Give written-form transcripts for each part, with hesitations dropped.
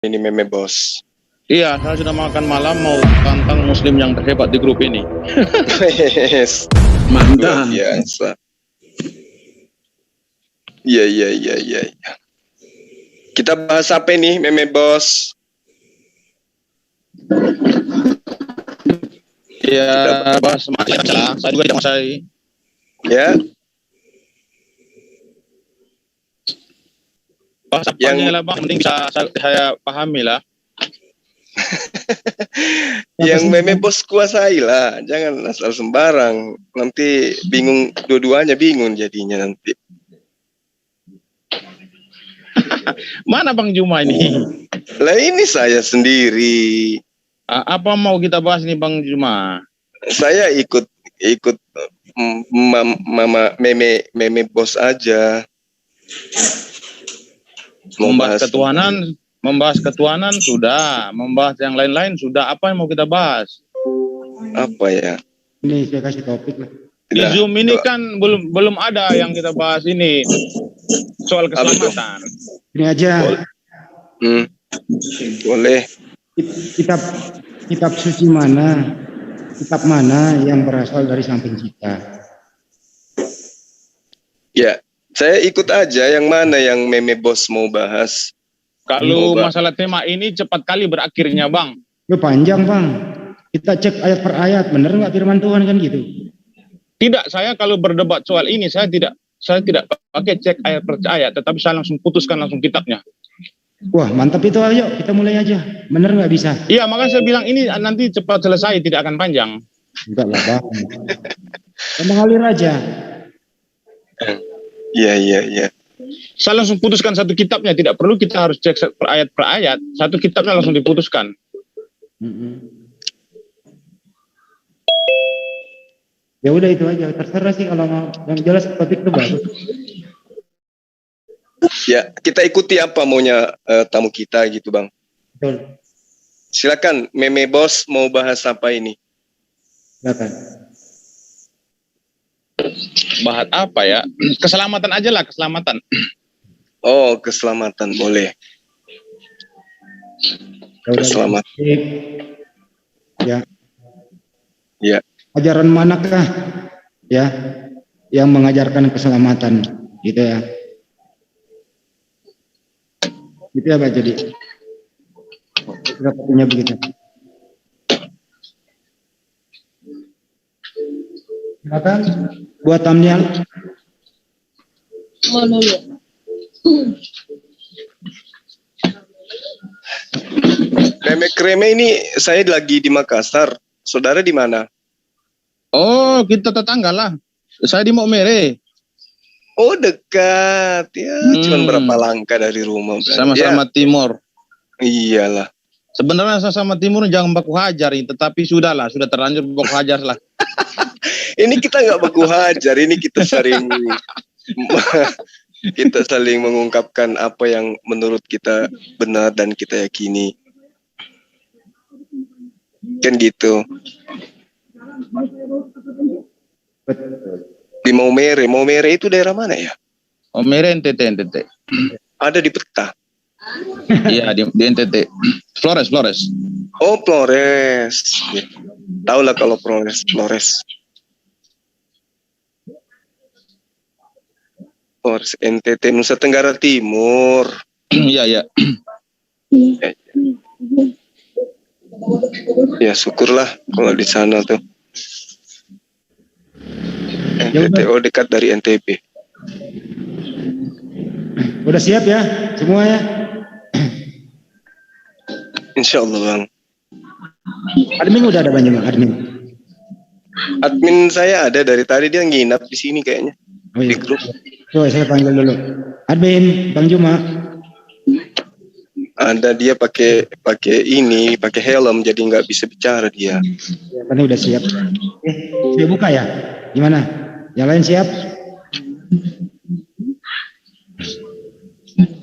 Ini meme bos. Iya, saya sudah makan malam, mau tantang muslim yang terhebat di grup ini. Yes. Mantap. Luar biasa. Iya. Kita bahas apa nih meme bos? Iya, bahas masalah. Saya juga tidak menguasai. Ya, Bahas apanya lah bang, mending bisa saya pahami lah. yang meme bos kuasai lah. Jangan asal sembarang. Nanti bingung, dua-duanya bingung jadinya nanti. Mana Bang Juma ini? Lah ini saya sendiri. Apa mau kita bahas nih Bang Juma? Saya ikut mama meme bos aja. Membahas ketuhanan sudah, membahas yang lain-lain sudah. Apa yang mau kita bahas? Apa ya? Ini saya kasih topik lah. Di Zoom ini kan belum ada yang kita bahas ini soal keselamatan. Ini aja. Boleh. Kitab suci mana? Kitab mana yang berasal dari samping kita? Ya, saya ikut aja yang mana yang meme bos mau bahas. Kalau masalah tema ini cepat kali berakhirnya Bang. Itu panjang Bang. Kita cek ayat per ayat, bener nggak firman Tuhan kan gitu? Tidak, saya kalau berdebat soal ini saya tidak pakai cek ayat per ayat, tetapi saya langsung putuskan langsung kitabnya. Wah mantap itu, ayo kita mulai aja. Bener nggak bisa? Iya, makanya saya bilang ini nanti cepat selesai, tidak akan panjang. Enggak lah Bang. Kita mengalir aja. Iya. Saya langsung putuskan satu kitabnya, tidak perlu kita harus cek per ayat. Satu kitabnya langsung diputuskan. Ya udah itu aja, terserah sih kalau mau. Yang jelas topik itu bagus. Ya, kita ikuti apa maunya tamu kita gitu Bang. Betul. Silakan meme bos mau bahas apa ini? Silakan. Bahas apa ya? Keselamatan aja lah, keselamatan. Oh, keselamatan boleh. Keselamatan. Ya. Ya. Ajaran manakah ya yang mengajarkan keselamatan gitu ya? Gitu ya Pak, jadi sepertinya begitu. Silakan buat thumbnail. Meme kreme ini saya lagi di Makassar. Saudara di mana? Oh, kita tetangga lah. Saya di Maumere. Oh, dekat. Ya, cuman berapa langkah dari rumah. Sama-sama ya. Timur. Iyalah. Sebenarnya sama timur jangan baku hajar, tetapi sudah terlanjur baku hajar lah. Ini kita nggak baku hajar, ini kita saling mengungkapkan apa yang menurut kita benar dan kita yakini. Kan gitu. Di Maumere itu daerah mana ya? Maumere NTT. Ada di peta. Iya di NTT. Flores. Oh Flores. Ya. Tahu lah kalau Flores. Flores NTT Nusa Tenggara Timur. Iya. Ya syukurlah kalau di sana tuh. NTT dekat dari NTB. Udah siap ya semua ya? Insya Allah Bang. Admin udah ada banyak admin. Admin saya ada dari tadi, dia nginap di sini kayaknya. Oh, iya. Di grup. Coba saya panggil dulu. Admin Bang Juma. Ada, dia pakai helm jadi nggak bisa bicara dia. Ya, kan udah siap. Saya buka ya. Gimana? Yang lain siap?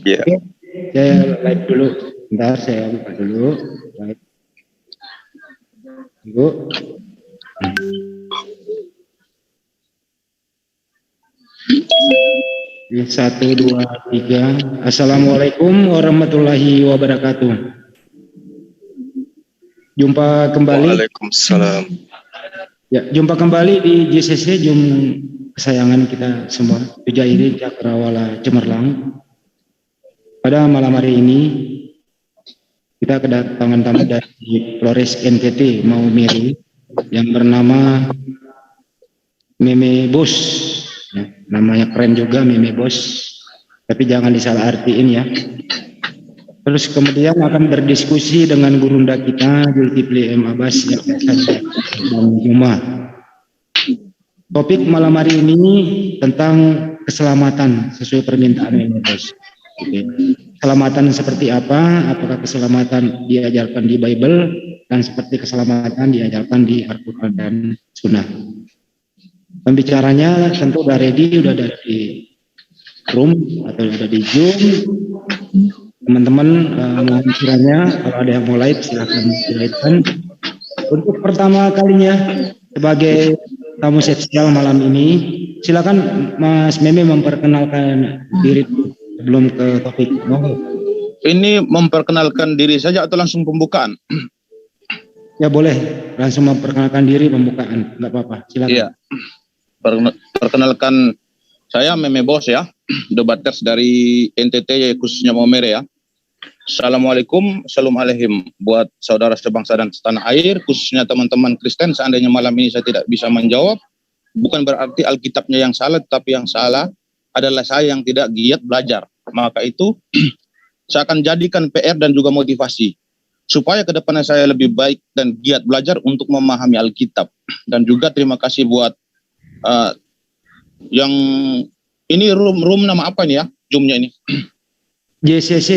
Ya. Oke. Saya live dulu. Bentar saya buka dulu. Live. Tunggu. Satu, dua, tiga. Assalamualaikum warahmatullahi wabarakatuh. Jumpa kembali. Waalaikumsalam. Ya, jumpa kembali di JCC Zoom kesayangan kita semua, Mujahidin Cakrawala Cemerlang. Pada malam hari ini kita kedatangan tamu dari Flores NTT Maumere yang bernama Meme Bos. Ya, namanya keren juga Meme Bos, tapi jangan disalah artiin ya. Terus kemudian akan berdiskusi dengan gurunda kita Zulkifli M. Abbas yang biasa Bang Juma. Topik malam hari ini tentang keselamatan sesuai permintaan Meme Bos. Oke. Keselamatan seperti apa? Apakah keselamatan diajarkan di Bible dan seperti keselamatan diajarkan di Al-Quran dan Sunnah? Pembicaranya tentu udah ready, udah ada di room atau ada di Zoom. Teman-teman mohon kiranya kalau ada yang mau live silakan silakan. Untuk pertama kalinya sebagai tamu spesial malam ini, silakan Mas Meme memperkenalkan diri sebelum ke topik. Ini memperkenalkan diri saja atau langsung pembukaan? Ya boleh, langsung memperkenalkan diri pembukaan, nggak apa-apa. Silakan. Iya. Perkenalkan saya Meme Bos ya, debaters dari NTT khususnya Maumere ya. Assalamualaikum, assalamualaikum buat saudara sebangsa dan setanah air, khususnya teman-teman Kristen. Seandainya malam ini saya tidak bisa menjawab, bukan berarti Alkitabnya yang salah, tetapi yang salah adalah saya yang tidak giat belajar. Maka itu saya akan jadikan PR dan juga motivasi supaya ke depannya saya lebih baik dan giat belajar untuk memahami Alkitab. Dan juga terima kasih buat yang ini room nama apa ini ya, Zoom-nya ini? JCC,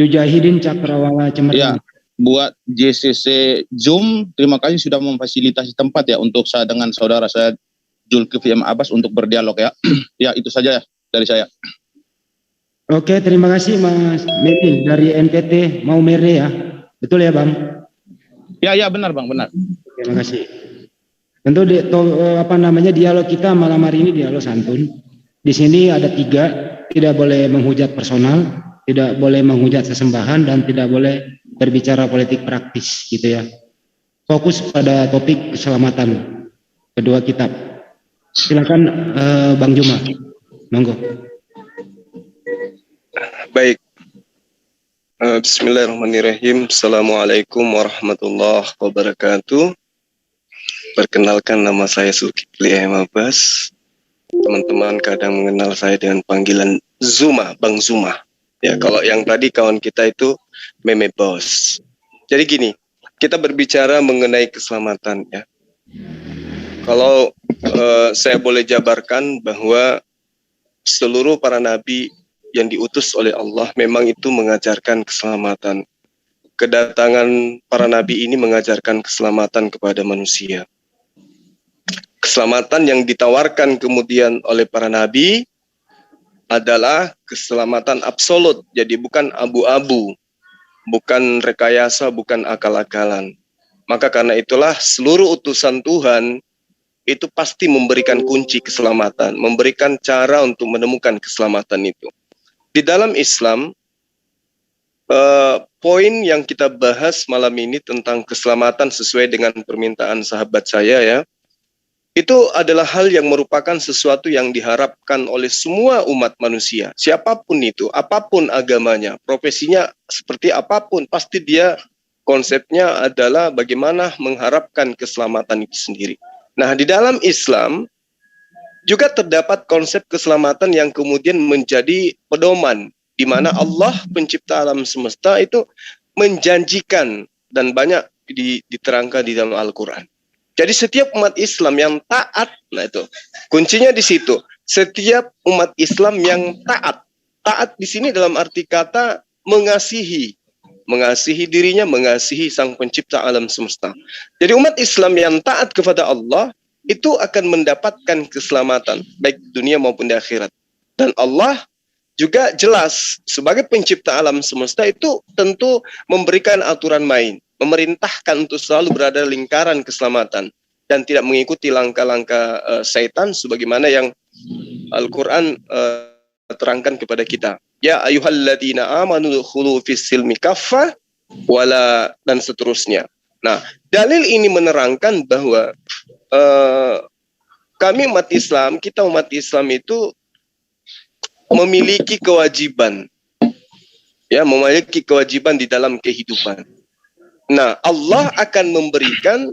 Mujahidin Cakrawala Cemerlang. Ya, buat JCC Zoom, terima kasih sudah memfasilitasi tempat ya untuk saya dengan saudara saya Zulkifli M. Abbas untuk berdialog ya. Ya, itu saja ya dari saya. Oke, terima kasih Mas Meme dari NTT Maumere ya. Betul ya Bang? Ya benar Bang, benar. Terima kasih. Tentu dialog kita malam hari ini dialog santun. Di sini ada 3, tidak boleh menghujat personal, tidak boleh menghujat sesembahan, dan tidak boleh berbicara politik praktis gitu ya. Fokus pada topik keselamatan kedua kitab. Silakan Bang Juma, monggo. Baik. Bismillahirrahmanirrahim. Assalamualaikum warahmatullahi wabarakatuh. Perkenalkan, nama saya Zulkifli M. Abbas. Teman-teman kadang mengenal saya dengan panggilan Zuma, Bang Zuma. Ya, kalau yang tadi kawan kita itu Meme Bos. Jadi gini, kita berbicara mengenai keselamatan ya. Kalau saya boleh jabarkan bahwa seluruh para nabi yang diutus oleh Allah memang itu mengajarkan keselamatan. Kedatangan para nabi ini mengajarkan keselamatan kepada manusia. Keselamatan yang ditawarkan kemudian oleh para nabi adalah keselamatan absolut. Jadi bukan abu-abu, bukan rekayasa, bukan akal-akalan. Maka karena itulah seluruh utusan Tuhan itu pasti memberikan kunci keselamatan, memberikan cara untuk menemukan keselamatan itu. Di dalam Islam, poin yang kita bahas malam ini tentang keselamatan sesuai dengan permintaan sahabat saya ya, itu adalah hal yang merupakan sesuatu yang diharapkan oleh semua umat manusia. Siapapun itu, apapun agamanya, profesinya seperti apapun, pasti dia konsepnya adalah bagaimana mengharapkan keselamatan itu sendiri. Nah, di dalam Islam juga terdapat konsep keselamatan yang kemudian menjadi pedoman, di mana Allah pencipta alam semesta itu menjanjikan dan banyak diterangkan di dalam Al-Quran. Jadi setiap umat Islam yang taat, nah itu kuncinya di situ. Setiap umat Islam yang taat di sini dalam arti kata mengasihi dirinya, mengasihi Sang Pencipta alam semesta. Jadi umat Islam yang taat kepada Allah itu akan mendapatkan keselamatan baik di dunia maupun di akhirat. Dan Allah juga jelas sebagai pencipta alam semesta itu tentu memberikan aturan main, memerintahkan untuk selalu berada di lingkaran keselamatan dan tidak mengikuti langkah-langkah syaitan sebagaimana yang Al-Quran terangkan kepada kita. Ya ayyuhalladzina amanu khulu fis silmi kaffah wala dan seterusnya. Nah, dalil ini menerangkan bahwa kami kita umat Islam itu memiliki kewajiban, ya, memiliki kewajiban di dalam kehidupan. Nah, Allah akan memberikan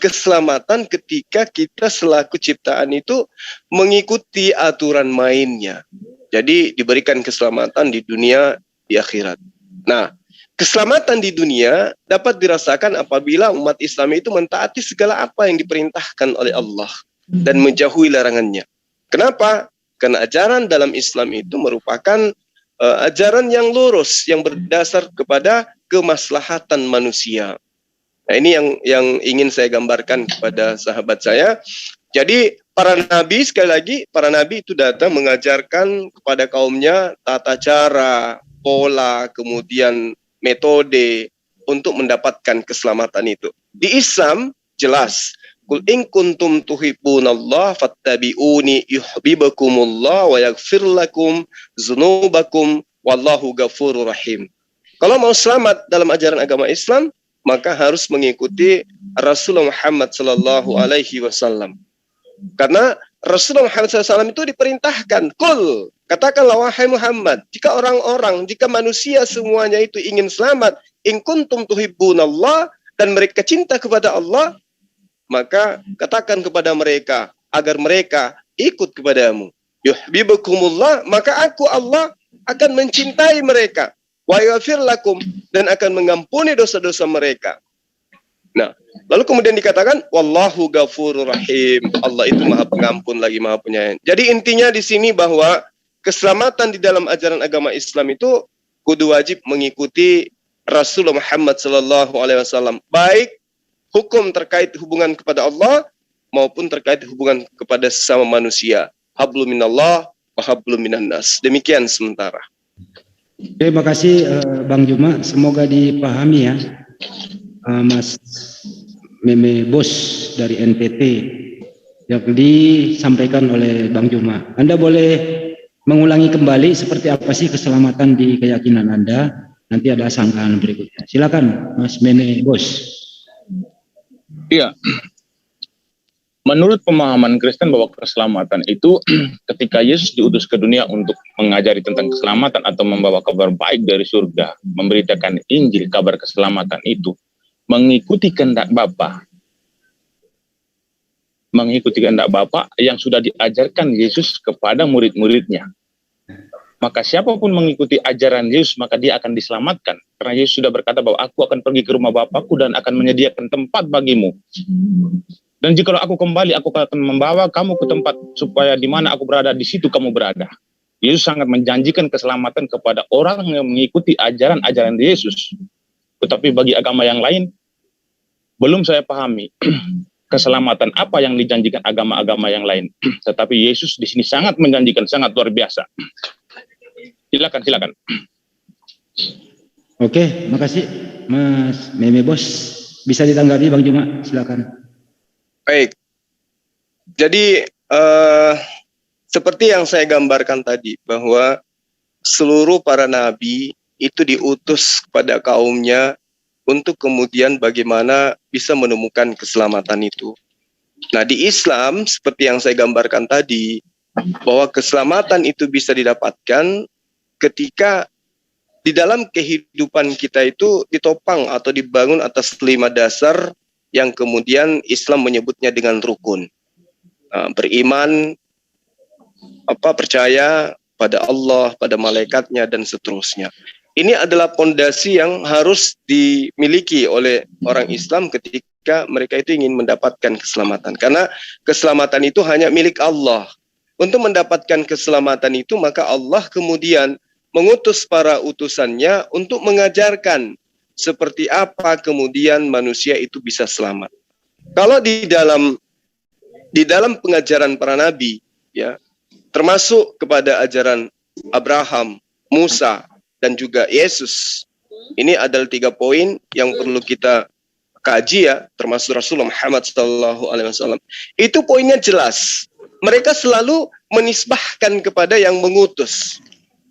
keselamatan ketika kita selaku ciptaan itu mengikuti aturan mainnya. Jadi diberikan keselamatan di dunia, di akhirat. Nah, keselamatan di dunia dapat dirasakan apabila umat Islam itu mentaati segala apa yang diperintahkan oleh Allah dan menjauhi larangannya. Kenapa? Karena ajaran dalam Islam itu merupakan ajaran yang lurus, yang berdasar kepada kemaslahatan manusia. Nah, ini yang ingin saya gambarkan kepada sahabat saya. Jadi para nabi, sekali lagi, para nabi itu datang mengajarkan kepada kaumnya tata cara, pola, kemudian metode untuk mendapatkan keselamatan itu. Di Islam jelas, Qul in kuntum tuhibbunallah fattabi'uni yuhibbukumullah wa yaghfir lakum dzunubakum wallahu ghafurur rahim. Kalau mau selamat dalam ajaran agama Islam, maka harus mengikuti Rasulullah Muhammad sallallahu alaihi wasallam. Karena Rasulullah Muhammad SAW itu diperintahkan, Qul, katakanlah wahai Muhammad, jika manusia semuanya itu ingin selamat, in kuntum tuhibbunallah, dan mereka cinta kepada Allah, maka katakan kepada mereka agar mereka ikut kepadamu. Yuhibbukumullah, maka aku Allah akan mencintai mereka. Wa yaghfir lakum, dan akan mengampuni dosa-dosa mereka. Nah, lalu kemudian dikatakan wallahu ghafurur rahim. Allah itu Maha Pengampun lagi Maha Penyayang. Jadi intinya di sini bahwa keselamatan di dalam ajaran agama Islam itu kudu wajib mengikuti Rasulullah Muhammad sallallahu alaihi wasallam, baik hukum terkait hubungan kepada Allah maupun terkait hubungan kepada sesama manusia. Hablum minallah wa hablum minan nas. Demikian sementara. Terima kasih Bang Juma, semoga dipahami ya. Mas Meme Bos dari NTT yang disampaikan oleh Bang Juma. Anda boleh mengulangi kembali seperti apa sih keselamatan di keyakinan Anda? Nanti ada sangkaan berikutnya. Silakan Mas Meme Bos. Iya. Menurut pemahaman Kristen bahwa keselamatan itu ketika Yesus diutus ke dunia untuk mengajari tentang keselamatan atau membawa kabar baik dari surga, memberitakan Injil, kabar keselamatan itu, mengikuti kehendak Bapa. Mengikuti kehendak Bapa yang sudah diajarkan Yesus kepada murid-muridnya. Maka siapapun mengikuti ajaran Yesus, maka dia akan diselamatkan. Karena Yesus sudah berkata bahwa aku akan pergi ke rumah Bapakku dan akan menyediakan tempat bagimu. Dan jika aku kembali, aku akan membawa kamu ke tempat supaya di mana aku berada, di situ kamu berada. Yesus sangat menjanjikan keselamatan kepada orang yang mengikuti ajaran-ajaran Yesus. Tetapi bagi agama yang lain, belum saya pahami keselamatan apa yang dijanjikan agama-agama yang lain. Tetapi Yesus di sini sangat menjanjikan, sangat luar biasa. Silakan. Oke, makasih Mas Meme Bos. Bisa ditanggapi Bang Juma, silakan. Baik. Jadi seperti yang saya gambarkan tadi, bahwa seluruh para nabi itu diutus kepada kaumnya untuk kemudian bagaimana bisa menemukan keselamatan itu. Nah, di Islam seperti yang saya gambarkan tadi, bahwa keselamatan itu bisa didapatkan ketika di dalam kehidupan kita itu ditopang atau dibangun atas 5 dasar yang kemudian Islam menyebutnya dengan rukun. Beriman, percaya pada Allah, pada malaikatnya, dan seterusnya. Ini adalah pondasi yang harus dimiliki oleh orang Islam ketika mereka itu ingin mendapatkan keselamatan. Karena keselamatan itu hanya milik Allah. Untuk mendapatkan keselamatan itu, maka Allah kemudian mengutus para utusannya untuk mengajarkan seperti apa kemudian manusia itu bisa selamat. Kalau di dalam pengajaran para nabi, ya, termasuk kepada ajaran Abraham, Musa, dan juga Yesus, ini adalah 3 poin yang perlu kita kaji ya, termasuk Rasulullah Muhammad SAW. Itu poinnya jelas. mereka selalu menisbahkan kepada yang mengutus,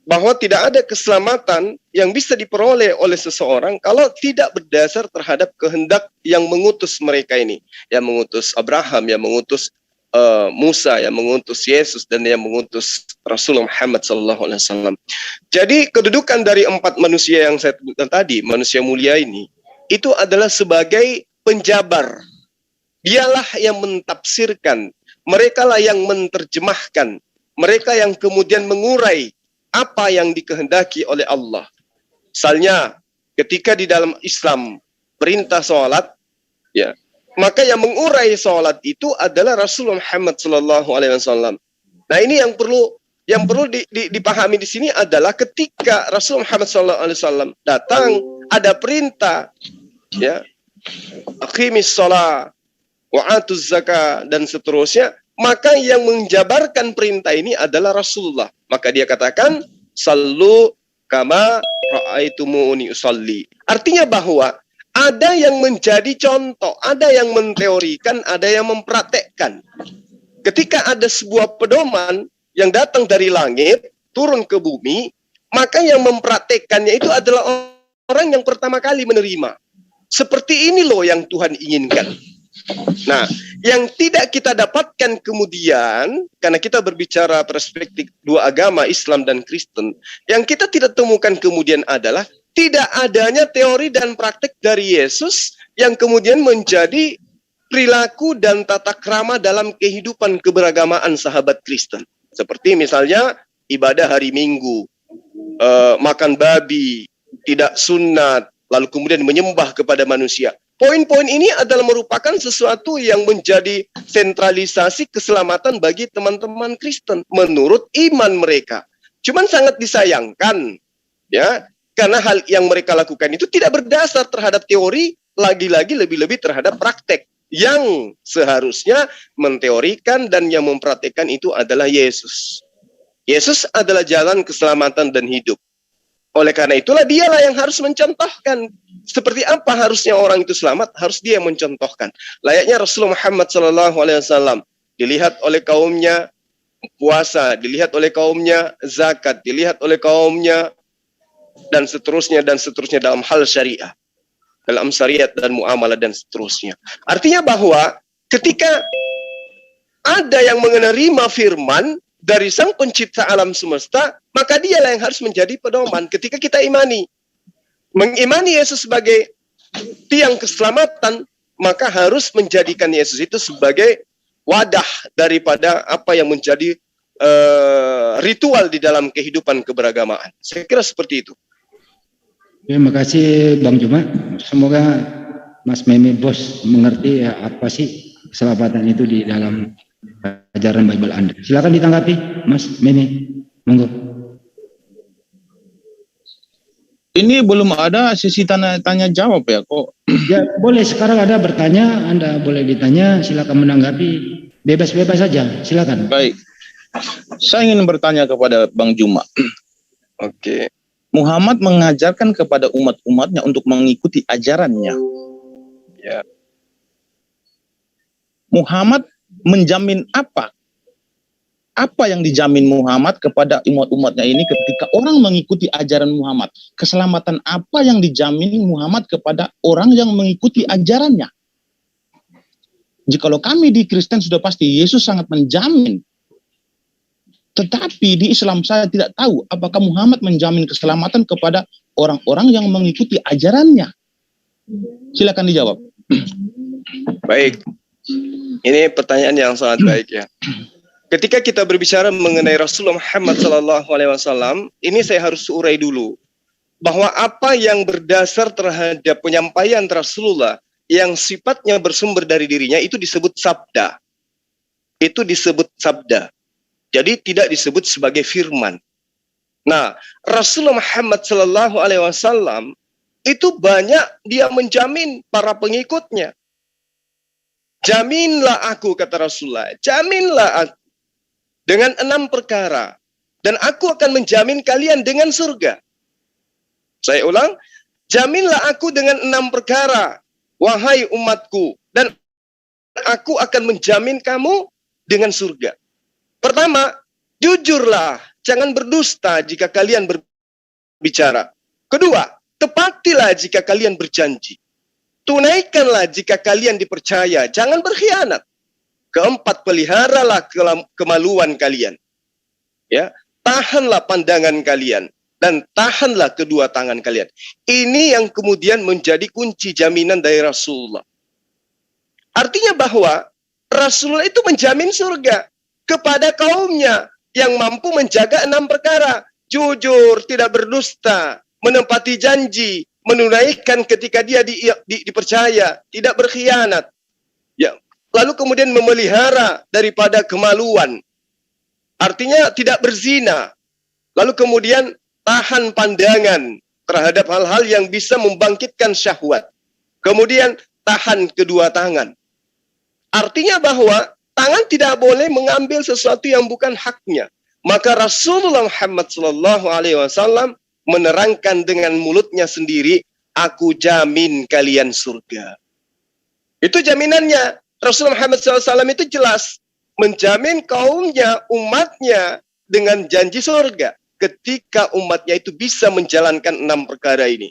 bahwa tidak ada keselamatan yang bisa diperoleh oleh seseorang kalau tidak berdasar terhadap kehendak yang mengutus mereka ini, yang mengutus Abraham, yang mengutus Musa, yang mengutus Yesus, dan yang mengutus Rasulullah Muhammad SAW. Jadi kedudukan dari 4 manusia yang saya sebutkan tadi, manusia mulia ini, itu adalah sebagai penjabar. Dialah yang mentafsirkan, mereka lah yang menerjemahkan, mereka yang kemudian mengurai apa yang dikehendaki oleh Allah. Misalnya, ketika di dalam Islam perintah sholat, ya, maka yang mengurai sholat itu adalah Rasulullah Muhammad SAW. Nah, ini yang perlu dipahami di sini adalah ketika Rasulullah Muhammad SAW datang, ada perintah, ya, aqimis sholat, wa'atuz zakah, dan seterusnya, maka yang menjabarkan perintah ini adalah Rasulullah. Maka dia katakan, sallu kama ra'aitumuni usalli. Artinya bahwa ada yang menjadi contoh, ada yang menteorikan, ada yang mempraktekkan. Ketika ada sebuah pedoman yang datang dari langit, turun ke bumi, maka yang mempraktekkannya itu adalah orang yang pertama kali menerima. Seperti ini loh yang Tuhan inginkan. Nah, yang tidak kita dapatkan kemudian, karena kita berbicara perspektif dua agama, Islam dan Kristen, yang kita tidak temukan kemudian adalah tidak adanya teori dan praktek dari Yesus yang kemudian menjadi perilaku dan tata krama dalam kehidupan keberagamaan sahabat Kristen. Seperti misalnya ibadah hari Minggu, makan babi, tidak sunat, lalu kemudian menyembah kepada manusia. Poin-poin ini adalah merupakan sesuatu yang menjadi sentralisasi keselamatan bagi teman-teman Kristen menurut iman mereka. Cuman sangat disayangkan, ya, karena hal yang mereka lakukan itu tidak berdasar terhadap teori, lagi-lagi lebih-lebih terhadap praktek. Yang seharusnya menteorikan dan yang mempraktekkan itu adalah Yesus. Yesus adalah jalan keselamatan dan hidup. Oleh karena itulah dialah yang harus mencontohkan. Seperti apa harusnya orang itu selamat, harus dia yang mencontohkan. Layaknya Rasulullah Muhammad SAW. Dilihat oleh kaumnya puasa, dilihat oleh kaumnya zakat, dilihat oleh kaumnya dan seterusnya dalam hal syariah, dalam syariat dan muamalah dan seterusnya. Artinya bahwa ketika ada yang menerima firman dari Sang Pencipta alam semesta, maka dialah yang harus menjadi pedoman. Ketika kita mengimani Yesus sebagai tiang keselamatan, maka harus menjadikan Yesus itu sebagai wadah daripada apa yang menjadi ritual di dalam kehidupan keberagamaan. Saya kira seperti itu. Terima kasih Bang Juma. Semoga Mas Meme Bos mengerti ya, apa sih keselamatan itu di dalam ajaran Bible Anda. Silakan ditanggapi Mas Meme. Monggo. Ini belum ada sesi tanya jawab ya kok? Ya boleh, sekarang ada bertanya, Anda boleh ditanya, silakan menanggapi, bebas-bebas saja, silakan. Baik, saya ingin bertanya kepada Bang Juma. Oke. Muhammad mengajarkan kepada umat-umatnya untuk mengikuti ajarannya. Ya. Muhammad menjamin apa? Apa yang dijamin Muhammad kepada umat-umatnya ini ketika orang mengikuti ajaran Muhammad? Keselamatan apa yang dijamin Muhammad kepada orang yang mengikuti ajarannya? Jikalau kami di Kristen sudah pasti Yesus sangat menjamin. Tetapi di Islam saya tidak tahu apakah Muhammad menjamin keselamatan kepada orang-orang yang mengikuti ajarannya. Silakan dijawab. Baik. Ini pertanyaan yang sangat baik ya. Ketika kita berbicara mengenai Rasulullah Muhammad SAW, ini saya harus urai dulu bahwa apa yang berdasar terhadap penyampaian Rasulullah yang sifatnya bersumber dari dirinya itu disebut sabda. Itu disebut sabda. Jadi tidak disebut sebagai firman. Nah, Rasulullah Muhammad SAW itu banyak dia menjamin para pengikutnya. Jaminlah aku, kata Rasulullah, jaminlah aku dengan 6 perkara, dan aku akan menjamin kalian dengan surga. Saya ulang, jaminlah aku dengan 6 perkara, wahai umatku, dan aku akan menjamin kamu dengan surga. Pertama, jujurlah, jangan berdusta jika kalian berbicara. Kedua, tepatilah jika kalian berjanji. Tunaikanlah jika kalian dipercaya, jangan berkhianat. Keempat, peliharalah kemaluan kalian. Ya, tahanlah pandangan kalian dan tahanlah kedua tangan kalian. Ini yang kemudian menjadi kunci jaminan dari Rasulullah. Artinya bahwa Rasulullah itu menjamin surga kepada kaumnya yang mampu menjaga 6 perkara. Jujur, tidak berdusta, menepati janji, menunaikan ketika dia dipercaya, tidak berkhianat. Ya, lalu kemudian memelihara daripada kemaluan. Artinya tidak berzina. Lalu kemudian tahan pandangan terhadap hal-hal yang bisa membangkitkan syahwat. Kemudian tahan kedua tangan. Artinya bahwa tangan tidak boleh mengambil sesuatu yang bukan haknya. Maka Rasulullah Muhammad SAW menerangkan dengan mulutnya sendiri, aku jamin kalian surga. Itu jaminannya. Rasulullah Muhammad SAW itu jelas menjamin kaumnya, umatnya dengan janji surga ketika umatnya itu bisa menjalankan 6 perkara ini.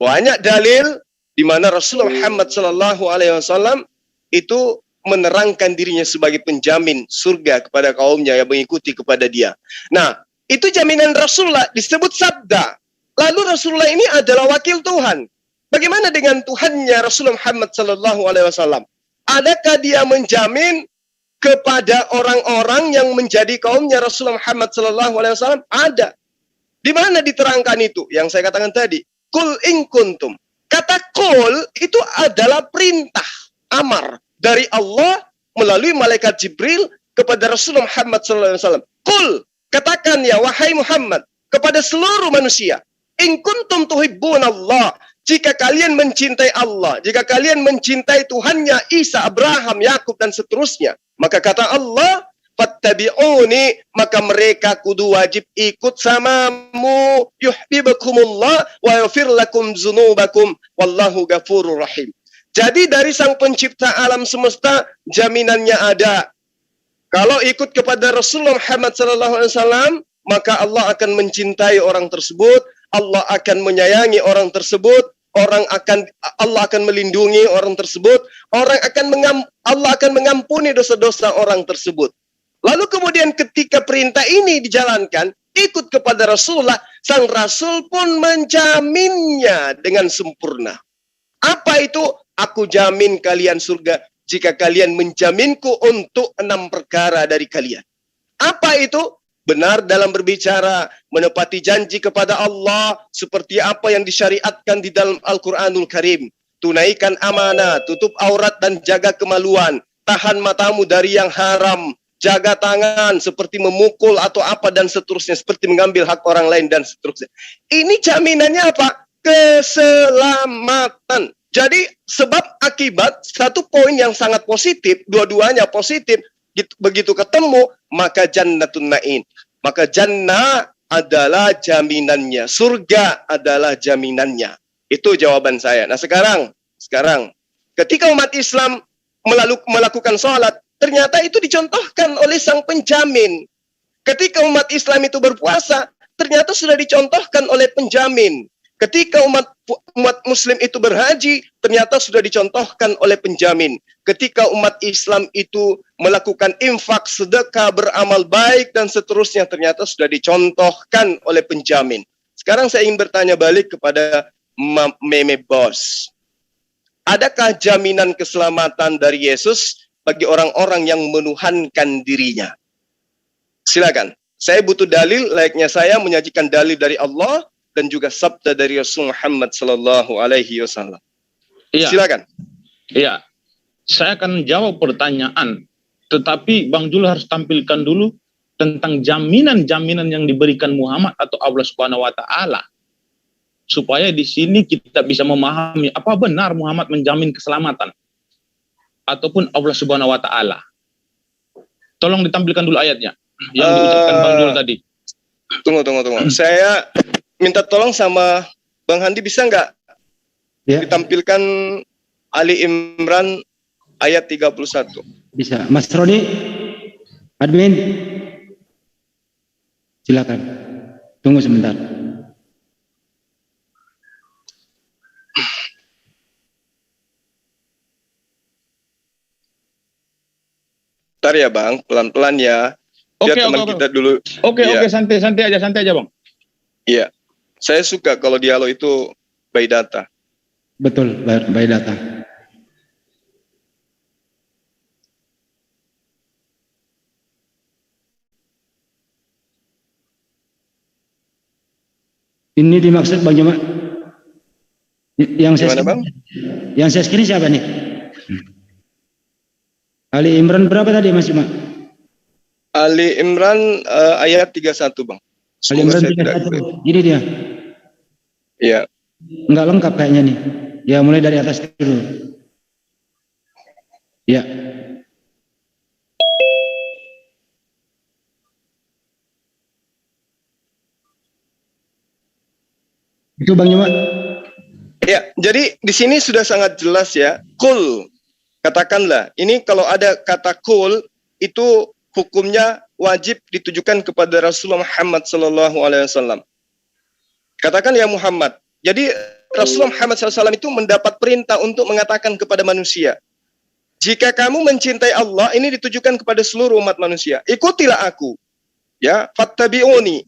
Banyak dalil di mana Rasulullah Muhammad SAW itu menerangkan dirinya sebagai penjamin surga kepada kaumnya yang mengikuti kepada dia. Nah, itu jaminan Rasulullah disebut sabda. Lalu Rasulullah ini adalah wakil Tuhan. Bagaimana dengan Tuhannya Rasulullah Muhammad SAW? Adakah dia menjamin kepada orang-orang yang menjadi kaumnya Rasulullah Muhammad SAW? Ada. Di mana diterangkan itu? Yang saya katakan tadi. Kul in kuntum. Kata kul itu adalah perintah, amar dari Allah melalui malaikat Jibril kepada Rasulullah Muhammad SAW. Kul, katakan ya wahai Muhammad kepada seluruh manusia. In kuntum tuhibbun Allah. Jika kalian mencintai Allah, jika kalian mencintai Tuhannya Isa, Abraham, Yakub dan seterusnya, maka kata Allah, fattabi'uni, maka mereka kudu wajib ikut samamu, yuhibbukumullah wa yaghfir lakum dzunubakum wallahu ghafurur rahim. Jadi dari Sang Pencipta alam semesta jaminannya ada. Kalau ikut kepada Rasulullah Muhammad SAW, maka Allah akan mencintai orang tersebut, Allah akan menyayangi orang tersebut, Allah akan melindungi orang tersebut, Allah akan mengampuni dosa-dosa orang tersebut. Lalu kemudian ketika perintah ini dijalankan, ikut kepada Rasulullah, Sang Rasul pun menjaminnya dengan sempurna. Apa itu? Aku jamin kalian surga jika kalian menjaminku untuk 6 perkara dari kalian. Apa itu? Benar dalam berbicara, menepati janji kepada Allah seperti apa yang disyariatkan di dalam Al-Quranul Karim. Tunaikan amanah, tutup aurat dan jaga kemaluan. Tahan matamu dari yang haram. Jaga tangan seperti memukul atau apa dan seterusnya. Seperti mengambil hak orang lain dan seterusnya. Ini jaminannya apa? Keselamatan. Jadi sebab akibat satu poin yang sangat positif, dua-duanya positif, begitu ketemu, maka jannatun na'im. Maka jannah adalah jaminannya. Surga adalah jaminannya. Itu jawaban saya. Nah sekarang ketika umat Islam melakukan sholat, ternyata itu dicontohkan oleh Sang Penjamin. Ketika umat Islam itu berpuasa, ternyata sudah dicontohkan oleh penjamin. Ketika umat Muslim itu berhaji, ternyata sudah dicontohkan oleh penjamin. Ketika umat Islam itu melakukan infak, sedekah, beramal baik, dan seterusnya, ternyata sudah dicontohkan oleh penjamin. Sekarang saya ingin bertanya balik kepada Meme Bos. Adakah jaminan keselamatan dari Yesus bagi orang-orang yang menuhankan dirinya? Silakan. Saya butuh dalil, layaknya saya menyajikan dalil dari Allah dan juga sabda dari Rasul Muhammad sallallahu alaihi wasallam. Iya. Silakan. Iya. Saya akan jawab pertanyaan, tetapi Bang Jul harus tampilkan dulu tentang jaminan-jaminan yang diberikan Muhammad atau Allah Subhanahu wa taala. Supaya di sini kita bisa memahami apa benar Muhammad menjamin keselamatan ataupun Allah Subhanahu wa taala. Tolong ditampilkan dulu ayatnya yang diucapkan Bang Jul tadi. Tunggu. Saya minta tolong sama Bang Handi, bisa nggak ditampilkan Ali Imran ayat 31? Bisa. Mas Roni, admin. Silakan. Tunggu sebentar. Bentar ya Bang, pelan-pelan ya. Biar teman kita dulu. Oke, santai aja Bang. Iya, saya suka kalau dialog itu by data. Betul, by data. Ini dimaksud Bang Juma? Yang saya Bang? Yang saya screen siapa nih? Ali Imran berapa tadi Mas Juma? Ali Imran ayat 31 Bang. Ali Imran 31. Gini dia. Iya. Enggak lengkap kayaknya nih. Ya mulai dari atas dulu. Ya. Itu Bang Juma. Ya, jadi di sini sudah sangat jelas ya. Kul, katakanlah. Ini kalau ada kata kul itu hukumnya wajib ditujukan kepada Rasulullah Muhammad SAW. Katakan ya Muhammad. Jadi Rasulullah Muhammad SAW itu mendapat perintah untuk mengatakan kepada manusia, jika kamu mencintai Allah, ini ditujukan kepada seluruh umat manusia. Ikutilah aku, ya, fattabi'uni.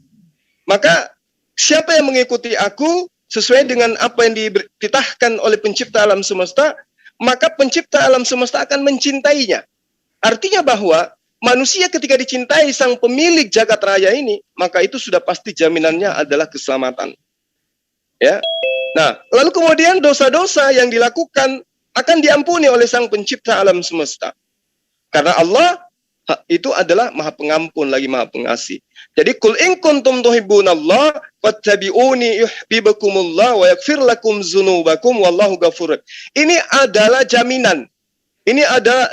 Maka siapa yang mengikuti aku sesuai dengan apa yang dititahkan oleh pencipta alam semesta, maka pencipta alam semesta akan mencintainya. Artinya bahwa manusia ketika dicintai sang pemilik jagat raya ini, maka itu sudah pasti jaminannya adalah keselamatan. Ya. Nah, lalu kemudian dosa-dosa yang dilakukan akan diampuni oleh sang pencipta alam semesta. Karena Allah itu adalah Maha Pengampun lagi Maha Pengasih. Jadi kul in kuntum tuhibbunallah fattabi'uni yuhibbukumullah wa yaghfir lakum dzunubakum wallahu ghafurur. Ini adalah jaminan. Ini ada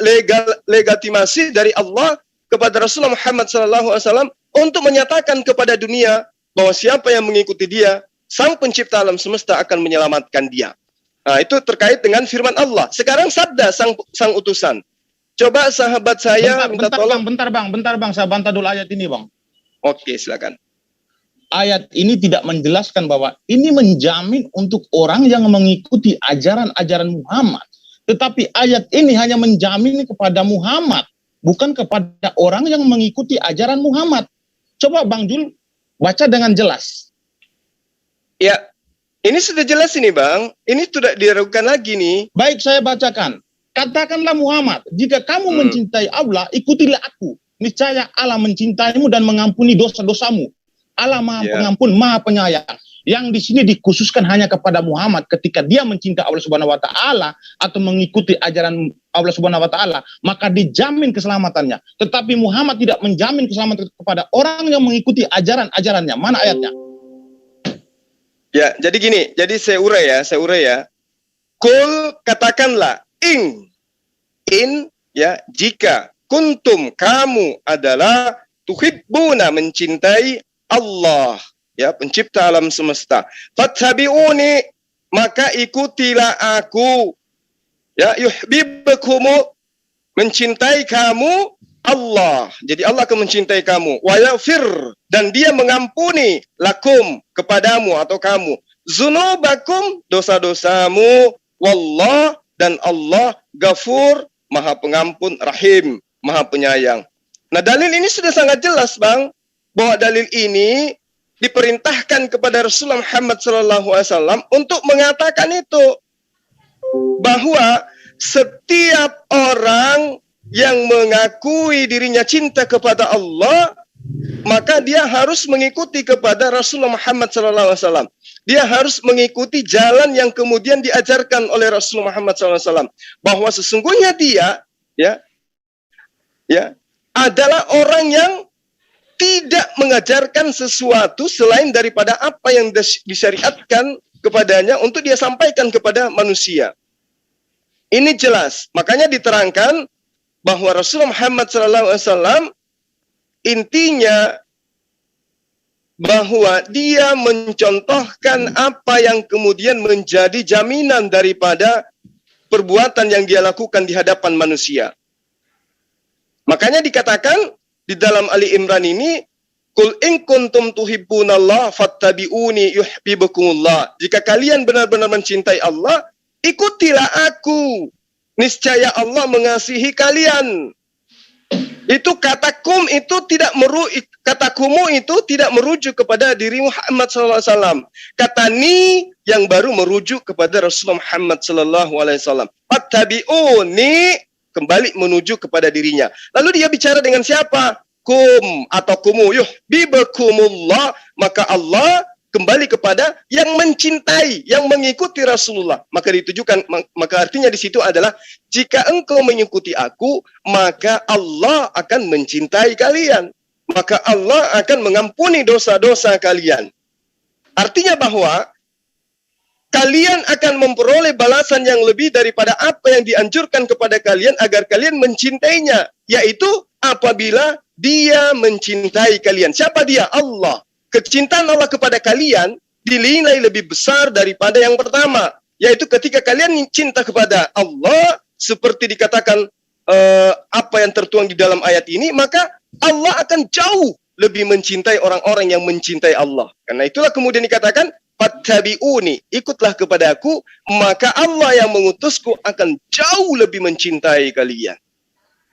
legitimasi dari Allah kepada Rasulullah Muhammad SAW untuk menyatakan kepada dunia bahwa siapa yang mengikuti dia, sang pencipta alam semesta akan menyelamatkan dia. Nah, itu terkait dengan firman Allah. Sekarang sabda sang utusan. Coba sahabat saya minta tolong. Bentar bang, saya bantah dulu ayat ini bang. Oke, silakan. Ayat ini tidak menjelaskan bahwa ini menjamin untuk orang yang mengikuti ajaran-ajaran Muhammad. Tetapi ayat ini hanya menjamin kepada Muhammad, bukan kepada orang yang mengikuti ajaran Muhammad. Coba Bang Jul baca dengan jelas. Ya, ini sudah jelas ini Bang. Ini tidak diragukan lagi nih. Baik, saya bacakan. Katakanlah Muhammad, jika kamu mencintai Allah, ikutilah aku. Niscaya Allah mencintaimu dan mengampuni dosa-dosamu. Allah Maha Pengampun, Maha Penyayang. Yang di sini dikhususkan hanya kepada Muhammad ketika dia mencintai Allah Subhanahu wa taala atau mengikuti ajaran Allah Subhanahu wa taala, maka dijamin keselamatannya. Tetapi Muhammad tidak menjamin keselamatan kepada orang yang mengikuti ajaran-ajarannya. Mana ayatnya? Ya, jadi gini, jadi saya urai ya. Kul, katakanlah, in ya, jika kuntum kamu adalah tuhibbuna mencintai Allah, ya, pencipta alam semesta. Fattabi'uni, maka ikutilah aku. Ya, yuhibbukumu, mencintai kamu Allah. Jadi Allah akan mencintai kamu. Wa yaghfir, dan dia mengampuni lakum, kepadamu atau kamu. Zunubakum, dosa-dosamu. Wallah, dan Allah Ghafur, Maha Pengampun, Rahim, Maha Penyayang. Nah, dalil ini sudah sangat jelas, Bang, bahwa dalil ini diperintahkan kepada Rasulullah Muhammad SAW untuk mengatakan itu, bahwa setiap orang yang mengakui dirinya cinta kepada Allah, maka dia harus mengikuti kepada Rasulullah Muhammad SAW. Dia harus mengikuti jalan yang kemudian diajarkan oleh Rasulullah Muhammad SAW. Bahwa sesungguhnya dia adalah orang yang tidak mengajarkan sesuatu selain daripada apa yang disyariatkan kepadanya untuk dia sampaikan kepada manusia. Ini jelas. Makanya diterangkan bahwa Rasulullah Muhammad SAW intinya bahwa dia mencontohkan apa yang kemudian menjadi jaminan daripada perbuatan yang dia lakukan di hadapan manusia. Makanya dikatakan di dalam Ali Imran ini, Qul in kuntum tuhibbunallah fattabi'uni yuhibbukumullah. Jika kalian benar-benar mencintai Allah, ikutilah aku. Niscaya Allah mengasihi kalian. Itu kata kum itu kata kumu itu tidak merujuk kepada diri Muhammad SAW. Kata ni yang baru merujuk kepada Rasulullah Muhammad SAW. Fattabi'uni kembali menuju kepada dirinya. Lalu dia bicara dengan siapa? Kum atau kumu yuhibbukumullah, maka Allah kembali kepada yang mencintai, yang mengikuti Rasulullah. Maka ditujukan, maka artinya di situ adalah jika engkau mengikuti aku, maka Allah akan mencintai kalian. Maka Allah akan mengampuni dosa-dosa kalian. Artinya bahwa kalian akan memperoleh balasan yang lebih daripada apa yang dianjurkan kepada kalian agar kalian mencintainya, yaitu apabila dia mencintai kalian. Siapa dia? Allah. Kecintaan Allah kepada kalian dinilai lebih besar daripada yang pertama, yaitu ketika kalian cinta kepada Allah seperti dikatakan apa yang tertuang di dalam ayat ini, maka Allah akan jauh lebih mencintai orang-orang yang mencintai Allah. Karena itulah kemudian dikatakan fattabi'uni, ikutlah kepada aku, maka Allah yang mengutusku akan jauh lebih mencintai kalian.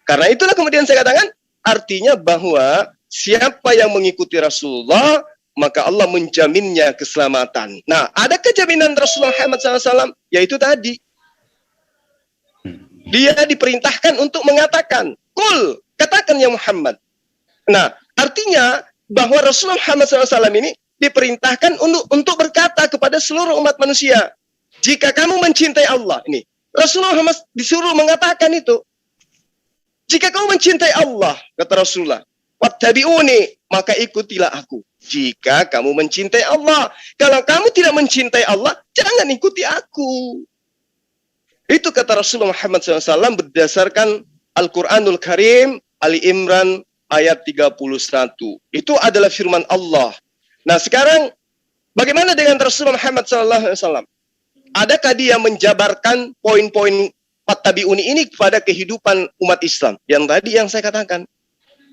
Karena itulah kemudian saya katakan artinya bahwa siapa yang mengikuti Rasulullah, maka Allah menjaminnya keselamatan. Nah, adakah jaminan Rasulullah Muhammad SAW? Yaitu tadi. Dia diperintahkan untuk mengatakan, Qul, katakan ya Muhammad. Nah, artinya bahwa Rasulullah Muhammad SAW ini diperintahkan untuk berkata kepada seluruh umat manusia. Jika kamu mencintai Allah, ini Rasulullah Muhammad disuruh mengatakan itu. Jika kamu mencintai Allah, kata Rasulullah, wattabi'uni, maka ikutilah aku. Jika kamu mencintai Allah. Kalau kamu tidak mencintai Allah, jangan ikuti aku. Itu kata Rasulullah Muhammad SAW berdasarkan Al-Quranul Karim, Ali Imran ayat 31. Itu adalah firman Allah. Nah sekarang, bagaimana dengan Rasulullah Muhammad SAW? Adakah dia menjabarkan poin-poin fattabi'uni ini kepada kehidupan umat Islam? Yang tadi yang saya katakan.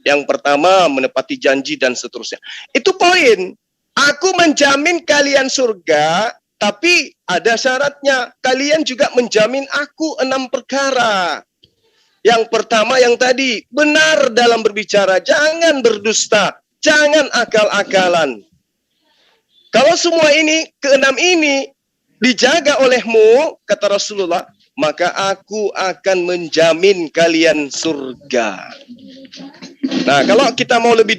Yang pertama, menepati janji dan seterusnya. Itu poin. Aku menjamin kalian surga, tapi ada syaratnya. Kalian juga menjamin aku 6 perkara. Yang pertama yang tadi, benar dalam berbicara. Jangan berdusta. Jangan akal-akalan. Kalau semua ini, ke-6 ini, dijaga olehmu, kata Rasulullah, maka aku akan menjamin kalian surga. Nah, kalau kita mau lebih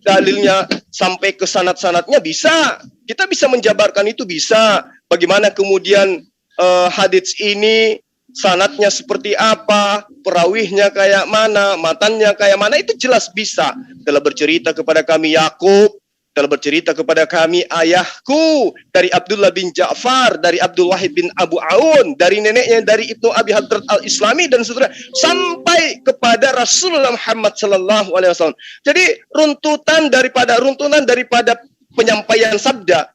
dalilnya sampai ke sanad-sanadnya bisa. Kita bisa menjabarkan itu bisa. Bagaimana kemudian hadits ini sanadnya seperti apa, perawihnya kayak mana, matannya kayak mana, itu jelas bisa. Telah bercerita kepada kami Yakub, telah bercerita kepada kami ayahku dari Abdullah bin Ja'far, dari Abdul Wahid bin Abu Aun, dari neneknya dari Ibnu Abi Hadrat al-Islami dan seterusnya, sampai kepada Rasulullah Muhammad sallallahu alaihi wasallam. Jadi runtutan daripada penyampaian sabda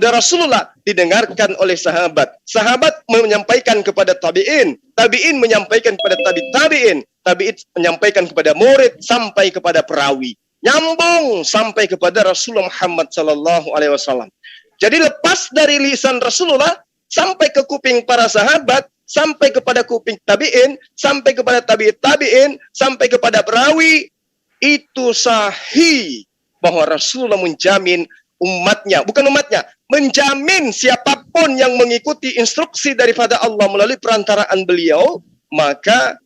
Rasulullah didengarkan oleh sahabat. Sahabat menyampaikan kepada tabi'in, tabi'in menyampaikan kepada tabi'in, tabi'in menyampaikan kepada murid sampai kepada perawi. Nyambung sampai kepada Rasulullah Muhammad sallallahu alaihi wasallam. Jadi lepas dari lisan Rasulullah sampai ke kuping para sahabat, sampai kepada kuping tabi'in, sampai kepada tabi'in, sampai kepada perawi, itu sahih bahwa Rasulullah menjamin umatnya, bukan umatnya, menjamin siapapun yang mengikuti instruksi daripada Allah melalui perantaraan beliau, maka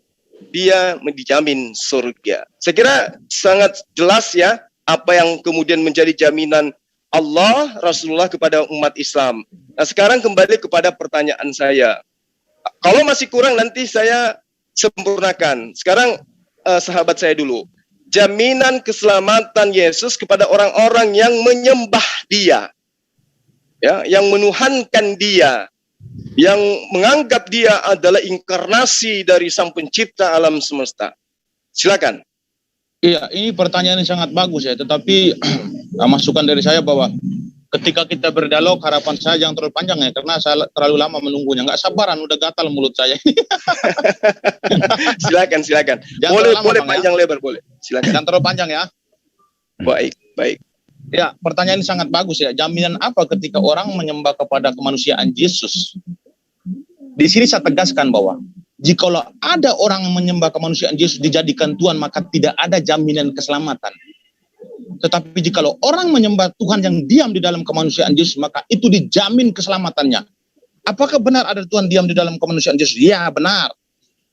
dia dijamin surga. Saya kira sangat jelas ya apa yang kemudian menjadi jaminan Allah, Rasulullah kepada umat Islam. Nah sekarang kembali kepada pertanyaan saya. Kalau masih kurang nanti saya sempurnakan. Sekarang sahabat saya dulu. Jaminan keselamatan Yesus kepada orang-orang yang menyembah Dia. Ya, yang menuhankan Dia. Yang menganggap Dia adalah inkarnasi dari Sang Pencipta alam semesta. Silakan. Iya, ini pertanyaan yang sangat bagus ya, tetapi masukan dari saya bahwa ketika kita berdialog, harapan saya jangan terlalu panjang ya, karena saya terlalu lama menunggunya. Nggak sabaran, udah gatal mulut saya. Silakan. Boleh Panjang ya. Lebar, boleh. Silakan. Jangan terlalu panjang ya. Baik. Baik. Ya, pertanyaan ini sangat bagus ya. Jaminan apa ketika orang menyembah kepada kemanusiaan Yesus? Di sini saya tegaskan bahwa jikalau ada orang menyembah kemanusiaan Yesus dijadikan Tuhan, maka tidak ada jaminan keselamatan. Tetapi jikalau orang menyembah Tuhan yang diam di dalam kemanusiaan Yesus, maka itu dijamin keselamatannya. Apakah benar ada Tuhan diam di dalam kemanusiaan Yesus? Ya, benar.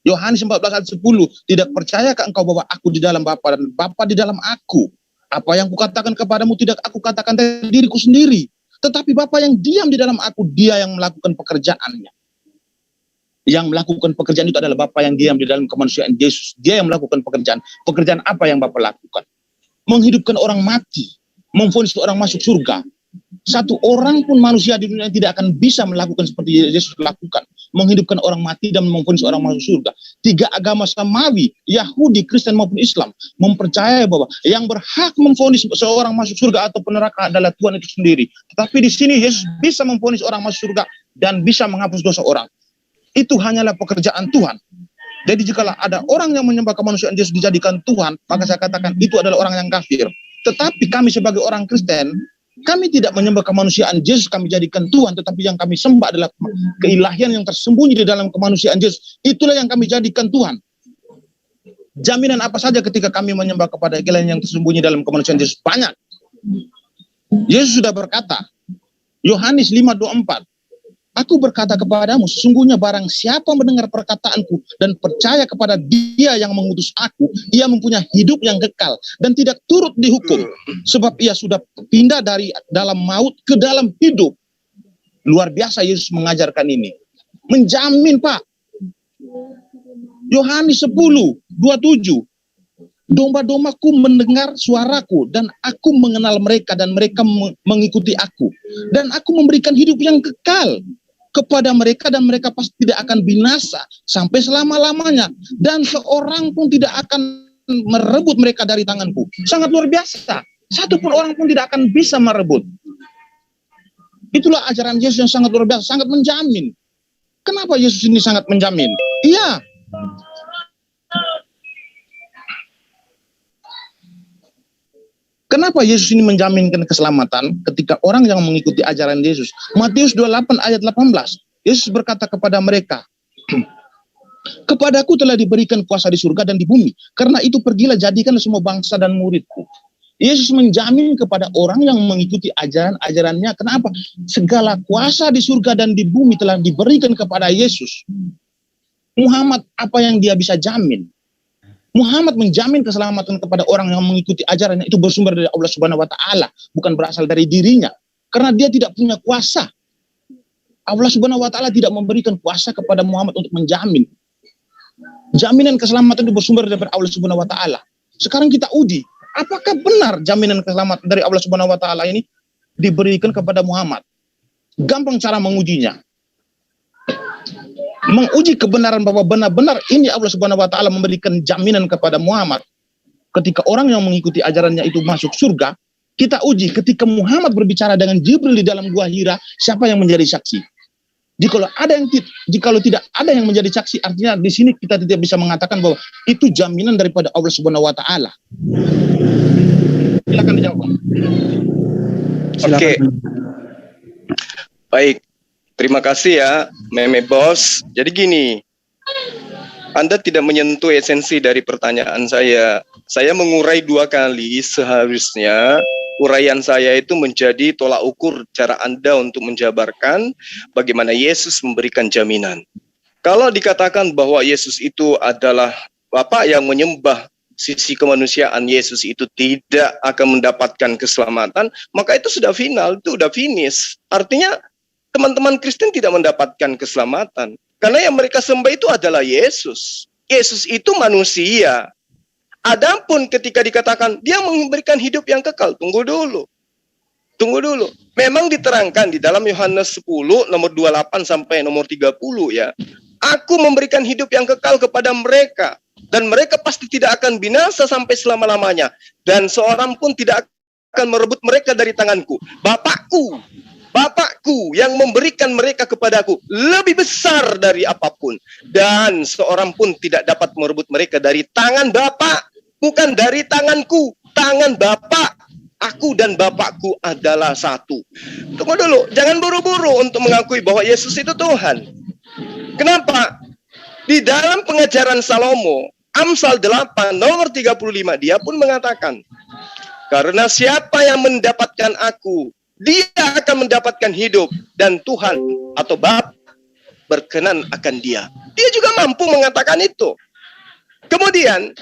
Yohanes 14 ayat 10, tidak percayakah engkau bahwa aku di dalam Bapa dan Bapa di dalam aku? Apa yang kukatakan kepadamu tidak aku katakan dari diriku sendiri. Tetapi Bapa yang diam di dalam aku, dia yang melakukan pekerjaannya. Yang melakukan pekerjaan itu adalah Bapa yang diam di dalam kemanusiaan Yesus. Dia yang melakukan pekerjaan. Pekerjaan apa yang Bapa lakukan? Menghidupkan orang mati. Memvonis orang masuk surga. Satu orang pun manusia di dunia tidak akan bisa melakukan seperti Yesus lakukan. Menghidupkan orang mati dan memvonis orang masuk surga. Tiga agama samawi, Yahudi, Kristen maupun Islam, mempercayai bahwa yang berhak memvonis seorang masuk surga atau neraka adalah Tuhan itu sendiri. Tetapi di sini Yesus bisa memvonis orang masuk surga dan bisa menghapus dosa orang. Itu hanyalah pekerjaan Tuhan. Jadi jika ada orang yang menyembah kemanusiaan Yesus dijadikan Tuhan, maka saya katakan itu adalah orang yang kafir. Tetapi kami sebagai orang Kristen, kami tidak menyembah kemanusiaan Yesus kami jadikan Tuhan, tetapi yang kami sembah adalah keilahian yang tersembunyi di dalam kemanusiaan Yesus. Itulah yang kami jadikan Tuhan. Jaminan apa saja ketika kami menyembah kepada keilahian yang tersembunyi dalam kemanusiaan Yesus? Banyak. Yesus sudah berkata, Yohanes 5:24, aku berkata kepadamu, sesungguhnya barang siapa mendengar perkataanku dan percaya kepada dia yang mengutus aku, ia mempunyai hidup yang kekal dan tidak turut dihukum. Sebab ia sudah pindah dari dalam maut ke dalam hidup. Luar biasa Yesus mengajarkan ini. Menjamin, Pak. Yohanes 10:27. Domba-dombaku mendengar suaraku dan aku mengenal mereka dan mereka mengikuti aku. Dan aku memberikan hidup yang kekal kepada mereka dan mereka pasti tidak akan binasa sampai selama-lamanya. Dan seorang pun tidak akan merebut mereka dari tanganku. Sangat luar biasa. Satu pun orang pun tidak akan bisa merebut. Itulah ajaran Yesus yang sangat luar biasa, sangat menjamin. Kenapa Yesus ini sangat menjamin? Iya. Kenapa Yesus ini menjaminkan keselamatan ketika orang yang mengikuti ajaran Yesus? Matius 28 ayat 18. Yesus berkata kepada mereka, kepadaku telah diberikan kuasa di surga dan di bumi. Karena itu pergilah jadikan semua bangsa dan muridku. Yesus menjamin kepada orang yang mengikuti ajaran-ajarannya. Kenapa? Segala kuasa di surga dan di bumi telah diberikan kepada Yesus. Muhammad, apa yang dia bisa jamin? Muhammad menjamin keselamatan kepada orang yang mengikuti ajarannya itu bersumber dari Allah Subhanahu wa taala, bukan berasal dari dirinya. Karena dia tidak punya kuasa. Allah Subhanahu wa taala tidak memberikan kuasa kepada Muhammad untuk menjamin. Jaminan keselamatan itu bersumber dari Allah Subhanahu wa taala. Sekarang kita uji, apakah benar jaminan keselamatan dari Allah Subhanahu wa taala ini diberikan kepada Muhammad? Gampang cara mengujinya. Menguji kebenaran bahwa benar-benar ini Allah Subhanahu wa taala memberikan jaminan kepada Muhammad. Ketika orang yang mengikuti ajarannya itu masuk surga, kita uji ketika Muhammad berbicara dengan Jibril di dalam gua Hira, siapa yang menjadi saksi? Jikalau tidak ada yang menjadi saksi, artinya di sini kita tidak bisa mengatakan bahwa itu jaminan daripada Allah Subhanahu wa taala. Silakan dijawab. Oke. Baik. Terima kasih ya, Meme Bos. Jadi gini, Anda tidak menyentuh esensi dari pertanyaan saya. Saya mengurai 2 kali, seharusnya uraian saya itu menjadi tolak ukur cara Anda untuk menjabarkan bagaimana Yesus memberikan jaminan. Kalau dikatakan bahwa Yesus itu adalah Bapa yang menyembah sisi kemanusiaan Yesus itu tidak akan mendapatkan keselamatan, maka itu sudah final, itu sudah finish. Artinya, teman-teman Kristen tidak mendapatkan keselamatan. Karena yang mereka sembah itu adalah Yesus. Yesus itu manusia. Adapun ketika dikatakan dia memberikan hidup yang kekal, tunggu dulu. Memang diterangkan di dalam Yohanes 10 nomor 28 sampai nomor 30 ya. Aku memberikan hidup yang kekal kepada mereka. Dan mereka pasti tidak akan binasa sampai selama-lamanya. Dan seorang pun tidak akan merebut mereka dari tanganku. Bapakku yang memberikan mereka kepadaku lebih besar dari apapun. Dan seorang pun tidak dapat merebut mereka dari tangan Bapa. Bukan dari tanganku, tangan Bapa. aku dan Bapakku adalah satu. Tunggu dulu, jangan buru-buru untuk mengakui bahwa Yesus itu Tuhan. Kenapa? Di dalam pengajaran Salomo, Amsal 8 nomor 35, dia pun mengatakan, karena siapa yang mendapatkan aku, dia akan mendapatkan hidup, dan Tuhan atau Bapa berkenan akan dia. Dia juga mampu mengatakan itu. Kemudian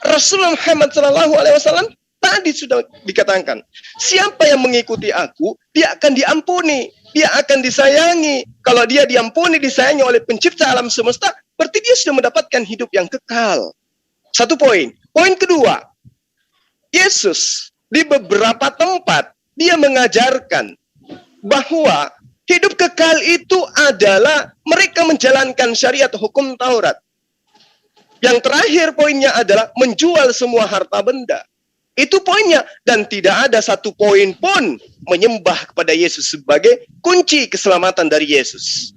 Rasulullah Muhammad SAW tadi sudah dikatakan, siapa yang mengikuti aku, dia akan diampuni, dia akan disayangi. Kalau dia diampuni, disayangi oleh pencipta alam semesta, berarti dia sudah mendapatkan hidup yang kekal. Satu poin. Poin kedua, Yesus di beberapa tempat dia mengajarkan bahwa hidup kekal itu adalah mereka menjalankan syariat hukum Taurat. Yang terakhir poinnya adalah menjual semua harta benda. Itu poinnya. Dan tidak ada satu poin pun menyembah kepada Yesus sebagai kunci keselamatan dari Yesus.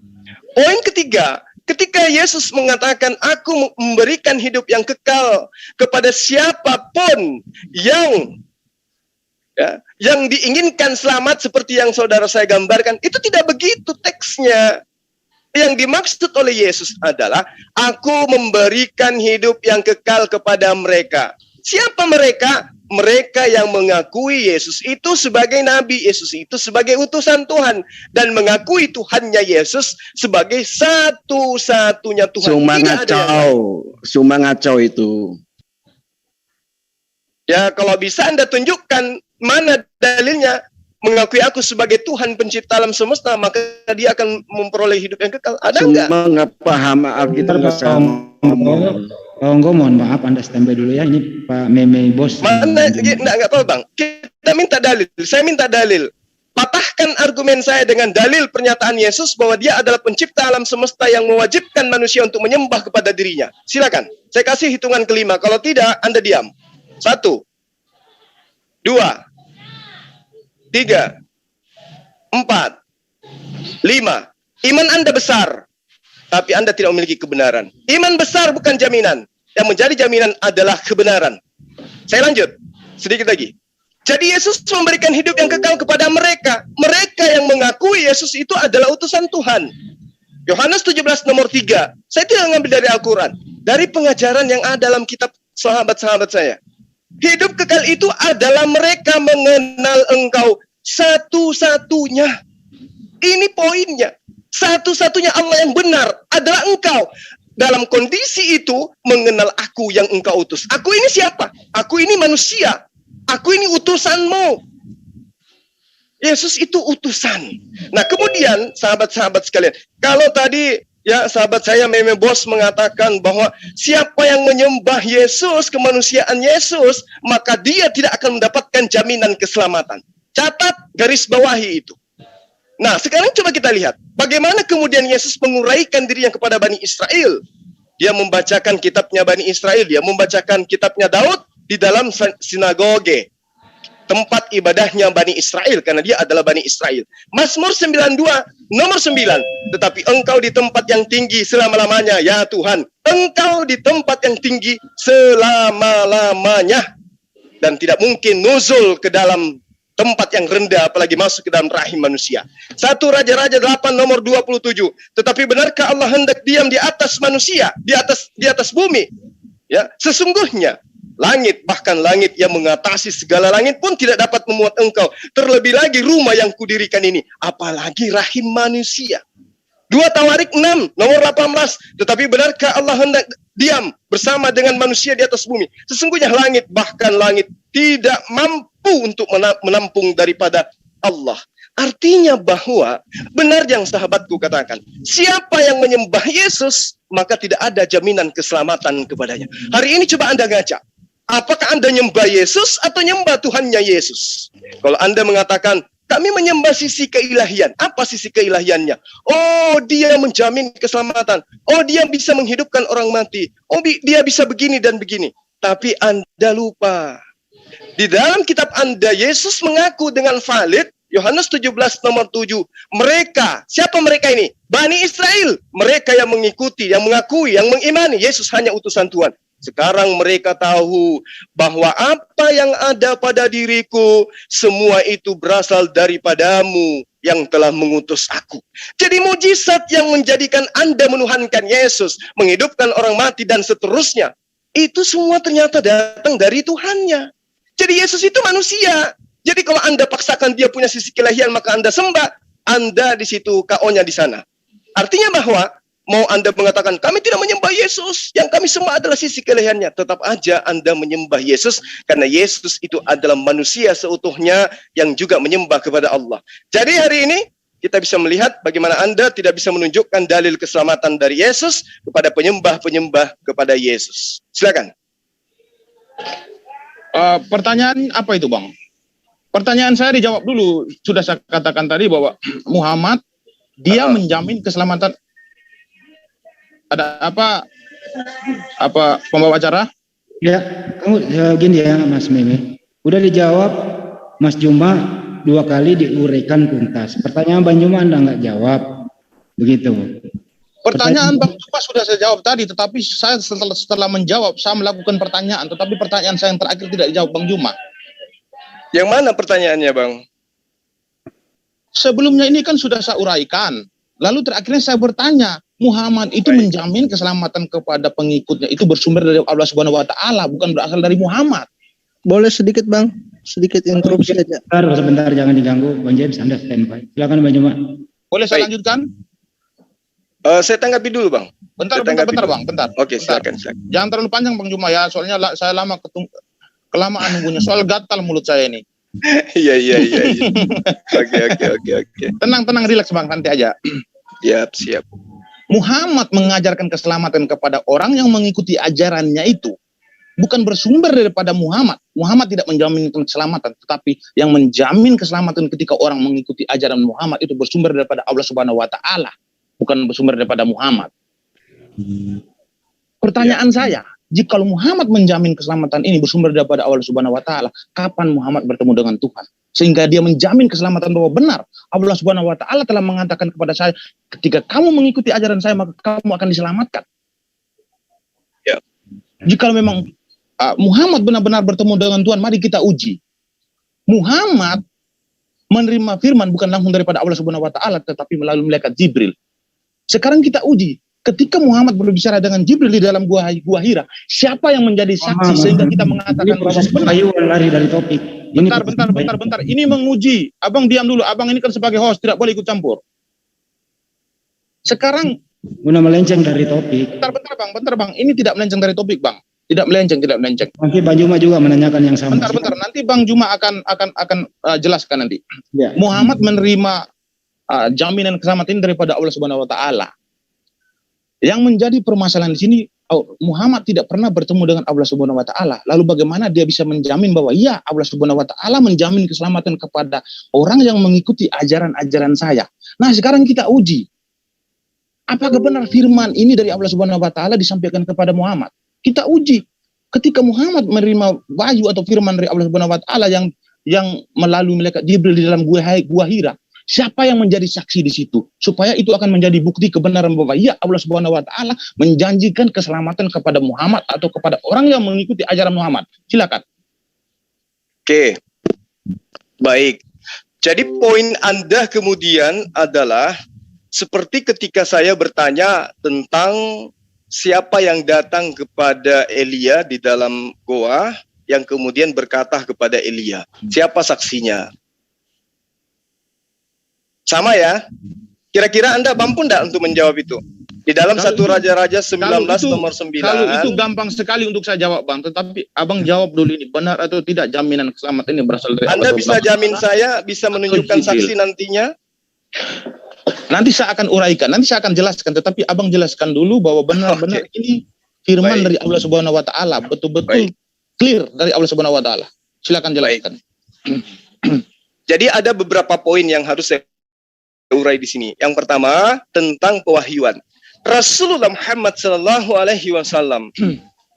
Poin ketiga, ketika Yesus mengatakan, aku memberikan hidup yang kekal kepada siapapun yang diinginkan selamat seperti yang saudara saya gambarkan, itu tidak begitu teksnya. Yang dimaksud oleh Yesus adalah, aku memberikan hidup yang kekal kepada mereka. Siapa mereka? Mereka yang mengakui Yesus itu sebagai Nabi, Yesus itu sebagai utusan Tuhan, dan mengakui Tuhannya Yesus sebagai satu-satunya Tuhan. Cuma ngacau itu. Ya, kalau bisa Anda tunjukkan mana dalilnya mengakui aku sebagai Tuhan pencipta alam semesta, maka dia akan memperoleh hidup yang kekal. Ada enggak? Cuma nggak paham Alkitab nggak sama. Enggak, mohon maaf, Anda standby dulu ya. Ini Pak Meme Bos. Mana? Enggak apa Bang. Kita minta dalil. Saya minta dalil. Patahkan argumen saya dengan dalil pernyataan Yesus bahwa dia adalah pencipta alam semesta yang mewajibkan manusia untuk menyembah kepada dirinya. Silakan. Saya kasih hitungan kelima. Kalau tidak, Anda diam. 1, 2, 3, 4, 5. Iman Anda besar, tapi Anda tidak memiliki kebenaran. Iman besar bukan jaminan. Yang menjadi jaminan adalah kebenaran. Saya lanjut sedikit lagi. Jadi Yesus memberikan hidup yang kekal kepada mereka. Mereka yang mengakui Yesus itu adalah utusan Tuhan. Yohanes 17 nomor 3. Saya tidak mengambil dari Al-Quran. Dari pengajaran yang ada dalam kitab sahabat-sahabat saya. Hidup kekal itu adalah mereka mengenal Engkau satu-satunya. Ini poinnya. Satu-satunya Allah yang benar adalah Engkau. Dalam kondisi itu, mengenal aku yang Engkau utus. Aku ini siapa? Aku ini manusia. Aku ini utusanmu. Yesus itu utusan. Nah, kemudian sahabat-sahabat sekalian, kalau tadi ya sahabat saya Meme Bos mengatakan bahwa siapa yang menyembah Yesus, kemanusiaan Yesus, maka dia tidak akan mendapatkan jaminan keselamatan. Catat, garis bawahi itu. Nah, sekarang coba kita lihat bagaimana kemudian Yesus menguraikan dirinya kepada Bani Israel. Dia membacakan kitabnya Bani Israel, dia membacakan kitabnya Daud di dalam sinagoge, tempat ibadahnya Bani Israel, karena dia adalah Bani Israel. Mazmur 92 nomor 9. Tetapi Engkau di tempat yang tinggi selama-lamanya, ya Tuhan. Engkau di tempat yang tinggi selama-lamanya. Dan tidak mungkin nuzul ke dalam tempat yang rendah, apalagi masuk ke dalam rahim manusia. 1 Raja-Raja 8 nomor 27. Tetapi benarkah Allah hendak diam di atas manusia, di atas bumi? Ya, sesungguhnya langit, bahkan langit yang mengatasi segala langit pun tidak dapat memuat Engkau. Terlebih lagi rumah yang kudirikan ini, apalagi rahim manusia. 2 Tawarik 6 nomor 18. Tetapi benarkah Allah hendak diam bersama dengan manusia di atas bumi? Sesungguhnya langit, bahkan langit tidak mampu untuk menampung daripada Allah. Artinya bahwa benar yang sahabatku katakan, siapa yang menyembah Yesus, maka tidak ada jaminan keselamatan kepadanya. Hari ini coba Anda ngaca. Apakah Anda nyembah Yesus atau nyembah Tuhannya Yesus? Kalau Anda mengatakan, kami menyembah sisi keilahian. Apa sisi keilahiannya? Oh, dia menjamin keselamatan. Oh, dia bisa menghidupkan orang mati. Oh, dia bisa begini dan begini. Tapi Anda lupa. Di dalam kitab Anda, Yesus mengaku dengan valid, Yohanes 17 nomor 7. Mereka, siapa mereka ini? Bani Israel. Mereka yang mengikuti, yang mengakui, yang mengimani Yesus hanya utusan Tuhan. Sekarang mereka tahu bahwa apa yang ada pada diriku, semua itu berasal daripadamu yang telah mengutus aku. Jadi mujizat yang menjadikan Anda menuhankan Yesus, menghidupkan orang mati dan seterusnya, itu semua ternyata datang dari Tuhannya. Jadi Yesus itu manusia. Jadi kalau Anda paksakan dia punya sisi keilahian, maka Anda sembah, Anda di situ, KO-nya di sana. Artinya bahwa mau Anda mengatakan, kami tidak menyembah Yesus, yang kami sembah adalah sisi keilahiannya, tetap aja Anda menyembah Yesus, karena Yesus itu adalah manusia seutuhnya yang juga menyembah kepada Allah. Jadi hari ini, kita bisa melihat bagaimana Anda tidak bisa menunjukkan dalil keselamatan dari Yesus kepada penyembah-penyembah kepada Yesus. Silakan. Pertanyaan apa itu, Bang? Pertanyaan saya dijawab dulu. Sudah saya katakan tadi bahwa Muhammad, dia menjamin keselamatan. Ada apa pembawa acara? Ya, kamu gini ya Mas Meme. Udah dijawab Mas Juma 2 kali diuraikan tuntas. Pertanyaan Bang Juma Anda nggak jawab. Begitu. Pertanyaan Bang Juma sudah saya jawab tadi, tetapi saya setelah menjawab, saya melakukan pertanyaan, tetapi pertanyaan saya yang terakhir tidak dijawab Bang Juma. Yang mana pertanyaannya, Bang? Sebelumnya ini kan sudah saya uraikan. Lalu terakhirnya saya bertanya, Muhammad itu menjamin keselamatan kepada pengikutnya itu bersumber dari Allah Subhanahu wa taala, bukan berasal dari Muhammad. Boleh sedikit, Bang? Sedikit interupsi aja. Sebentar, jangan diganggu. Bang James, Anda standby. Silakan Bang Juma. Boleh saya lanjutkan? Saya tanggapi dulu, Bang. Bentar, Bang. Oke, silakan. Jangan terlalu panjang, Bang Juma ya. Soalnya saya kelamaan nunggunya. Soal gatal mulut saya ini. Iya. Oke. Tenang, rileks Bang, nanti aja. Siap. Muhammad mengajarkan keselamatan kepada orang yang mengikuti ajarannya itu bukan bersumber daripada Muhammad. Muhammad tidak menjamin keselamatan, tetapi yang menjamin keselamatan ketika orang mengikuti ajaran Muhammad itu bersumber daripada Allah Subhanahu wa taala, bukan bersumber daripada Muhammad. Pertanyaan saya, jika Muhammad menjamin keselamatan ini bersumber daripada Allah Subhanahu wa taala, kapan Muhammad bertemu dengan Tuhan? Sehingga dia menjamin keselamatan bahwa benar Allah Subhanahu wa taala telah mengatakan kepada saya, ketika kamu mengikuti ajaran saya maka kamu akan diselamatkan. Ya. Jika memang Muhammad benar-benar bertemu dengan Tuhan, mari kita uji. Muhammad menerima firman bukan langsung daripada Allah Subhanahu wa taala tetapi melalui malaikat Jibril. Sekarang kita uji, ketika Muhammad berbicara dengan Jibril di dalam gua Hira, siapa yang menjadi saksi sehingga kita mengatakan proses Ayo lari dari topik. Bentar. Ini menguji. Abang diam dulu. Abang ini kan sebagai host tidak boleh ikut campur. Sekarang guna melenceng dari topik. Bentar bang. Ini tidak melenceng dari topik bang. Tidak melenceng. Nanti Bang Juma juga menanyakan yang sama. Bentar. Nanti Bang Juma akan jelaskan nanti. Ya. Muhammad menerima jaminan keselamatan daripada Allah Subhanahu wa taala. Yang menjadi permasalahan di sini, Muhammad tidak pernah bertemu dengan Allah Subhanahu wa taala. Lalu bagaimana dia bisa menjamin bahwa iya Allah Subhanahu wa taala menjamin keselamatan kepada orang yang mengikuti ajaran-ajaran saya. Nah, sekarang kita uji. Apakah benar firman ini dari Allah Subhanahu wa taala disampaikan kepada Muhammad? Kita uji. Ketika Muhammad menerima wahyu atau firman dari Allah Subhanahu wa taala yang melalui malaikat Jibril di dalam gua Hira, siapa yang menjadi saksi di situ? Supaya itu akan menjadi bukti kebenaran bahwa ya Allah Subhanahu wa taala menjanjikan keselamatan kepada Muhammad atau kepada orang yang mengikuti ajaran Muhammad. Silakan. Oke. Baik. Jadi poin Anda kemudian adalah seperti ketika saya bertanya tentang siapa yang datang kepada Elia di dalam goa yang kemudian berkata kepada Elia. Siapa saksinya? Sama ya? Kira-kira Anda mampu enggak untuk menjawab itu? Di dalam satu Raja-Raja 19 nomor 9. Kalau itu gampang sekali untuk saya jawab Bang, tetapi Abang jawab dulu ini benar atau tidak jaminan keselamatan ini berasal dari Anda bisa jamin saya bisa menunjukkan saksi nantinya? Nanti saya akan uraikan, nanti saya akan jelaskan, tetapi Abang jelaskan dulu bahwa benar-benar ini firman dari Allah Subhanahu wa taala, betul-betul clear dari Allah Subhanahu wa taala. Silakan jelaskan. Jadi ada beberapa poin yang harus saya urai di sini. Yang pertama tentang pewahyuan. Rasulullah Muhammad sallallahu alaihi wasallam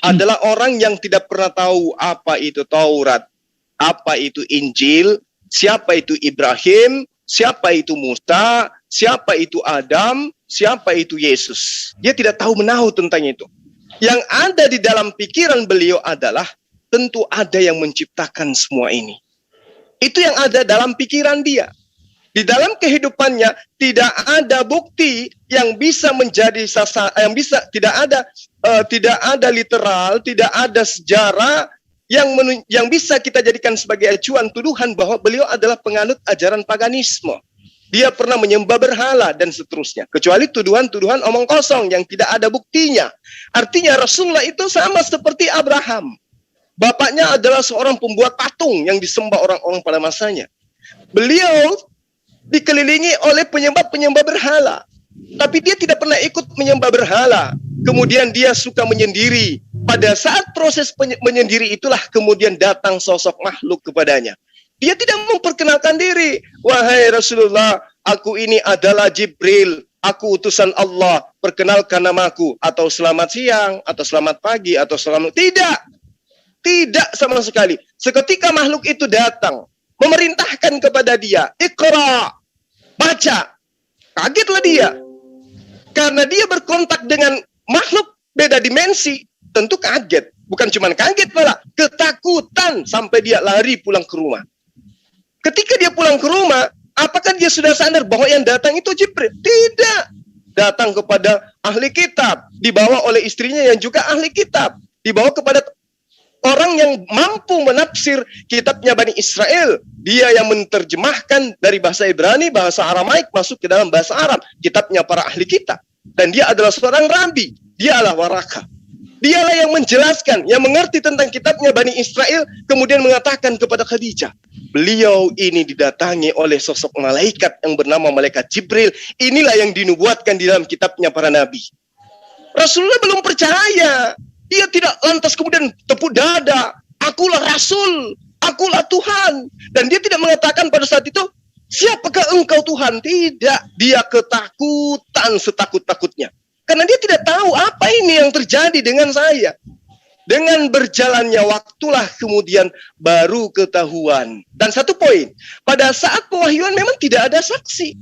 adalah orang yang tidak pernah tahu apa itu Taurat, apa itu Injil, siapa itu Ibrahim, siapa itu Musa, siapa itu Adam, siapa itu Yesus. Dia tidak tahu menahu tentang itu. Yang ada di dalam pikiran beliau adalah tentu ada yang menciptakan semua ini. Itu yang ada dalam pikiran dia. Di dalam kehidupannya tidak ada bukti yang bisa menjadi tidak ada literal, tidak ada sejarah yang bisa kita jadikan sebagai acuan tuduhan bahwa beliau adalah penganut ajaran paganisme. Dia pernah menyembah berhala dan seterusnya. Kecuali tuduhan-tuduhan omong kosong yang tidak ada buktinya. Artinya Rasulullah itu sama seperti Abraham. Bapaknya adalah seorang pembuat patung yang disembah orang-orang pada masanya. Beliau dikelilingi oleh penyembah-penyembah berhala. Tapi dia tidak pernah ikut menyembah berhala. Kemudian dia suka menyendiri. Pada saat proses menyendiri itulah kemudian datang sosok makhluk kepadanya. Dia tidak memperkenalkan diri. Wahai Rasulullah, aku ini adalah Jibril. Aku utusan Allah. Perkenalkan namaku. Atau selamat siang, atau selamat pagi, atau selamat... Tidak sama sekali. Seketika makhluk itu datang, memerintahkan kepada dia, Iqra, baca. Kagetlah dia. Karena dia berkontak dengan makhluk beda dimensi, tentu kaget. Bukan cuma kaget malah, ketakutan sampai dia lari pulang ke rumah. Ketika dia pulang ke rumah, apakah dia sudah sadar bahwa yang datang itu Jibril? Tidak. Datang kepada ahli kitab, dibawa oleh istrinya yang juga ahli kitab, dibawa kepada orang yang mampu menafsir kitabnya Bani Israel. Dia yang menerjemahkan dari bahasa Ibrani, bahasa Aramaik masuk ke dalam bahasa Arab. Kitabnya para ahli kitab. Dan dia adalah seorang rabi. Dia adalah Waraka. Dialah yang menjelaskan, yang mengerti tentang kitabnya Bani Israel, kemudian mengatakan kepada Khadijah, beliau ini didatangi oleh sosok malaikat yang bernama malaikat Jibril. Inilah yang dinubuatkan di dalam kitabnya para nabi. Rasulullah belum percaya. Dia tidak lantas kemudian tepuk dada, akulah Rasul, akulah Tuhan. Dan dia tidak mengatakan pada saat itu, siapakah engkau Tuhan? Tidak, dia ketakutan setakut-takutnya. Karena dia tidak tahu apa ini yang terjadi dengan saya. Dengan berjalannya waktulah kemudian baru ketahuan. Dan satu poin, pada saat pewahyuan memang tidak ada saksi.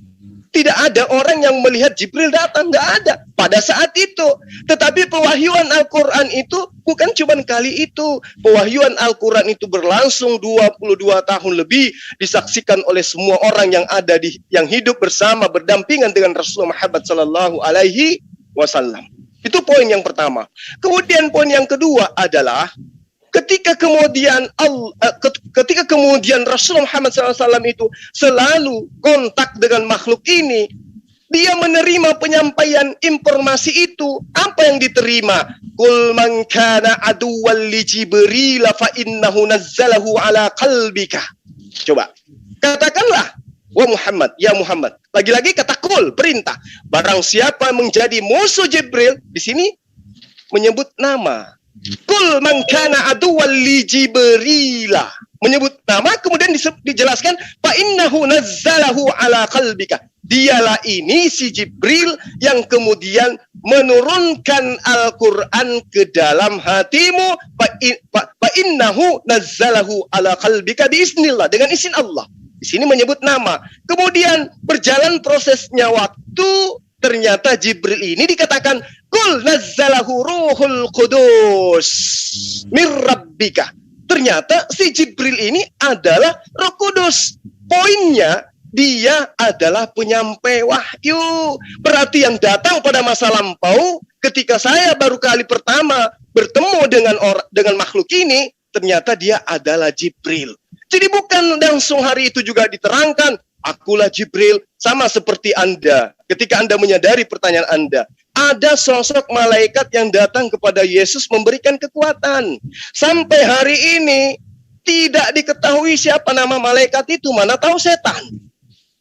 Tidak ada orang yang melihat Jibril datang, tidak ada pada saat itu. Tetapi pewahyuan Al-Quran itu bukan cuma kali itu. Pewahyuan Al-Quran itu berlangsung 22 tahun lebih, disaksikan oleh semua orang yang ada yang hidup bersama berdampingan dengan Rasulullah Muhammad Sallallahu Alaihi Wasallam. Itu poin yang pertama. Kemudian poin yang kedua adalah ketika kemudian Rasulullah Muhammad SAW itu selalu kontak dengan makhluk ini, dia menerima penyampaian informasi itu. Apa yang diterima? Qul man kana aduwwan li Jibril fa innahu nazzalahu ala qalbika. Coba, katakanlah, wa Muhammad, ya Muhammad. Lagi-lagi kata qul, perintah. Barang siapa menjadi musuh Jibril, di sini menyebut nama. Kul man kana aduwwan li Jibril, menyebut nama, kemudian dijelaskan fa innahu nazzalahu ala qalbika. Dialah ini si Jibril yang kemudian menurunkan Al-Quran ke dalam hatimu. Fa innahu nazzalahu ala qalbika biiznillah, dengan izin Allah. Di sini menyebut nama. Kemudian berjalan prosesnya waktu, ternyata Jibril ini dikatakan Kul nazzalahu ruhul qudus mir rabbika. Ternyata si Jibril ini adalah Roh Kudus. Poinnya, dia adalah penyampai wahyu. Berarti yang datang pada masa lampau, ketika saya baru kali pertama bertemu dengan makhluk ini, ternyata dia adalah Jibril. Jadi bukan langsung hari itu juga diterangkan, akulah Jibril, sama seperti Anda. Ketika Anda menyadari pertanyaan Anda, ada sosok malaikat yang datang kepada Yesus memberikan kekuatan. Sampai hari ini tidak diketahui siapa nama malaikat itu. Mana tahu setan,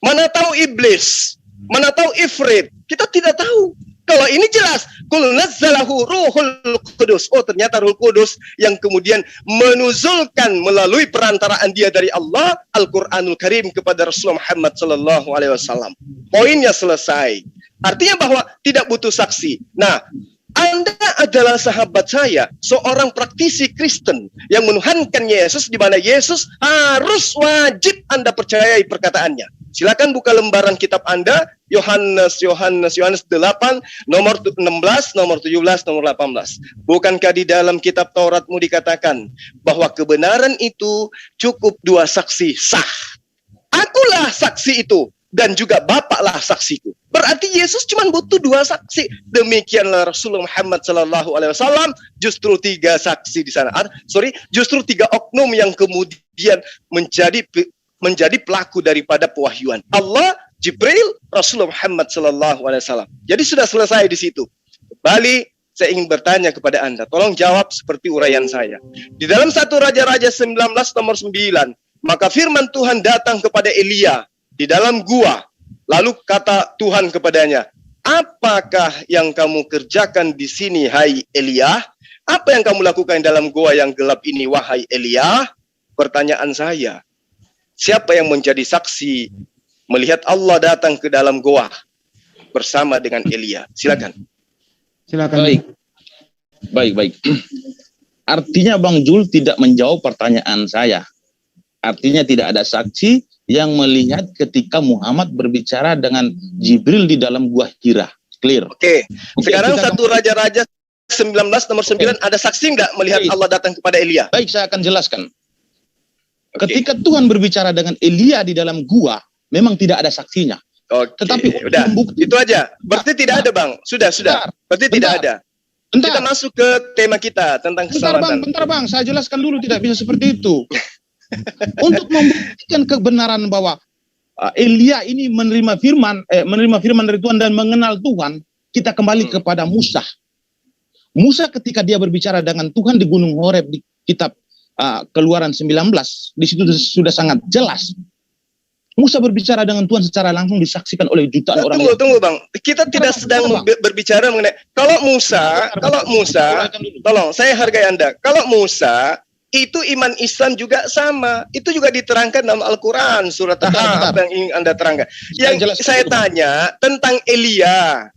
mana tahu iblis, mana tahu ifrit. Kita tidak tahu. Kalau ini jelas, Qul nazzalahu ruhul qudus. Oh, ternyata Ruh Kudus yang kemudian menuzulkan melalui perantaraan dia dari Allah Al-Qur'anul Karim kepada Rasulullah Muhammad sallallahu alaihi wasallam. Poinnya selesai. Artinya bahwa tidak butuh saksi. Nah, Anda adalah sahabat saya, seorang praktisi Kristen yang menuhankan Yesus, di mana Yesus harus wajib Anda percayai perkataannya. Silakan buka lembaran kitab Anda, Yohanes 8, nomor 16, nomor 17, nomor 18. Bukankah di dalam kitab Tauratmu dikatakan bahwa kebenaran itu cukup 2 saksi sah? Akulah saksi itu, dan juga Bapaklah saksiku. Berarti Yesus cuma butuh 2 saksi. Demikianlah Rasulullah Muhammad SAW justru 3 saksi di sana. Justru 3 oknum yang kemudian menjadi pelaku daripada pewahyuan. Allah, Jibril, Rasulullah Muhammad SAW. Jadi sudah selesai di situ. Kembali saya ingin bertanya kepada Anda. Tolong jawab seperti uraian saya. Di dalam 1 Raja-Raja 19 nomor 9, maka firman Tuhan datang kepada Elia di dalam gua. Lalu kata Tuhan kepadanya, apakah yang kamu kerjakan di sini, hai Elia? Apa yang kamu lakukan dalam gua yang gelap ini, wahai Elia? Pertanyaan saya, siapa yang menjadi saksi melihat Allah datang ke dalam gua bersama dengan Elia? Silakan. Baik. Artinya Bang Jul tidak menjawab pertanyaan saya. Artinya tidak ada saksi yang melihat ketika Muhammad berbicara dengan Jibril di dalam gua Hira. Clear. Oke. Sekarang 1 Raja-Raja 19 nomor 9 ada saksi nggak melihat Allah datang kepada Elia? Baik, saya akan jelaskan. Ketika Tuhan berbicara dengan Elia di dalam gua, memang tidak ada saksinya. Tetapi udah, itu aja. Berarti tidak ada, Bang. Sudah. Berarti tidak ada. Kita masuk ke tema kita tentang keselamatan. Bentar bang, saya jelaskan dulu, tidak bisa seperti itu. Untuk membuktikan kebenaran bahwa Elia ini menerima firman dari Tuhan dan mengenal Tuhan, kita kembali kepada Musa. Musa ketika dia berbicara dengan Tuhan di Gunung Horeb di kitab Keluaran 19, di situ sudah sangat jelas. Musa berbicara dengan Tuhan secara langsung disaksikan oleh jutaan orang. Tunggu Bang. Kita tidak sedang berbicara mengenai kalau Musa, tolong saya hargai Anda. Kalau Musa itu iman Islam juga sama. Itu juga diterangkan dalam Al-Quran. Surat Taha, apa yang ingin Anda terangkan. Yang saya tanya tentang Elia.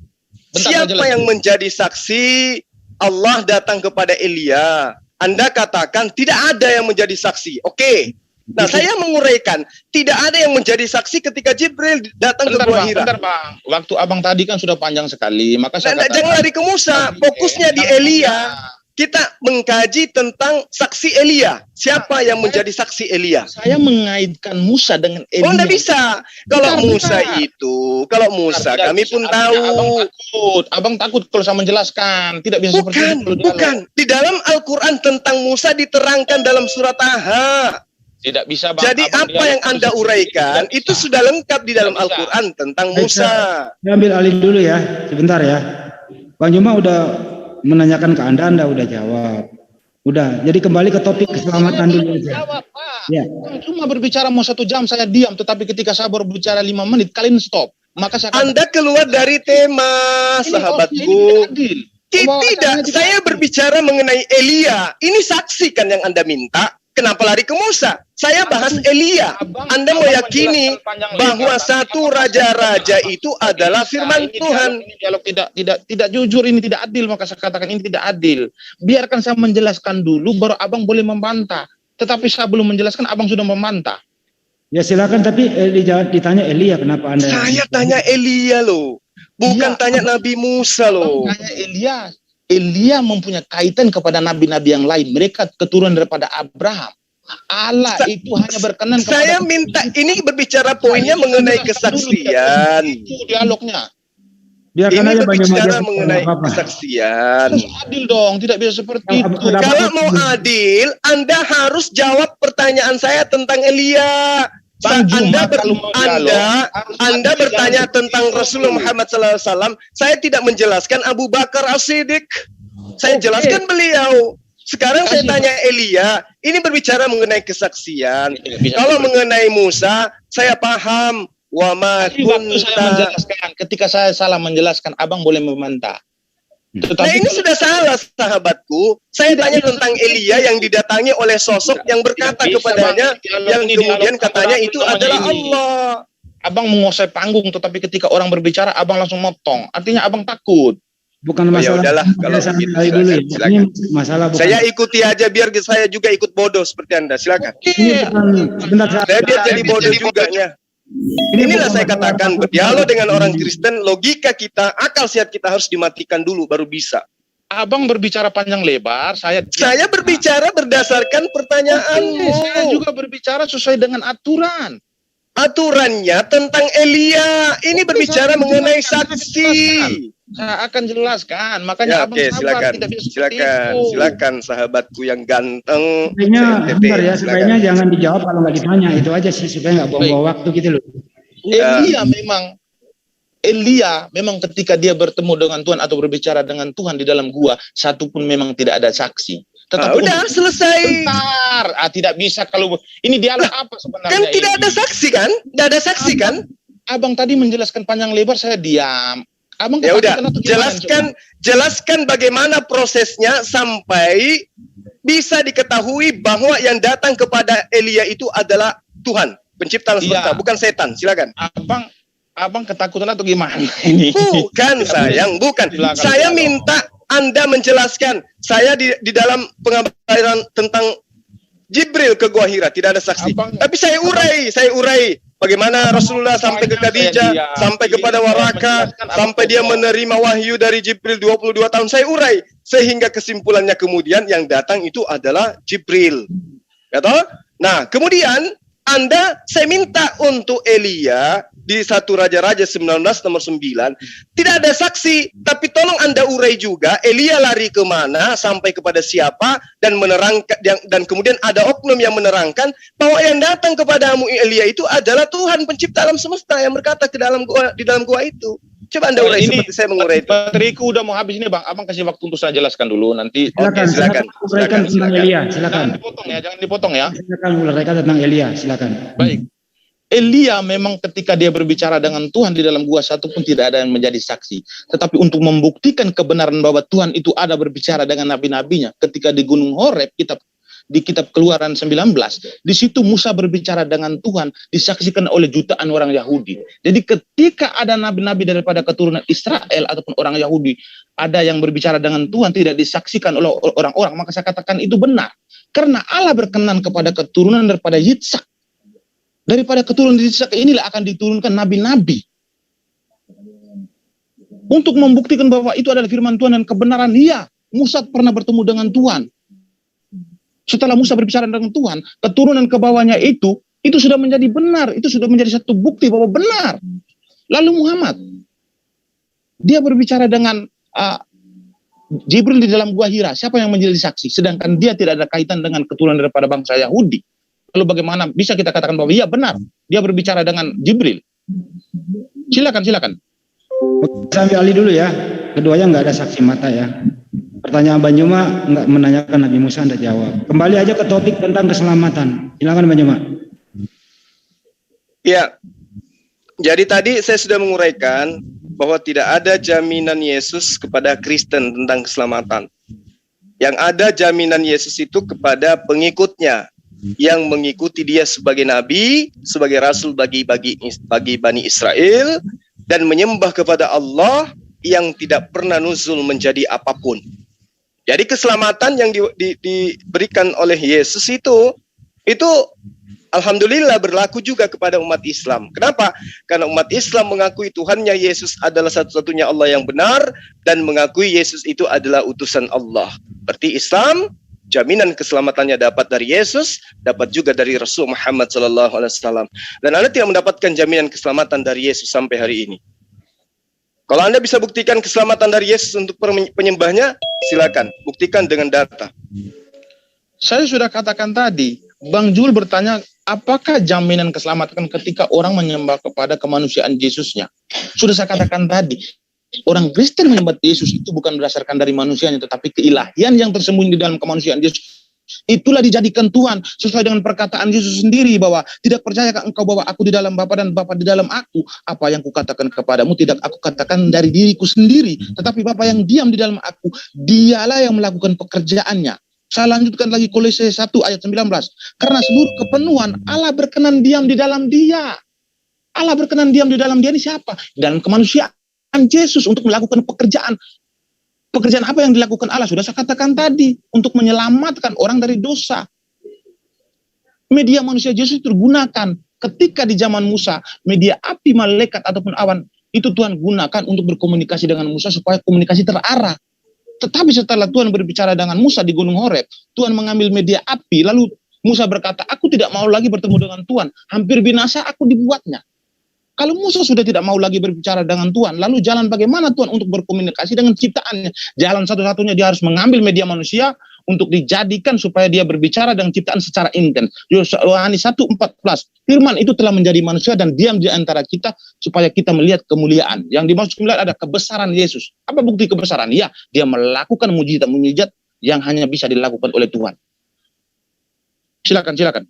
Siapa yang menjadi saksi Allah datang kepada Elia? Anda katakan tidak ada yang menjadi saksi. Oke. Nah, saya menguraikan. Tidak ada yang menjadi saksi ketika Jibril datang ke Gua Hira. Bentar Bang. Waktu abang tadi kan sudah panjang sekali. Maka saya katakan, jangan lari ke Musa. Fokusnya di Elia. Kita mengkaji tentang saksi Elia. Siapa yang menjadi saksi Elia? Saya mengaitkan Musa dengan Elia. Oh, enggak bisa. Kalau Musa, kami pun tahu. Abang takut kalau saya menjelaskan. Tidak bisa seperti itu. Bukan. Di dalam Al-Quran tentang Musa diterangkan dalam surat Taha. Tidak bisa, Bang. Jadi apa yang Anda uraikan itu sudah lengkap di dalam Al-Quran tentang Musa. Saya ambil alih dulu ya, sebentar ya. Bang Juma udah menanyakan ke Anda udah jawab. Udah, jadi kembali ke topik keselamatan dulu aja. Jawab, Pak. Ya. Cuma berbicara mau 1 jam saya diam, tetapi ketika saya berbicara 5 menit, kalian stop. Maka saya Anda keluar dari tema, sahabatku. Tidak, saya berbicara mengenai Elia. Ini saksi kan yang Anda minta. Kenapa lari ke Musa? Saya bahas Elia. Anda mau yakini bahwa 1 Raja-Raja itu adalah firman Tuhan. Ini dialog tidak jujur, ini tidak adil. Maka saya katakan ini tidak adil. Biarkan saya menjelaskan dulu, baru abang boleh membantah. Tetapi saya belum menjelaskan, abang sudah membantah. Ya silakan, tapi ditanya Elia, kenapa Anda? Saya tanya Elia loh, bukan tanya Nabi Musa loh. Tanya Elia mempunyai kaitan kepada nabi-nabi yang lain. Mereka keturunan daripada Abraham. Allah itu hanya berkenan kepada... Saya minta, ini berbicara poinnya mengenai kesaksian. Itu dialognya. Ini berbicara mengenai kesaksian. Harus adil dong, tidak bisa seperti itu. Kalau mau adil, Anda harus jawab pertanyaan saya tentang Elia. Anda bertanya tentang Rasulullah Muhammad SAW. Saya tidak menjelaskan Abu Bakar As-Siddiq. Saya jelaskan beliau. Sekarang saya tanya Elia. Ini berbicara mengenai kesaksian. Kalau mengenai Musa, saya paham. Waktu saya menjelaskan, ketika saya salah menjelaskan, abang boleh membantah. Nah ini sudah salah, sahabatku. Saya tanya tentang Elia yang didatangi oleh sosok yang berkata kepadanya, yang kemudian katanya itu adalah Allah. Abang menguasai panggung, tetapi ketika orang berbicara, abang langsung motong. Artinya abang takut. Bukan masalah. Ya udahlah, kalau begitu ini masalah bukan. Saya ikuti aja biar saya juga ikut bodoh seperti Anda. Silakan. Ini bukan, saya biar jadi bodoh juga ya. Inilah saya katakan, berdialog dengan orang Kristen, logika kita, akal sehat kita harus dimatikan dulu baru bisa. Abang berbicara panjang lebar, saya berbicara berdasarkan pertanyaanmu. Saya juga berbicara sesuai dengan aturan. Aturannya tentang Elia. Ini berbicara mengenai saksi. Saya akan jelaskan. Makanya abang sabar, tidak bisa seperti itu. Silakan sahabatku yang ganteng. Sebaiknya jangan dijawab kalau nggak ditanya. Itu aja sih supaya nggak buang-buang waktu gitu loh. Elia memang ketika dia bertemu dengan Tuhan atau berbicara dengan Tuhan di dalam gua, satu pun memang tidak ada saksi. Tetapi udah selesai. Bentar, tidak bisa kalau ini dialog apa sebenarnya? Kan tidak ada saksi kan? Tidak ada saksi kan? Abang tadi menjelaskan panjang lebar, saya diam. Abang ya udah, jelaskan bagaimana prosesnya sampai bisa diketahui bahwa yang datang kepada Elia itu adalah Tuhan, pencipta semesta, bukan setan. Silakan. Abang ketakutan atau gimana ini? Bukan sayang, bukan. Saya minta Anda menjelaskan. Saya di dalam pengabaran tentang Jibril ke Gua Hira tidak ada saksi. Tapi saya urai bagaimana Rasulullah sampai ke Khadijah, sampai kepada Waraka, sampai dia menerima wahyu dari Jibril 22 tahun. Saya urai sehingga kesimpulannya kemudian yang datang itu adalah Jibril. Ya toh? Nah, kemudian saya minta untuk Elia di 1 Raja-Raja 19 nomor 9 tidak ada saksi, tapi tolong Anda urai juga Elia lari kemana, sampai kepada siapa, dan menerangkan, dan kemudian ada oknum yang menerangkan bahwa yang datang kepadamu Elia itu adalah Tuhan pencipta alam semesta yang berkata di dalam gua itu. Coba Anda urai seperti saya mengurai itu. Bateriku udah mau habis ini Bang. Abang kasih waktu untuk saya jelaskan dulu nanti. Silakan. Tentang Elia, silakan. Jangan dipotong ya. Silakan uraikan tentang Elia, silakan. Baik. Elia memang ketika dia berbicara dengan Tuhan di dalam gua, satu pun tidak ada yang menjadi saksi. Tetapi untuk membuktikan kebenaran bahwa Tuhan itu ada berbicara dengan nabi-nabinya, ketika di Gunung Horeb, di kitab Keluaran 19, di situ Musa berbicara dengan Tuhan, disaksikan oleh jutaan orang Yahudi. Jadi ketika ada nabi-nabi daripada keturunan Israel ataupun orang Yahudi, ada yang berbicara dengan Tuhan tidak disaksikan oleh orang-orang, maka saya katakan itu benar. Karena Allah berkenan kepada keturunan daripada Yitzhak. Daripada keturunan Yitzhak inilah akan diturunkan nabi-nabi. Untuk membuktikan bahwa itu adalah firman Tuhan dan kebenaran. Iya, Musa pernah bertemu dengan Tuhan. Setelah Musa berbicara dengan Tuhan, keturunan ke bawahnya itu sudah menjadi benar. Itu sudah menjadi satu bukti bahwa benar. Lalu Muhammad, dia berbicara dengan Jibril di dalam Gua Hira. Siapa yang menjadi saksi? Sedangkan dia tidak ada kaitan dengan keturunan daripada bangsa Yahudi. Lalu bagaimana bisa kita katakan bahwa iya benar, dia berbicara dengan Jibril? Silakan. Saya ambil alih dulu ya. Keduanya nggak ada saksi mata ya. Pertanyaan Banyuma nggak menanyakan Nabi Musa, Anda jawab. Kembali aja ke topik tentang keselamatan. Silakan Banyuma. Ya, jadi tadi saya sudah menguraikan bahwa tidak ada jaminan Yesus kepada Kristen tentang keselamatan. Yang ada jaminan Yesus itu kepada pengikutnya yang mengikuti dia sebagai nabi, sebagai rasul bagi Bani Israel, dan menyembah kepada Allah yang tidak pernah nuzul menjadi apapun. Jadi keselamatan yang diberikan oleh Yesus itu alhamdulillah berlaku juga kepada umat Islam. Kenapa? Karena umat Islam mengakui Tuhannya Yesus adalah satu-satunya Allah yang benar dan mengakui Yesus itu adalah utusan Allah. Berarti Islam jaminan keselamatannya dapat dari Yesus, dapat juga dari Rasul Muhammad SAW. Dan Anda tidak mendapatkan jaminan keselamatan dari Yesus sampai hari ini. Kalau Anda bisa buktikan keselamatan dari Yesus untuk penyembahnya, silakan buktikan dengan data. Saya sudah katakan tadi, Bang Jul bertanya, apakah jaminan keselamatan ketika orang menyembah kepada kemanusiaan Yesusnya? Sudah saya katakan tadi, orang Kristen menyembah Yesus itu bukan berdasarkan dari manusianya, tetapi keilahian yang tersembunyi di dalam kemanusiaan Yesus. Itulah dijadikan Tuhan sesuai dengan perkataan Yesus sendiri bahwa tidak percayakah engkau bahwa aku di dalam Bapa dan Bapa di dalam aku? Apa yang kukatakan kepadamu tidak aku katakan dari diriku sendiri, tetapi Bapa yang diam di dalam aku, dialah yang melakukan pekerjaannya. Saya lanjutkan lagi Kolose 1 ayat 19. Karena seluruh kepenuhan Allah berkenan diam di dalam dia. Allah berkenan diam di dalam dia ini siapa? Dalam kemanusiaan Yesus untuk melakukan pekerjaan. Pekerjaan apa yang dilakukan Allah? Sudah saya katakan tadi, untuk menyelamatkan orang dari dosa. Media manusia Yesus digunakan Ketika di zaman Musa, media api, malaikat ataupun awan itu Tuhan gunakan untuk berkomunikasi dengan Musa supaya komunikasi terarah. Tetapi setelah Tuhan berbicara dengan Musa di Gunung Horeb, Tuhan mengambil media api, lalu Musa berkata, aku tidak mau lagi bertemu dengan Tuhan, hampir binasa aku dibuatnya. Kalau Musa sudah tidak mau lagi berbicara dengan Tuhan, lalu jalan bagaimana Tuhan untuk berkomunikasi dengan ciptaannya? Jalan satu-satunya dia harus mengambil media manusia untuk dijadikan supaya dia berbicara dengan ciptaan secara intens. Yohanes 1:14, firman itu telah menjadi manusia dan diam di antara kita supaya kita melihat kemuliaan. Yang dimaksud melihat ada kebesaran Yesus. Apa bukti kebesaran? Ya, dia melakukan mujizat-mujizat yang hanya bisa dilakukan oleh Tuhan. Silakan.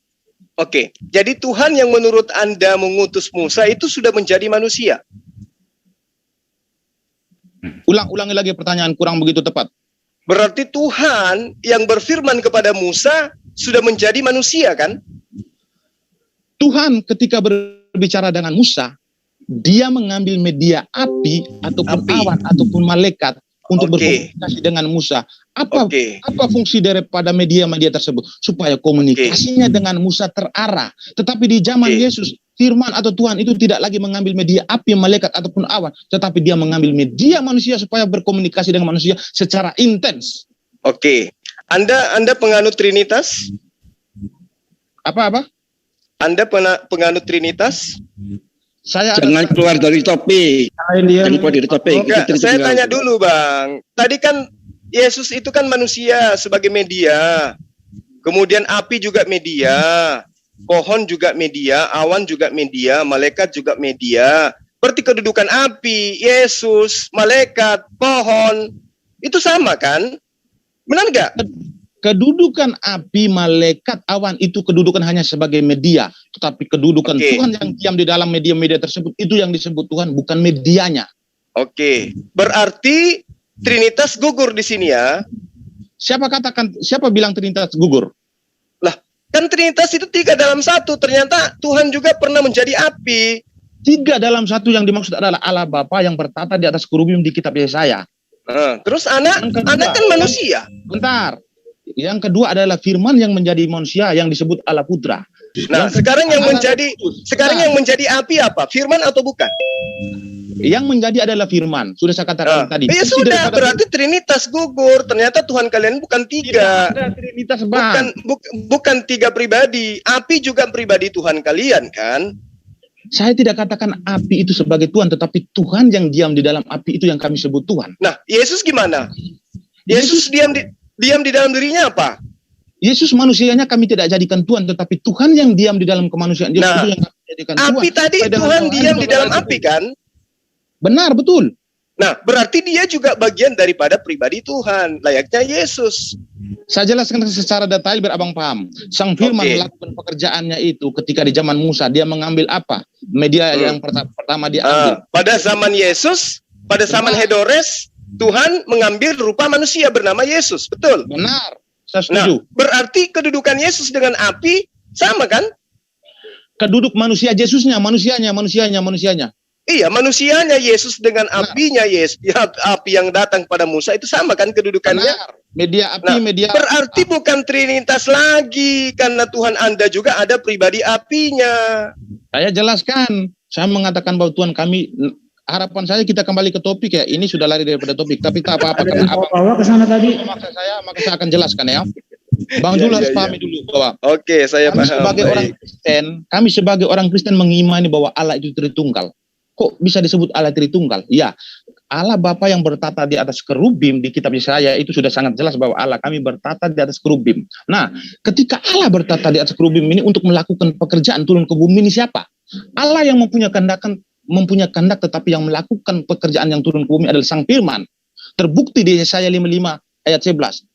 Oke, jadi Tuhan yang menurut Anda mengutus Musa itu sudah menjadi manusia. Ulangi lagi pertanyaan, kurang begitu tepat. Berarti Tuhan yang berfirman kepada Musa sudah menjadi manusia, kan? Tuhan ketika berbicara dengan Musa, dia mengambil media api ataupun awan ataupun malaikat untuk berkomunikasi dengan Musa. Apa fungsi daripada media-media tersebut? Supaya komunikasinya dengan Musa terarah. Tetapi di zaman Yesus, firman atau Tuhan itu tidak lagi mengambil media api, malaikat ataupun awan, tetapi dia mengambil media manusia supaya berkomunikasi dengan manusia secara intens. Oke. Anda penganut Trinitas? Apa? Anda penganut Trinitas? Jangan keluar dari topik. Jangan keluar dari topik. Saya tanya dulu, Bang. Tadi kan Yesus itu kan manusia sebagai media. Kemudian api juga media. Pohon juga media, awan juga media, malaikat juga media. Berarti kedudukan api, Yesus, malaikat, pohon, itu sama kan? Benar nggak? Kedudukan api, malaikat, awan itu kedudukan hanya sebagai media. Tetapi kedudukan Tuhan yang diam di dalam media-media tersebut, itu yang disebut Tuhan, bukan medianya. Oke, berarti Trinitas gugur di sini ya? Siapa bilang Trinitas gugur? Kan Trinitas itu 3 dalam 1. Ternyata Tuhan juga pernah menjadi api. 3 dalam 1 yang dimaksud adalah Allah Bapa yang bertata di atas kerubim di kitab Yesaya. Terus anak kan manusia. Bentar. Yang kedua adalah firman yang menjadi manusia yang disebut Allah Putra. Nah, sekarang yang menjadi api apa? Firman atau bukan? Yang menjadi adalah firman. Sudah saya katakan tadi. Ya sudah, berarti Trinitas gugur. Ternyata Tuhan kalian bukan 3. Tidak ada Trinitas, Bang. Bukan 3 pribadi. Api juga pribadi Tuhan kalian, kan? Saya tidak katakan api itu sebagai Tuhan, tetapi Tuhan yang diam di dalam api itu yang kami sebut Tuhan. Nah, Yesus gimana? Yesus diam di dalam dirinya apa? Yesus manusianya kami tidak jadikan Tuhan, tetapi Tuhan yang diam di dalam kemanusiaan Yesus itu yang kami jadikan Tuhan. Api tadi Tuhan diam di dalam api, kan? Benar, betul. Nah, berarti dia juga bagian daripada pribadi Tuhan, layaknya Yesus. Saya jelaskan secara detail biar abang paham. Sang firman melakukan pekerjaannya itu ketika di zaman Musa, dia mengambil apa? Media yang pertama dia ambil. Pada zaman Yesus, pada zaman Hedores, Tuhan mengambil rupa manusia bernama Yesus, betul? Benar, saya setuju. Nah, berarti kedudukan Yesus dengan api sama kan? Keduduk manusia Yesusnya, manusianya. Iya, manusianya Yesus dengan apinya Yesus, ya, api yang datang pada Musa itu sama kan kedudukannya? Benar. Media api, media. Berarti bukan Trinitas lagi, karena Tuhan Anda juga ada pribadi apinya. Saya jelaskan. Saya mengatakan bahwa Tuhan kami, harapan saya kita kembali ke topik ya. Ini sudah lari daripada topik, tapi tak apa-apa karena bawa ke sana tadi. Maka saya akan jelaskan ya. Bang Jul harus pahami dulu bahwa saya paham. Kami sebagai orang Kristen mengimani bahwa Allah itu Tritunggal. Kok bisa disebut Allah Tritunggal? Ya, Allah Bapa yang bertata di atas kerubim di kitab Yesaya itu sudah sangat jelas bahwa Allah kami bertata di atas kerubim. Nah, ketika Allah bertata di atas kerubim ini untuk melakukan pekerjaan turun ke bumi ini siapa? Allah yang mempunyai kehendak tetapi yang melakukan pekerjaan yang turun ke bumi adalah Sang Firman. Terbukti di Yesaya 55 ayat 11.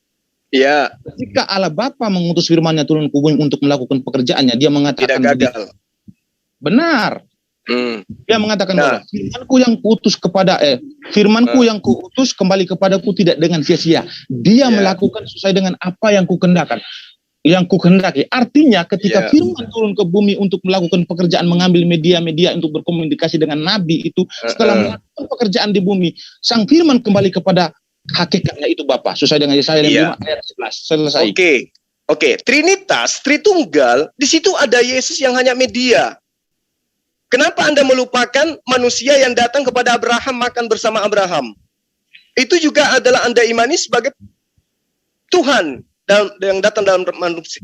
Ya. Ketika Allah Bapa mengutus firman-Nya turun ke bumi untuk melakukan pekerjaannya, dia mengatakan tidak gagal. Benar. Dia mengatakan bahwa firmanku yang kuutus kembali kepadaku tidak dengan sia-sia. Dia melakukan sesuai dengan apa yang kukehendaki. Artinya ketika firman turun ke bumi untuk melakukan pekerjaan, mengambil media-media untuk berkomunikasi dengan nabi itu, setelah melakukan pekerjaan di bumi, sang firman kembali kepada hakikatnya itu Bapa. Sesuai dengan Yesaya 55 ayat 11. Selesai. Oke. Trinitas, Tritunggal, di situ ada Yesus yang hanya media. Kenapa Anda melupakan manusia yang datang kepada Abraham makan bersama Abraham? Itu juga adalah Anda imani sebagai Tuhan yang datang dalam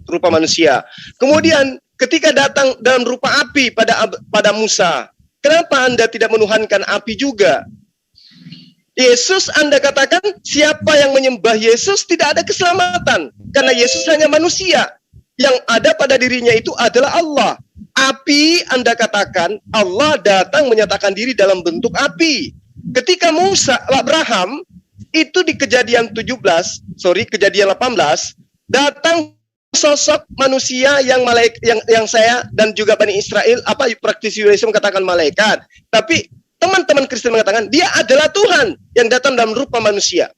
rupa manusia. Kemudian ketika datang dalam rupa api pada Musa, kenapa Anda tidak menuhankan api juga? Yesus, Anda katakan siapa yang menyembah Yesus tidak ada keselamatan. Karena Yesus hanya manusia. Yang ada pada dirinya itu adalah Allah. Api, Anda katakan Allah datang menyatakan diri dalam bentuk api. Ketika Abraham itu di kejadian 18 datang sosok manusia yang saya dan juga Bani Israel, praktisi Yudaisme mengatakan malaikat, tapi teman-teman Kristen mengatakan dia adalah Tuhan yang datang dalam rupa manusia.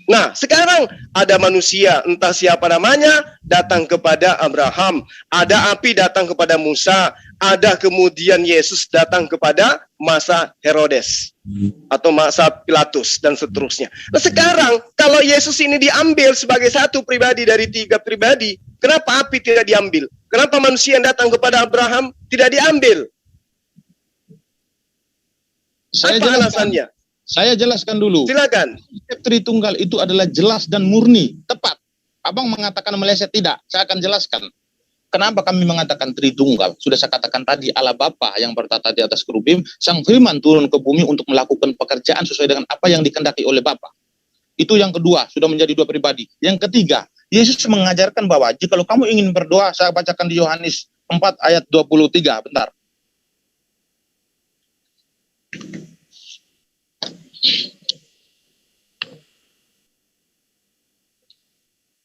Nah, sekarang ada manusia, entah siapa namanya, datang kepada Abraham. Ada api datang kepada Musa. Ada kemudian Yesus datang kepada masa Herodes. Atau masa Pilatus, dan seterusnya. Nah, sekarang, kalau Yesus ini diambil sebagai satu pribadi dari 3 pribadi, kenapa api tidak diambil? Kenapa manusia yang datang kepada Abraham tidak diambil? Apa alasannya? Saya jelaskan dulu. Silakan. Konsep Tritunggal itu adalah jelas dan murni, tepat. Abang mengatakan meleset, tidak. Saya akan jelaskan. Kenapa kami mengatakan Tritunggal? Sudah saya katakan tadi, Allah Bapa yang bertata di atas kerubim, Sang Firman turun ke bumi untuk melakukan pekerjaan sesuai dengan apa yang dikehendaki oleh Bapa. Itu yang kedua, sudah menjadi 2 pribadi. Yang ketiga, Yesus mengajarkan bahwa jika kamu ingin berdoa, saya bacakan di Yohanes 4 ayat 23, bentar.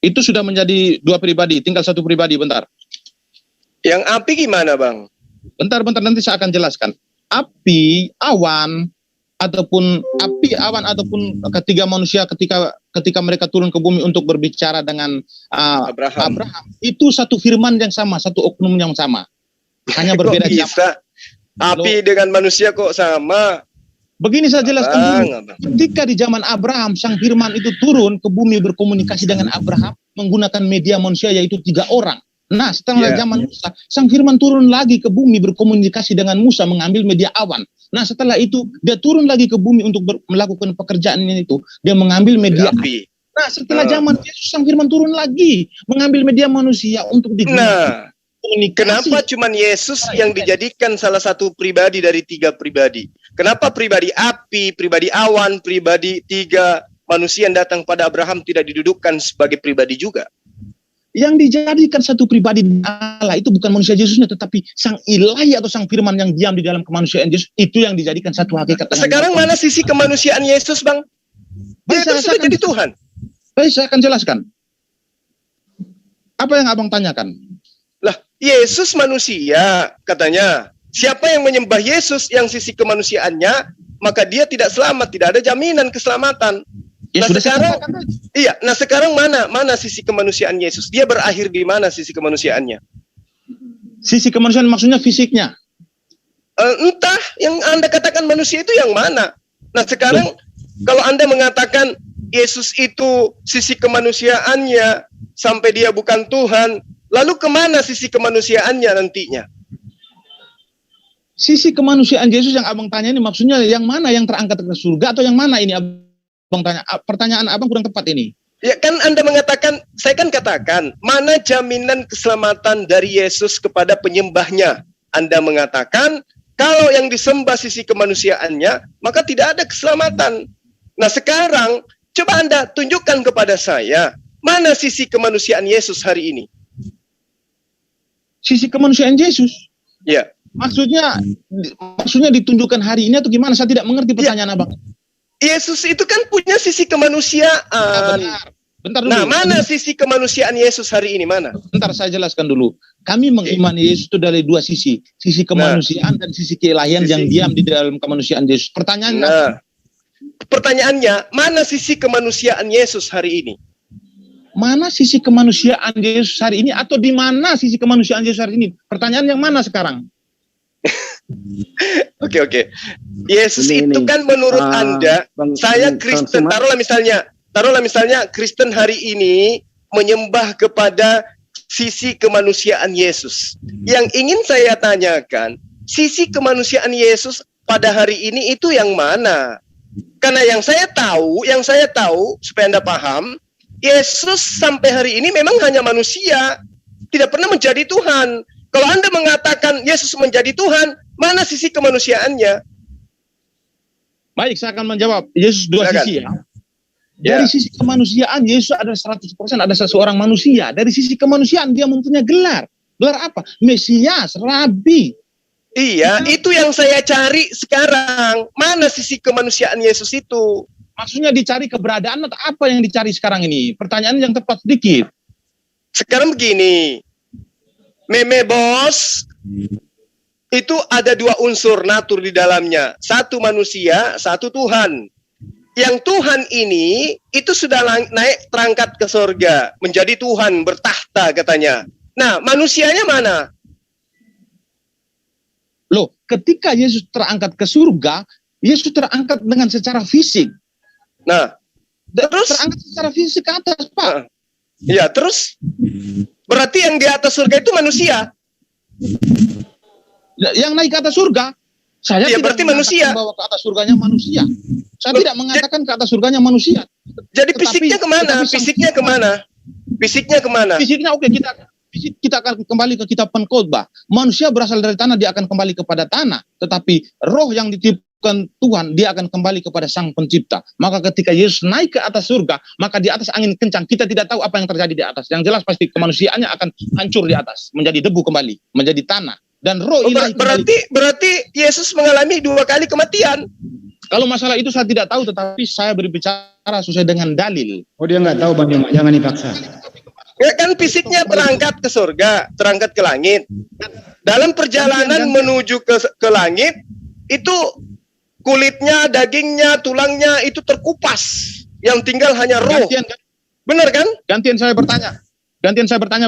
Itu sudah menjadi 2 pribadi, tinggal 1 pribadi, bentar. Yang api gimana, Bang? Bentar, nanti saya akan jelaskan. Api, awan, ataupun ketiga manusia ketika mereka turun ke bumi untuk berbicara dengan Abraham, itu satu firman yang sama, satu oknum yang sama. Hanya berbeda kok bisa? Api dengan manusia kok sama? Begini saya jelaskan dulu. Ketika di zaman Abraham, Sang Firman itu turun ke bumi berkomunikasi dengan Abraham menggunakan media manusia, yaitu 3 orang. Nah, setelah zaman Musa, Sang Firman turun lagi ke bumi berkomunikasi dengan Musa mengambil media awan. Nah, setelah itu dia turun lagi ke bumi untuk melakukan pekerjaannya itu. Dia mengambil media api. Nah, setelah zaman Yesus, Sang Firman turun lagi mengambil media manusia untuk digunakan. Kenapa cuman Yesus yang dijadikan salah satu pribadi dari 3 pribadi? Kenapa pribadi api, pribadi awan, pribadi 3 manusia yang datang pada Abraham tidak didudukkan sebagai pribadi juga? Yang dijadikan satu pribadi Allah itu bukan manusia Yesusnya, tetapi Sang Ilahi atau Sang Firman yang diam di dalam kemanusiaan Yesus, itu yang dijadikan satu hakikat. Sekarang mana sisi kemanusiaan Yesus, Bang? Dia itu sudah jadi Tuhan. Baik, saya akan jelaskan. Apa yang abang tanyakan? Lah, Yesus manusia, katanya. Siapa yang menyembah Yesus yang sisi kemanusiaannya, maka dia tidak selamat, tidak ada jaminan keselamatan. Ya, nah sekarang mana sisi kemanusiaan Yesus? Dia berakhir di mana sisi kemanusiaannya? Sisi kemanusiaan maksudnya fisiknya? Entah, yang Anda katakan manusia itu yang mana? Nah sekarang kalau Anda mengatakan Yesus itu sisi kemanusiaannya sampai dia bukan Tuhan, lalu kemana sisi kemanusiaannya nantinya? Sisi kemanusiaan Yesus yang abang tanya ini maksudnya yang mana, yang terangkat ke surga atau yang mana ini abang tanya? Pertanyaan abang kurang tepat ini. Ya kan Anda mengatakan, saya kan katakan, mana jaminan keselamatan dari Yesus kepada penyembahnya? Anda mengatakan, kalau yang disembah sisi kemanusiaannya, maka tidak ada keselamatan. Nah sekarang, coba Anda tunjukkan kepada saya, mana sisi kemanusiaan Yesus hari ini? Sisi kemanusiaan Yesus? Ya. Maksudnya ditunjukkan hari ini atau gimana? Saya tidak mengerti pertanyaan abang. Yesus itu kan punya sisi kemanusiaan. Bentar dulu. Nah, mana sisi kemanusiaan Yesus hari ini? Mana? Bentar, saya jelaskan dulu. Kami mengimani Yesus itu dari 2 sisi. Sisi kemanusiaan dan sisi keilahian yang diam di dalam kemanusiaan Yesus. Pertanyaannya, mana sisi kemanusiaan Yesus hari ini? Mana sisi kemanusiaan Yesus hari ini atau di mana sisi kemanusiaan Yesus hari ini? Pertanyaan yang mana sekarang? Oke. Yesus itu kan menurut Anda, saya Kristen, taruhlah misalnya Kristen hari ini menyembah kepada sisi kemanusiaan Yesus. Yang ingin saya tanyakan, sisi kemanusiaan Yesus pada hari ini itu yang mana? Karena yang saya tahu supaya Anda paham, Yesus sampai hari ini memang hanya manusia, tidak pernah menjadi Tuhan. Kalau Anda mengatakan Yesus menjadi Tuhan, mana sisi kemanusiaannya? Baik, saya akan menjawab. Yesus dua sisi ya. Dari sisi kemanusiaan, Yesus ada 100% ada seseorang manusia. Dari sisi kemanusiaan, dia mempunyai gelar. Gelar apa? Mesias, Rabi. Iya, itu yang saya cari sekarang. Mana sisi kemanusiaan Yesus itu? Maksudnya dicari keberadaan atau apa yang dicari sekarang ini? Pertanyaan yang tepat sedikit. Sekarang begini, Meme Bos, itu ada dua unsur natur di dalamnya. Satu manusia, satu Tuhan. Yang Tuhan ini, itu sudah naik terangkat ke surga. Menjadi Tuhan, bertahta katanya. Nah, manusianya mana? Loh, ketika Yesus terangkat ke surga, Yesus terangkat dengan secara fisik. Nah, terus? Terangkat secara fisik ke atas, Pak. Iya, terus? Berarti yang di atas surga itu manusia? Yang naik ke atas surga, saya tidak berarti manusia. Bahwa ke atas surganya manusia. Saya tidak mengatakan ke atas surganya manusia. Jadi fisiknya kemana? Fisiknya kemana? Fisiknya kemana? Fisiknya oke, kita akan kembali ke kitab Pengkhotbah. Manusia berasal dari tanah, dia akan kembali kepada tanah. Tetapi roh yang dititipkan Tuhan, dia akan kembali kepada Sang Pencipta. Maka ketika Yesus naik ke atas surga, maka di atas angin kencang. Kita tidak tahu apa yang terjadi di atas. Yang jelas pasti kemanusiaannya akan hancur di atas, menjadi debu kembali, menjadi tanah. Dan roh ilahi berarti Yesus mengalami 2 kali kematian. Kalau masalah itu saya tidak tahu, tetapi saya berbicara sesuai dengan dalil. Oh, dia nggak tahu Bang Yoma, jangan dipaksa. Ya kan fisiknya terangkat ke surga, terangkat ke langit. Dalam perjalanan menuju ke langit, itu kulitnya, dagingnya, tulangnya itu terkupas. Yang tinggal hanya roh. Benar kan? Gantian saya bertanya,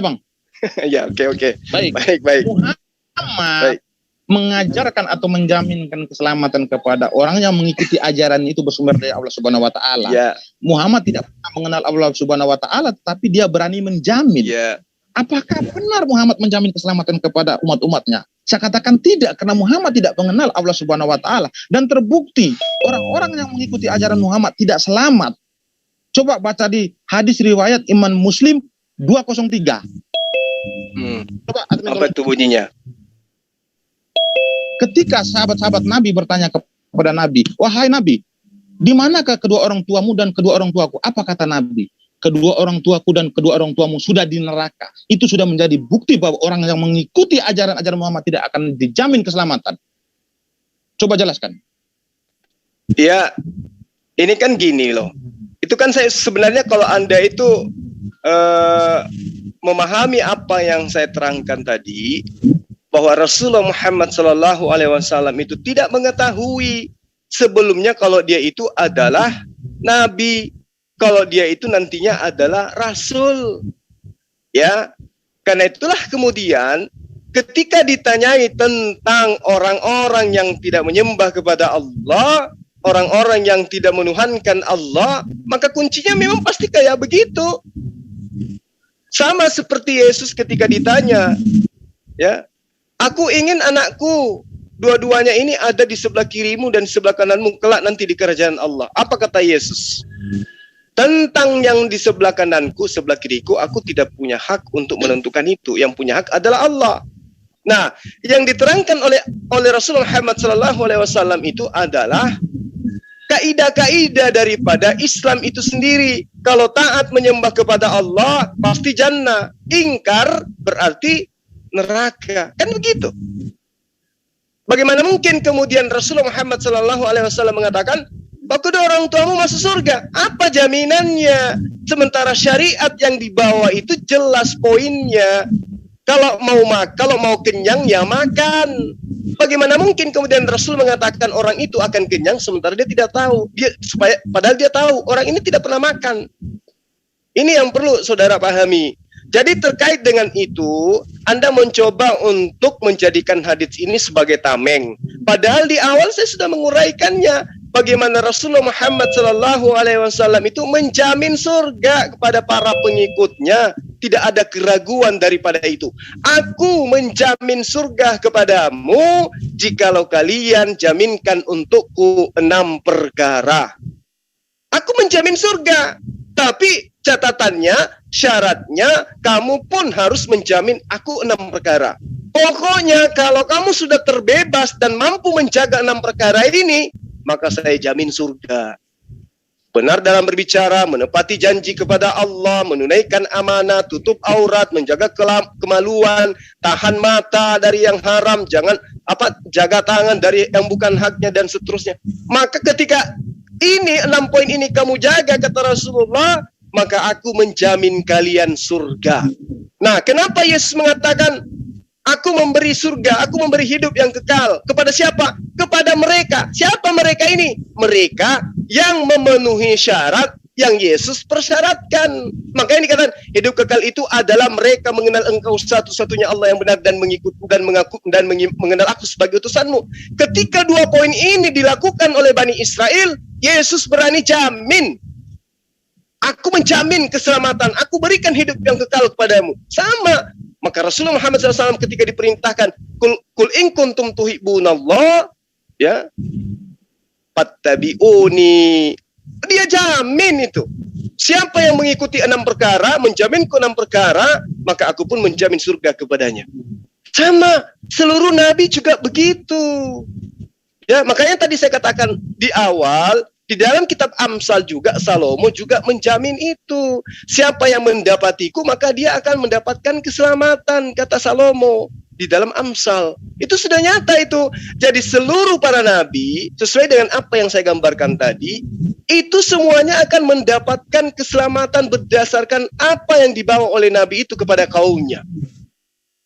Bang. Ya, oke. Baik. Muhammad mengajarkan atau menjaminkan keselamatan kepada orang yang mengikuti ajaran itu bersumber dari Allah Subhanahu wa taala. Ya. Muhammad tidak pernah mengenal Allah Subhanahu wa taala, tetapi dia berani menjamin. Ya. Apakah benar Muhammad menjamin keselamatan kepada umat-umatnya? Saya katakan tidak, karena Muhammad tidak mengenal Allah Subhanahu wa taala, dan terbukti orang-orang yang mengikuti ajaran Muhammad tidak selamat. Coba baca di hadis riwayat Imam Muslim 203. Coba apa itu bunyinya? Ketika sahabat-sahabat Nabi bertanya kepada Nabi, wahai Nabi, di manakah kedua orang tuamu dan kedua orang tuaku? Apa kata Nabi? Kedua orang tuaku dan kedua orang tuamu sudah di neraka. Itu sudah menjadi bukti bahwa orang yang mengikuti ajaran-ajaran Muhammad tidak akan dijamin keselamatan. Coba jelaskan. Ya, ini kan gini loh. Itu kan saya sebenarnya kalau Anda itu memahami apa yang saya terangkan tadi, bahwa Rasulullah Muhammad SAW itu tidak mengetahui sebelumnya kalau dia itu adalah nabi, kalau dia itu nantinya adalah rasul. Ya, karena itulah kemudian ketika ditanyai tentang orang-orang yang tidak menyembah kepada Allah, orang-orang yang tidak menuhankan Allah, maka kuncinya memang pasti kayak begitu. Sama seperti Yesus ketika ditanya, ya, aku ingin anakku dua-duanya ini ada di sebelah kirimu dan sebelah kananmu kelak nanti di kerajaan Allah. Apa kata Yesus? Tentang yang di sebelah kananku, sebelah kiriku, aku tidak punya hak untuk menentukan itu. Yang punya hak adalah Allah. Nah, yang diterangkan oleh Rasulullah Muhammad SAW itu adalah kaidah-kaidah daripada Islam itu sendiri. Kalau taat menyembah kepada Allah pasti jannah, ingkar berarti neraka, kan begitu. Bagaimana mungkin kemudian Rasulullah Muhammad SAW mengatakan bahwa kedua orang tuamu masuk surga? Apa jaminannya? Sementara syariat yang dibawa itu jelas poinnya. Kalau mau kenyang ya makan. Bagaimana mungkin kemudian Rasul mengatakan orang itu akan kenyang sementara dia tidak tahu. Padahal dia tahu orang ini tidak pernah makan. Ini yang perlu saudara pahami. Jadi terkait dengan itu, Anda mencoba untuk menjadikan hadits ini sebagai tameng. Padahal di awal saya sudah menguraikannya. Bagaimana Rasulullah Muhammad SAW itu menjamin surga kepada para pengikutnya. tidak ada keraguan daripada itu. Aku menjamin surga kepadamu jikalau kalian jaminkan untukku 6 perkara. Aku menjamin surga, tapi catatannya, syaratnya kamu pun harus menjamin aku 6 perkara. Pokoknya kalau kamu sudah terbebas dan mampu menjaga 6 perkara ini, maka saya jamin surga. Benar dalam berbicara, menepati janji kepada Allah, menunaikan amanah, tutup aurat, menjaga kemaluan, tahan mata dari yang haram, jaga tangan dari yang bukan haknya dan seterusnya. Maka ketika ini 6 poin ini kamu jaga, kata Rasulullah, maka aku menjamin kalian surga. Nah, kenapa Yesus mengatakan aku memberi surga, aku memberi hidup yang kekal. Kepada siapa? Kepada mereka. Siapa mereka ini? Mereka yang memenuhi syarat yang Yesus persyaratkan. Makanya dikatakan hidup kekal itu adalah mereka mengenal Engkau satu-satunya Allah yang benar dan mengikut dan mengaku dan mengenal aku sebagai utusanmu. Ketika 2 poin ini dilakukan oleh Bani Israel, Yesus berani jamin. Aku menjamin keselamatan. Aku berikan hidup yang kekal kepadamu. Sama. Maka Rasulullah Muhammad SAW ketika diperintahkan kul in kuntum tuhibbunallah, ya, fattabi'uni, dia jamin itu. Siapa yang mengikuti 6 perkara, menjaminku 6 perkara, maka aku pun menjamin surga kepadanya. Sama, seluruh nabi juga begitu. Ya, makanya tadi saya katakan di awal, di dalam kitab Amsal juga Salomo juga menjamin itu. Siapa yang mendapatiku maka dia akan mendapatkan keselamatan, kata Salomo di dalam Amsal. Itu sudah nyata itu. Jadi seluruh para nabi sesuai dengan apa yang saya gambarkan tadi, itu semuanya akan mendapatkan keselamatan berdasarkan apa yang dibawa oleh nabi itu kepada kaumnya.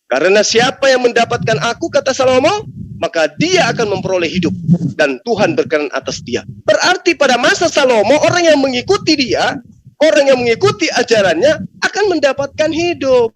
Karena siapa yang mendapatkan aku, kata Salomo, maka dia akan memperoleh hidup dan Tuhan berkenan atas dia. Berarti pada masa Salomo, orang yang mengikuti dia, orang yang mengikuti ajarannya akan mendapatkan hidup.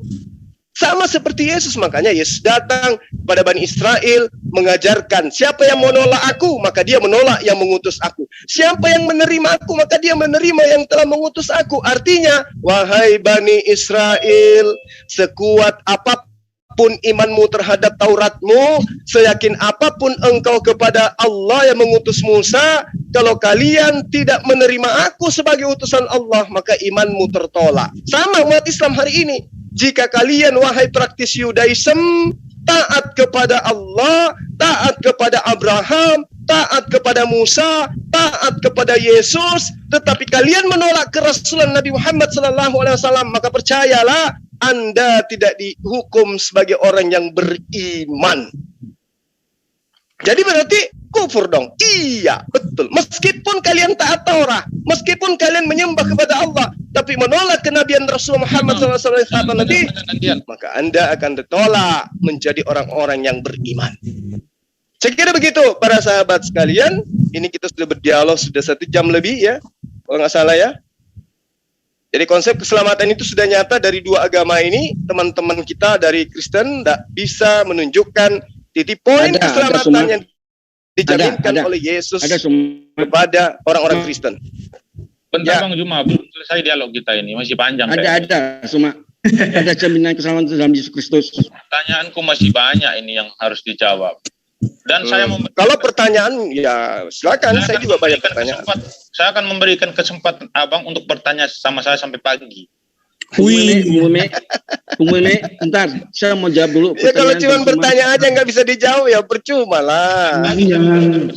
Sama seperti Yesus, makanya Yesus datang kepada Bani Israel mengajarkan, siapa yang menolak aku, maka dia menolak yang mengutus aku. Siapa yang menerima aku, maka dia menerima yang telah mengutus aku. Artinya, wahai Bani Israel, sekuat apapun imanmu terhadap Tauratmu, seyakin apapun engkau kepada Allah yang mengutus Musa, kalau kalian tidak menerima aku sebagai utusan Allah, maka imanmu tertolak. Sama umat Islam hari ini. Jika kalian, wahai praktis Yudaism, taat kepada Allah, taat kepada Abraham, taat kepada Musa, taat kepada Yesus, tetapi kalian menolak kerasulan Nabi Muhammad SAW, maka percayalah, Anda tidak dihukum sebagai orang yang beriman. Jadi berarti kufur dong. Iya, betul. Meskipun kalian taat Taurat, meskipun kalian menyembah kepada Allah, tapi menolak kenabian Rasulullah Muhammad SAW, maka Anda akan ditolak menjadi orang-orang yang beriman. Saya kira begitu para sahabat sekalian. Ini kita sudah berdialog sudah 1 jam lebih ya, kalau nggak salah ya. Jadi konsep keselamatan itu sudah nyata dari 2 agama ini. Teman-teman kita dari Kristen tidak bisa menunjukkan titik poin keselamatan yang dijaminkan oleh Yesus kepada orang-orang Kristen. Bentar Bang Juma, belum selesai dialog kita ini, masih panjang. Ada, Suma. Ada jaminan keselamatan dalam Yesus Kristus. Pertanyaanku masih banyak ini yang harus dijawab. Dan saya kalau pertanyaan ya silakan, saya juga banyak pertanyaan. Saya akan memberikan kesempatan Abang untuk bertanya sama saya sampai pagi. Bung Meme, bentar, saya mau jawab dulu. Ya kalau cuma bertanya aja nggak bisa dijawab ya percuma lah. Jangan.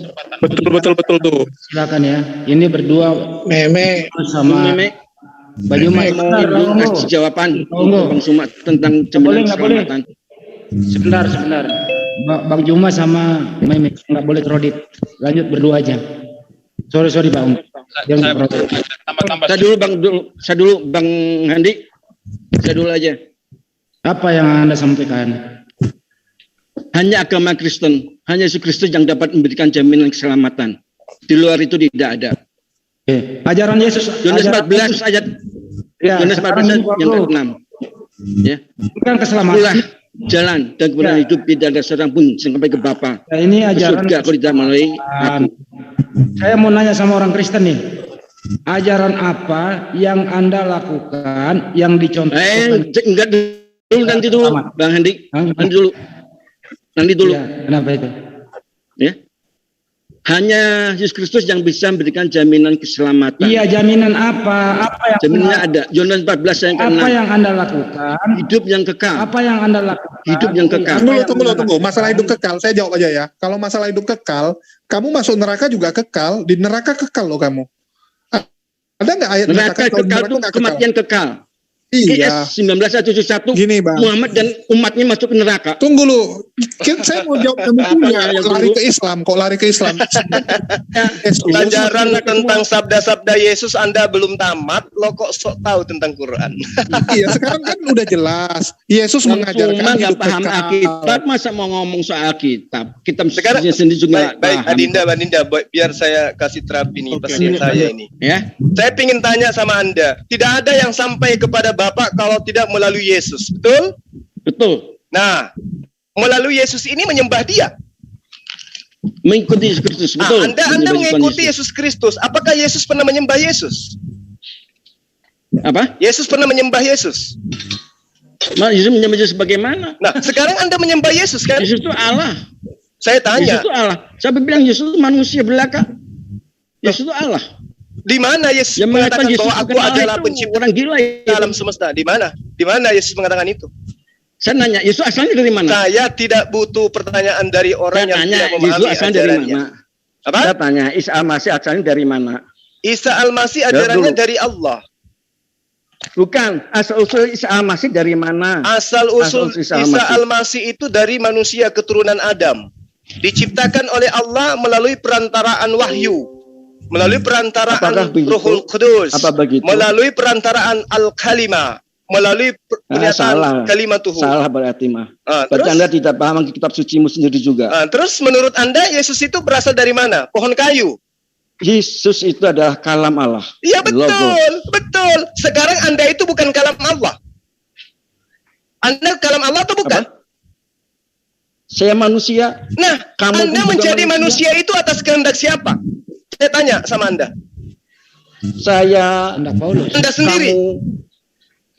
Betul tuh. Silakan ya. Ini berdua Meme sama Meme. Baju mau kasih jawaban Bang Suma tentang jaminan keselamatan. Sebentar. Bang Juma sama Meme nggak boleh terodit. Lanjut berdua aja. Sorry Bang. Saya dulu Bang Handi. Saya dulu aja. Apa yang Anda sampaikan? Hanya agama Kristen, hanya Yesus Kristus yang dapat memberikan jaminan keselamatan. Di luar itu tidak ada. Ajaran Yesus. Yohanes 14 ayat. Yohanes 14 yang ke-6. Ya. Bukan keselamatan. Jalan dan kebenaran hidup, tidak ada seorang pun sampai ke Bapa. Ini ajaran surga kalau tidak melalui aku. Saya mau nanya sama orang Kristen nih. ajaran apa yang Anda lakukan yang dicontohkan? Enggak dulu, nanti dulu, Bang Handi. Nanti dulu. Ya, kenapa itu? Ya. Hanya Yesus Kristus yang bisa memberikan jaminan keselamatan. Iya, jaminan apa? Apa yang jaminannya ada. Yohanes 14 yang ke-6. Apa yang Anda lakukan? Hidup yang kekal. Apa yang Anda lakukan? Hidup yang kekal. Tunggu. Masalah hidup kekal, saya jawab aja ya. Kalau masalah hidup kekal, kamu masuk neraka juga kekal. Di neraka kekal loh kamu. Ada nggak ayat neraka kekal itu kematian kekal? Iya. IS 1971. Gini, Bang. Muhammad dan umatnya masuk ke neraka. Tunggu lu. Saya mau jawab kamu lari ke Islam. Kok lari ke Islam? Pelajaran tentang sabda-sabda Yesus Anda belum tamat, lo kok sok tahu tentang Quran? Iya, sekarang kan udah jelas. Yesus mengajarkan hidup paham kekal. Alkitab, masa mau ngomong soal Alkitab? Kitab Sekarang sendiri juga baik Adinda, biar saya kasih terapi nih pasien saya ini. Ya. Saya ingin tanya sama Anda, tidak ada yang sampai kepada Bapak kalau tidak melalui Yesus, betul? Betul. Nah, melalui Yesus ini menyembah Dia. Mengikuti Yesus Kristus, betul. Anda mengikuti Yesus Kristus. Apakah Yesus pernah menyembah Yesus? Apa? Yesus pernah menyembah Yesus. Yesus menyembah Yesus bagaimana? Nah, sekarang Anda menyembah Yesus kan? Yesus itu Allah. Saya tanya. Yesus itu Allah. Siapa bilang Yesus itu manusia belaka? Yesus itu Allah. Di mana Yesus yang mengatakan Yesus bahwa aku adalah pencipta orang gila alam semesta? Di mana? Di mana Yesus mengatakan itu? Saya nanya, Yesus asalnya dari mana? Saya tidak butuh pertanyaan dari orang yang tidak memahami Yesus asalnya dari mana? Apa? Saya tanya, Isa Al-Masih asalnya dari mana? Isa Al-Masih ajarannya dari Allah. Bukan, asal-usul Isa Al-Masih dari mana? Asal-usul Isa Al-Masih itu dari manusia keturunan Adam. Diciptakan oleh Allah melalui perantaraan wahyu. Melalui perantaraan Ruhul Qudus, melalui perantaraan Al-Kalimah, melalui pernyataan kalimatuhu. Salah berarti mah. Berarti Anda tidak paham kitab sucimu sendiri juga. Terus menurut Anda Yesus itu berasal dari mana? Pohon kayu. Yesus itu adalah kalam Allah. Iya betul. Sekarang Anda itu bukan kalam Allah. Anda kalam Allah atau bukan? Apa? Saya manusia. Nah, Anda menjadi manusia itu atas kehendak siapa? Saya tanya sama Anda. Saya Anda sendiri.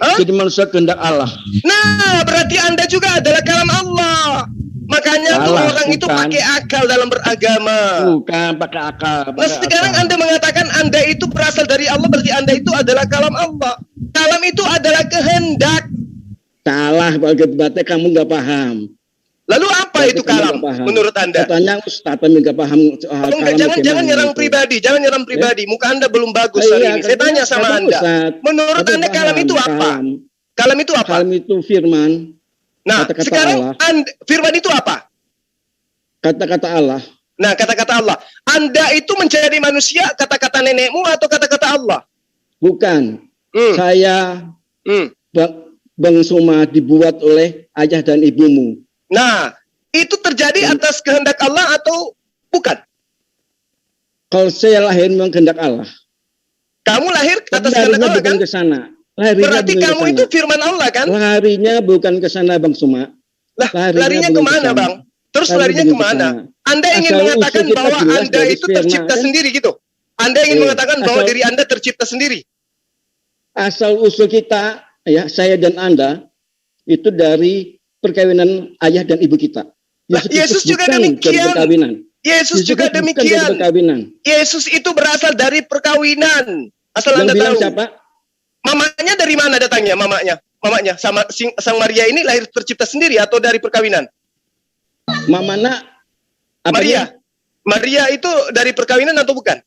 Jadi manusia kehendak Allah. Nah, berarti Anda juga adalah kalam Allah. Makanya orang itu pakai akal dalam beragama. Bukan pakai akal. Nah, sekarang Anda mengatakan Anda itu berasal dari Allah, berarti Anda itu adalah kalam Allah. Kalam itu adalah kehendak. Salah, berarti kamu nggak paham. Lalu apa itu kalam menurut Anda? Katanya Ustaz nggak paham soal kalam. Jangan nyerang pribadi, Muka Anda belum bagus hari ini. Saya tanya sama Anda. Menurut Anda kalam itu apa? Kalam itu apa? Kalam itu firman. Nah, sekarang firman itu apa? Kata-kata Allah. Nah, kata-kata Allah. Anda itu menjadi manusia kata-kata nenekmu atau kata-kata Allah? Bukan. Saya Bang Suma dibuat oleh ayah dan ibumu. Nah, itu terjadi atas kehendak Allah atau bukan? Kalau saya lahir memang kehendak Allah. Kamu lahir atas kehendak Allah kan? Ke sana. Berarti kamu itu firman Allah kan? Larinya bukan ke sana Bang Suma. Larinya kemana Bang? Terus larinya kemana? Anda ingin mengatakan bahwa Anda itu tercipta sendiri gitu? Anda ingin mengatakan bahwa diri Anda tercipta sendiri? Asal usul kita, ya saya dan Anda, itu dari perkawinan ayah dan ibu kita. Yesus juga demikian. Yesus juga demikian. Yesus itu berasal dari perkawinan. Asal Anda tahu. Siapa? Mamanya dari mana datangnya? Mamanya sama Sang Maria ini lahir tercipta sendiri atau dari perkawinan? Mamana Maria itu dari perkawinan atau bukan?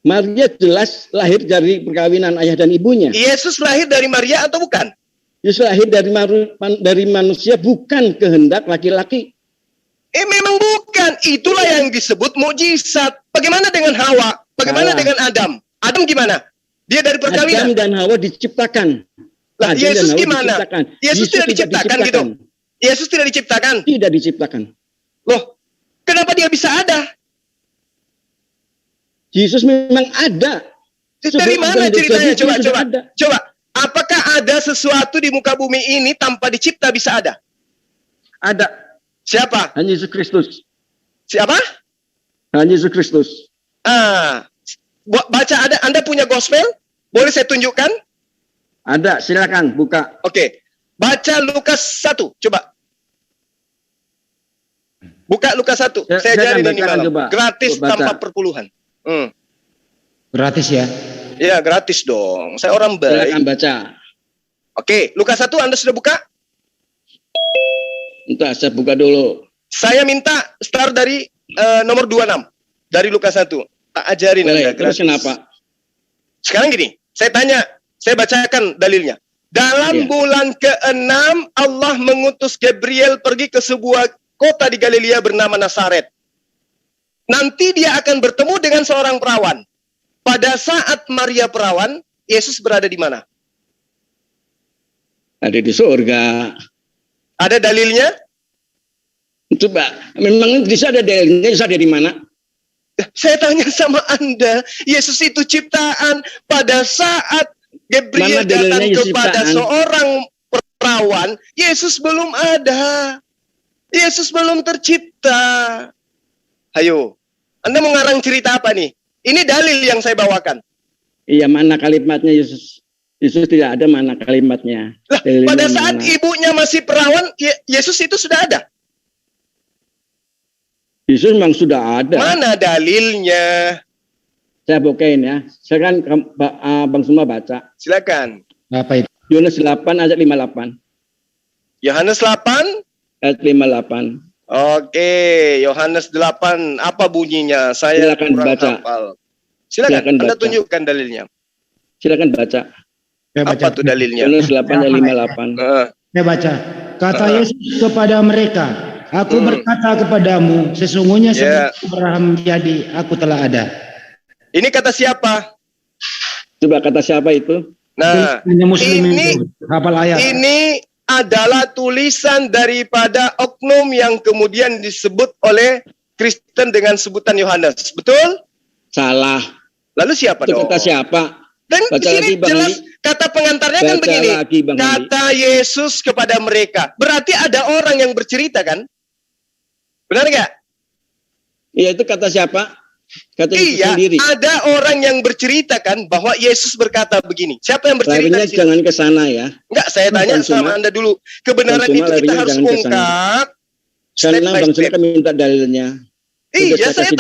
Maria jelas lahir dari perkawinan ayah dan ibunya. Yesus lahir dari Maria atau bukan? Yesus lahir dari manusia, bukan kehendak laki-laki. Memang bukan. Itulah yang disebut mukjizat. Bagaimana dengan Hawa? Bagaimana dengan Adam? Adam gimana? Dia dari perkawinan. Adam dan Hawa diciptakan. Lah, Yesus gimana? Yesus tidak diciptakan gitu. Yesus tidak diciptakan. Tidak diciptakan. Loh, kenapa dia bisa ada? Yesus memang ada. Dari mana ceritanya? Coba. Apakah ada sesuatu di muka bumi ini tanpa dicipta bisa ada? Ada. Siapa? Hanya Yesus Kristus. Siapa? Hanya Yesus Kristus. baca ada, Anda punya gospel? Boleh saya tunjukkan? Ada, silakan buka. Oke. Baca Lukas 1, coba. Buka Lukas 1. Saya ajarin ini malam. Coba. Gratis tanpa perpuluhan. Gratis ya? Ya, gratis dong. Saya orang baik. Silakan baca. Oke, Lukas 1 Anda sudah buka? Entah, saya buka dulu. Saya minta start dari nomor 26. Dari Lukas 1. Tak ajarin Anda gratis. Terus kenapa? Sekarang gini, saya tanya, saya bacakan dalilnya. Dalam bulan ke-6 Allah mengutus Gabriel pergi ke sebuah kota di Galilea bernama Nazaret. Nanti dia akan bertemu dengan seorang perawan. Pada saat Maria perawan, Yesus berada di mana? Ada di surga. Ada dalilnya? Coba, memang di sana ada dalilnya, Yesus ada di mana? Saya tanya sama Anda, Yesus itu ciptaan. Pada saat Gabriel datang kepada seorang perawan, Yesus belum ada. Yesus belum tercipta. Ayo, Anda mau ngarang cerita apa nih? Ini dalil yang saya bawakan. Iya, mana kalimatnya Yesus? Yesus tidak ada mana kalimatnya. Lah, pada saat ibunya masih perawan, Yesus itu sudah ada. Yesus memang sudah ada. Mana dalilnya? Saya bukain ya. Sekarang Bang Suma baca. Silakan. Apa itu? Yohanes 8 ayat 58. Yohanes 8 ayat 58. Oke, Yohanes 8 apa bunyinya? Saya silakan kurang baca. hafal. Silakan Anda baca. tunjukkan dalilnya. Silakan baca. Apa tuh dalilnya? Yohanes 8 ayat 58. Saya baca. Kata Yesus kepada mereka, Aku berkata kepadamu, sesungguhnya sebelum Abraham jadi, aku telah ada. Ini kata siapa? Coba kata siapa itu? Nah, ini adalah tulisan daripada oknum yang kemudian disebut oleh Kristen dengan sebutan Yohanes. Betul? Salah. Lalu siapa itu dong? Kata siapa? Dan di sini jelas kata pengantarnya kan begini. Kata Yesus kepada mereka. Berarti ada orang yang bercerita kan? Benar nggak? Iya, itu kata siapa? Kata Yesus sendiri. Ada orang yang bercerita kan bahwa Yesus berkata begini. Siapa yang bercerita? Larinya jangan ke sana ya. Enggak, saya tanya sama Anda dulu. Kebenaran itu kita harus ungkap. Karena Bang Suma kan minta dalilnya. Iya, saya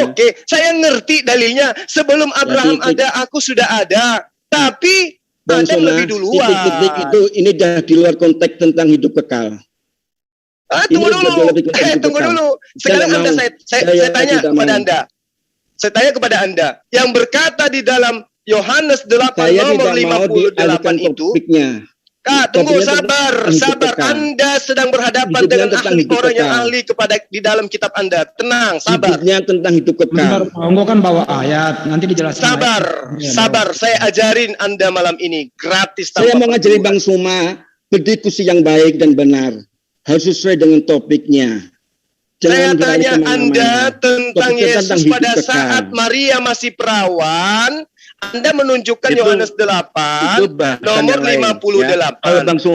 oke, saya ngerti dalilnya. Sebelum Abraham ada, aku sudah ada. Tapi Bang Anda Suma, lebih duluan. Titik-titik itu ini dah di luar konteks tentang hidup kekal. Tunggu dulu. Sekarang saya tanya kepada Anda. Saya tanya kepada Anda. Yang berkata di dalam Yohanes 8 nomor 58 itu. Kak, tunggu, sabar. Anda sedang berhadapan dengan orang yang ahli di dalam kitab Anda. Tenang, sabar. Hidupnya tentang hidup kekal. Engkau kan bawa ayat, nanti dijelaskan. Sabar. Saya ajarin Anda malam ini gratis. Saya mau ngajarin Bang Suma berdiskusi yang baik dan benar. Harus sesuai dengan topiknya. Saya tanya Anda tentang Yesus pada saat Maria masih perawan. Anda menunjukkan Yohanes 8 nomor 58.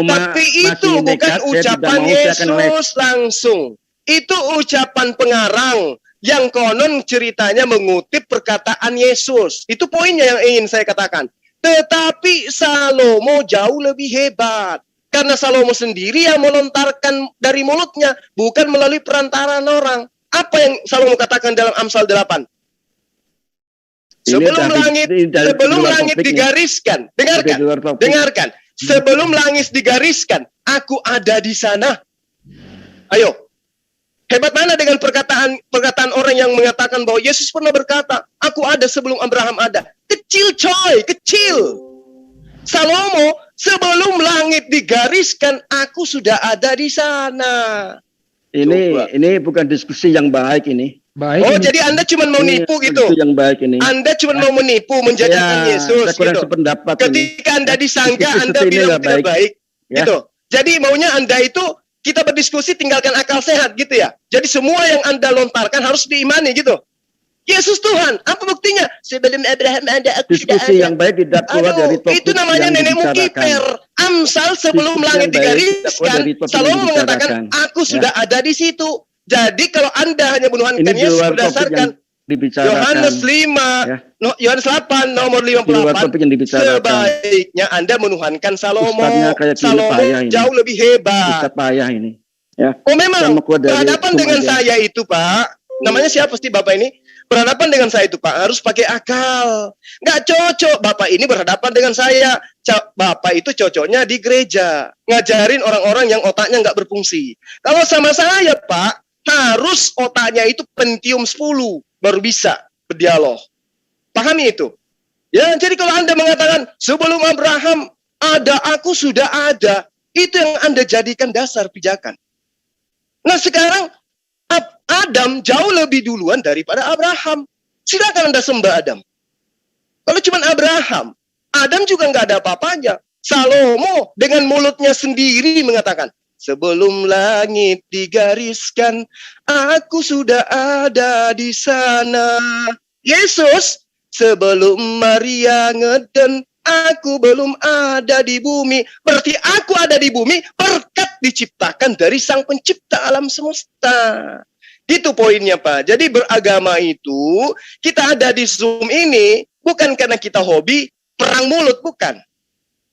Tapi itu bukan ucapan Yesus langsung. Itu ucapan pengarang yang konon ceritanya mengutip perkataan Yesus. Itu poinnya yang ingin saya katakan. Tetapi Salomo jauh lebih hebat. Karena Salomo sendiri yang melontarkan dari mulutnya, bukan melalui perantaraan orang. Apa yang Salomo katakan dalam Amsal 8? Sebelum langit digariskan, dengarkan. Sebelum langit digariskan, aku ada di sana. Ayo, hebat mana dengan perkataan orang yang mengatakan bahwa Yesus pernah berkata, aku ada sebelum Abraham ada. Kecil coy, kecil. Salomo, sebelum langit digariskan, aku sudah ada di sana. Ini bukan diskusi yang baik ini. Baik, jadi Anda cuma mau nipu gitu? Yang baik ini. Anda cuma mau menipu, menjadikan Yesus gitu. Ketika Anda disangka, Anda bilang tidak baik. Gitu. Jadi maunya Anda itu, kita berdiskusi tinggalkan akal sehat gitu ya. Jadi semua yang Anda lontarkan harus diimani gitu. Yesus Tuhan, apa buktinya? Sebelum Abraham ada, aku sudah ada. Diskusi yang baik tidak keluar dari topik itu namanya nenekmu kiper. Amsal sebelum langit digariskan, Salomo mengatakan, aku sudah ada di situ. Jadi kalau Anda hanya menuhankan Yesus berdasarkan dibicarakan. Yohanes 5, Ya. Yohanes 8 nomor Di luar 58. topik yang dibicarakan. Sebaiknya Anda menuhankan Salomo. Ustadznya kayak gini Salomo payah ini. jauh lebih hebat. Ustadz payah ini. Ya. Oh memang Sama kuat dari berhadapan hukum dengan aja. saya itu Pak. Namanya siapa sih Bapak ini? Berhadapan dengan saya itu Pak harus pakai akal. Nggak cocok Bapak ini berhadapan dengan saya. Bapak itu cocoknya di gereja. Ngajarin orang-orang yang otaknya nggak berfungsi. Kalau sama saya Pak, harus otaknya itu Pentium 10 baru bisa berdialog. Pahami itu. Ya, jadi kalau Anda mengatakan sebelum Abraham ada, aku sudah ada, itu yang Anda jadikan dasar pijakan. Nah sekarang Adam jauh lebih duluan daripada Abraham. Silakan Anda sembah Adam. Kalau cuma Abraham, Adam juga nggak ada apa-apanya. Salomo dengan mulutnya sendiri mengatakan, sebelum langit digariskan, aku sudah ada di sana. Yesus, sebelum Maria ngeden, aku belum ada di bumi. Berarti aku ada di bumi berkat diciptakan dari Sang Pencipta alam semesta. Gitu poinnya Pak. Jadi beragama itu, kita ada di Zoom ini bukan karena kita hobi perang mulut, bukan.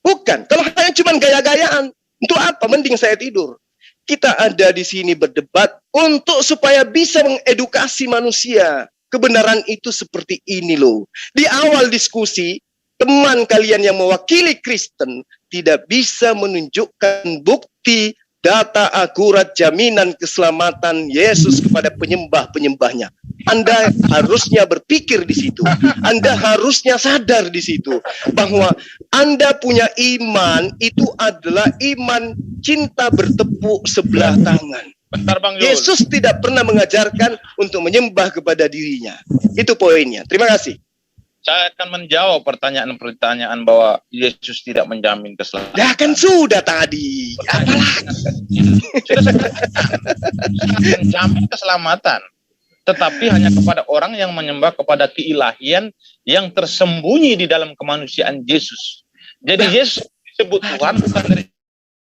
Bukan. Kalau hanya cuma gaya-gayaan, untuk apa? Mending saya tidur. Kita ada di sini berdebat untuk supaya bisa mengedukasi manusia. Kebenaran itu seperti ini loh. Di awal diskusi, teman kalian yang mewakili Kristen tidak bisa menunjukkan bukti, data akurat jaminan keselamatan Yesus kepada penyembah-penyembahnya. Anda harusnya berpikir di situ. Anda harusnya sadar di situ bahwa Anda punya iman itu adalah iman cinta bertepuk sebelah tangan. Bentar Bang Yul. Yesus tidak pernah mengajarkan untuk menyembah kepada dirinya. Itu poinnya. Terima kasih. Saya akan menjawab pertanyaan bahwa Yesus tidak menjamin keselamatan. Ya kan sudah tadi. Apalagi? Sudah menjamin keselamatan. Tetapi hanya kepada orang yang menyembah kepada keilahian yang tersembunyi di dalam kemanusiaan Yesus. Jadi Yesus disebut Tuhan bukan dari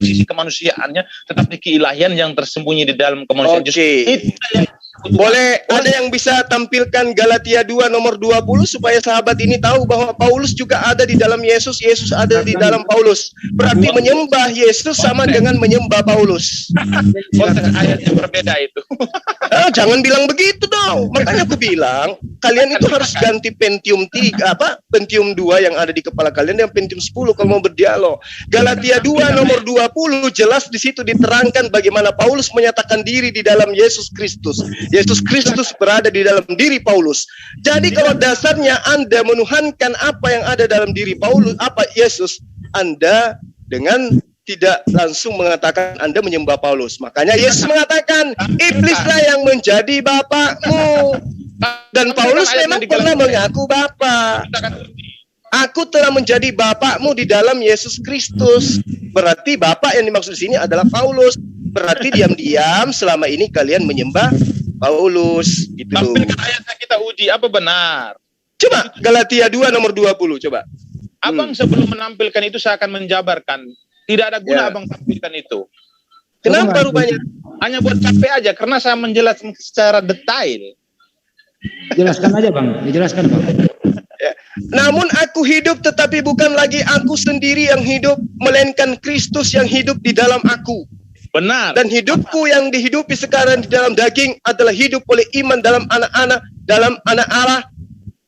sisi kemanusiaannya, tetapi keilahian yang tersembunyi di dalam kemanusiaan Yesus. Itu yang boleh ada yang bisa tampilkan Galatia 2 nomor 20 supaya sahabat ini tahu bahwa Paulus juga ada di dalam Yesus, Yesus ada di dalam Paulus. Berarti menyembah Yesus sama dengan menyembah Paulus. konteks ayatnya berbeda itu. Jangan bilang begitu dong. Makanya aku bilang kalian itu harus ganti Pentium 3 Pentium 2 yang ada di kepala kalian dengan Pentium 10 kalau mau berdialog. Galatia 2 nomor 20 jelas di situ diterangkan bagaimana Paulus menyatakan diri di dalam Yesus Kristus. Yesus Kristus berada di dalam diri Paulus. Jadi kalau dasarnya Anda menuhankan apa yang ada dalam diri Paulus, apa Yesus, Anda dengan tidak langsung mengatakan Anda menyembah Paulus. Makanya Yesus mengatakan, iblislah yang menjadi bapakmu. Dan Paulus memang pernah mengaku bapa. Aku telah menjadi bapakmu di dalam Yesus Kristus. Berarti bapak yang dimaksud di sini adalah Paulus. Berarti diam-diam selama ini kalian menyembah Paulus gitu. Tampilkan ayatnya kita uji apa benar. Coba Galatia 2 nomor 20 coba. Abang sebelum menampilkan itu saya akan menjabarkan. Tidak ada guna Ya. abang tampilkan itu. Kenapa rupanya? Hanya buat capek aja karena saya menjelaskan secara detail. Jelaskan aja Bang, dijelaskan Bang. Ya. Namun aku hidup tetapi bukan lagi aku sendiri yang hidup, melainkan Kristus yang hidup di dalam aku. Benar. Dan hidupku yang dihidupi sekarang di dalam daging adalah hidup oleh iman dalam anak Allah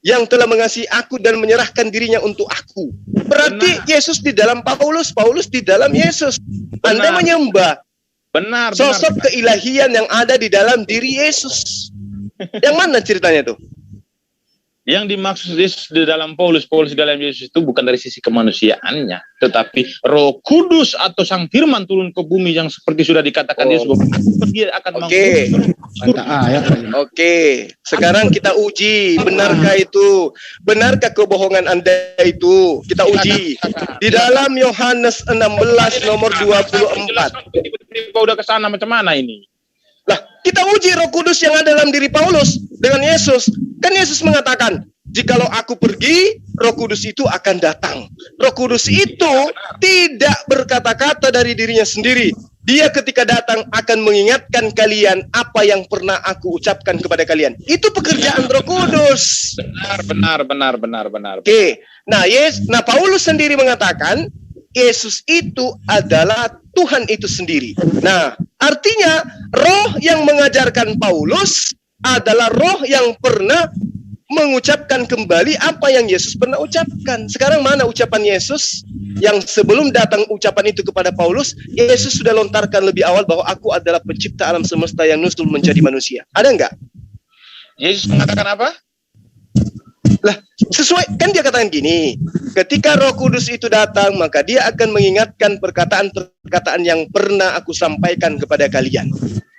yang telah mengasihi aku dan menyerahkan dirinya untuk aku. Berarti Yesus di dalam Paulus, Paulus di dalam Yesus. Anda menyembah Benar. sosok keilahian yang ada di dalam diri Yesus. Yang mana ceritanya tuh? Yang dimaksud Yesus di dalam Paulus di dalam Yesus itu bukan dari sisi kemanusiaannya, tetapi Roh Kudus atau Sang Firman turun ke bumi yang seperti sudah dikatakan Yesus bahwa dia akan Oke. Sekarang kita uji, benarkah itu? Benarkah kebohongan Anda itu? Kita uji. Di dalam Yohanes 16 nomor 24. Tiba-tiba udah ke sana macam mana ini? Lah, kita uji Roh Kudus yang ada dalam diri Paulus dengan Yesus. Kan Yesus mengatakan, jikalau aku pergi, Roh Kudus itu akan datang. Roh Kudus itu tidak berkata-kata dari dirinya sendiri. Dia ketika datang akan mengingatkan kalian apa yang pernah aku ucapkan kepada kalian. Itu pekerjaan Roh Kudus. Benar. Oke. Nah, Paulus sendiri mengatakan Yesus itu adalah Tuhan itu sendiri. Nah, artinya roh yang mengajarkan Paulus adalah roh yang pernah mengucapkan kembali apa yang Yesus pernah ucapkan. Sekarang mana ucapan Yesus yang sebelum datang ucapan itu kepada Paulus, Yesus sudah lontarkan lebih awal bahwa aku adalah pencipta alam semesta yang nusul menjadi manusia. Ada enggak? Yesus mengatakan apa? Lah, sesuai kan dia katakan gini, ketika Roh Kudus itu datang, maka dia akan mengingatkan perkataan-perkataan yang pernah aku sampaikan kepada kalian.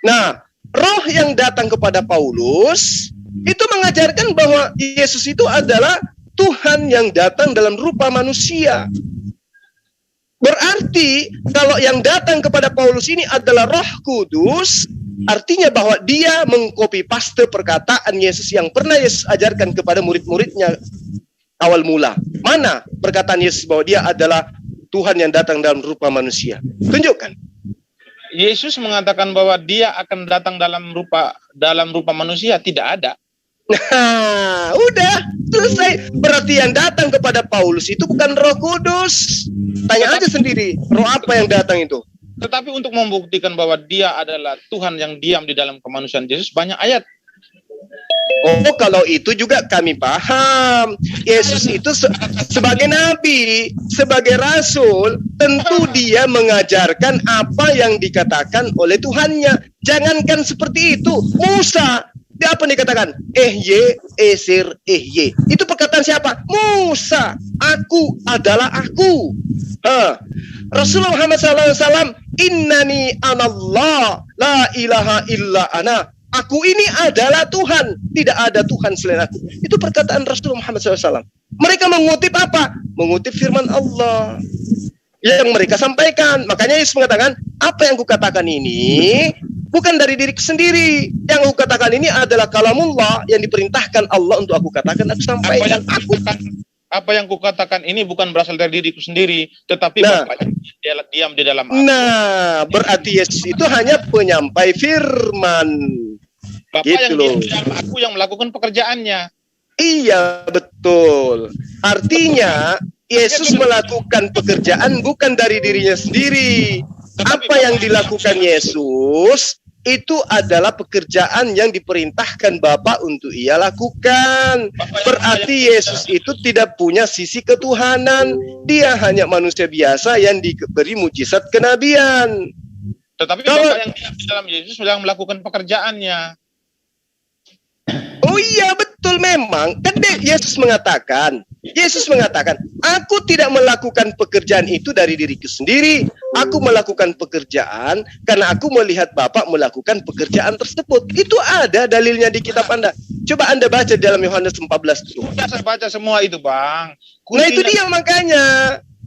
Nah, roh yang datang kepada Paulus itu mengajarkan bahwa Yesus itu adalah Tuhan yang datang dalam rupa manusia. Berarti kalau yang datang kepada Paulus ini adalah Roh Kudus, artinya bahwa dia mengcopy paste perkataan Yesus yang pernah Yesus ajarkan kepada murid-muridnya awal mula. Mana perkataan Yesus bahwa dia adalah Tuhan yang datang dalam rupa manusia? Tunjukkan. Yesus mengatakan bahwa dia akan datang dalam rupa manusia, tidak ada. Nah, udah selesai. Berarti yang datang kepada Paulus itu bukan Roh Kudus. Tanya aja sendiri, roh apa yang datang itu? Tetapi untuk membuktikan bahwa dia adalah Tuhan yang diam di dalam kemanusiaan Yesus, banyak ayat. Oh, kalau itu juga kami paham. Yesus itu sebagai nabi, sebagai rasul, tentu dia mengajarkan apa yang dikatakan oleh Tuhannya. Jangankan seperti itu, Musa, dia apa dikatakan? Esir, Itu perkataan siapa? Musa. Aku adalah aku. Rasulullah Muhammad SAW, innani anallah, la ilaha illa ana. Aku ini adalah Tuhan, tidak ada Tuhan selain aku. Itu perkataan Rasulullah Muhammad SAW. Mereka mengutip apa? Mengutip firman Allah yang mereka sampaikan. Makanya Yesus mengatakan, apa yang kukatakan ini bukan dari diriku sendiri. Yang kukatakan ini adalah kalamullah yang diperintahkan Allah untuk aku katakan, aku sampaikan. Apa yang kukatakan ini bukan berasal dari diriku sendiri, tetapi Bapak yang diam di dalam aku. Nah, berarti Yesus itu hanya penyampai firman. Bapak gitu yang diam di dalam aku yang melakukan pekerjaannya. Iya, betul. Artinya Yesus melakukan pekerjaan bukan dari dirinya sendiri. Apa yang dilakukan Yesus itu adalah pekerjaan yang diperintahkan Bapa untuk ia lakukan. Berarti Yesus itu tidak punya sisi ketuhanan. Dia hanya manusia biasa yang diberi mujizat kenabian. Tetapi Bapak yang di dalam Yesus sedang melakukan pekerjaannya. Oh iya, betul memang. Kan Yesus mengatakan, aku tidak melakukan pekerjaan itu dari diriku sendiri. Aku melakukan pekerjaan karena aku melihat Bapak melakukan pekerjaan tersebut. Itu ada dalilnya di kitab Anda. Coba Anda baca di dalam Yohanes 14 itu. Saya baca semua itu, Bang. Nah, itu dia makanya.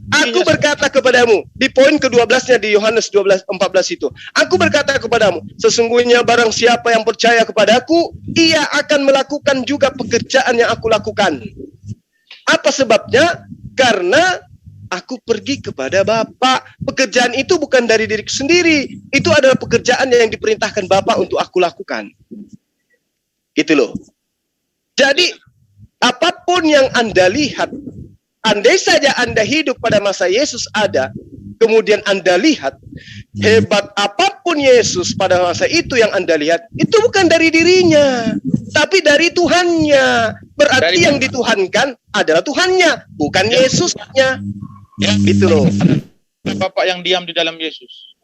Aku berkata kepadamu, di poin ke-12-nya di Yohanes 12:14 itu. Aku berkata kepadamu, sesungguhnya barang siapa yang percaya kepadaku, ia akan melakukan juga pekerjaan yang aku lakukan. Apa sebabnya? Karena aku pergi kepada Bapa. Pekerjaan itu bukan dari diriku sendiri. Itu adalah pekerjaan yang diperintahkan Bapa untuk aku lakukan. Gitu loh. Jadi, apapun yang Anda lihat, andai saja Anda hidup pada masa Yesus ada, kemudian Anda lihat, hebat apapun Yesus pada masa itu yang Anda lihat, itu bukan dari dirinya, tapi dari Tuhannya. Berarti yang dituhankan adalah Tuhannya, bukan Yesusnya. Gitu loh. Bapak yang diam di dalam Yesus.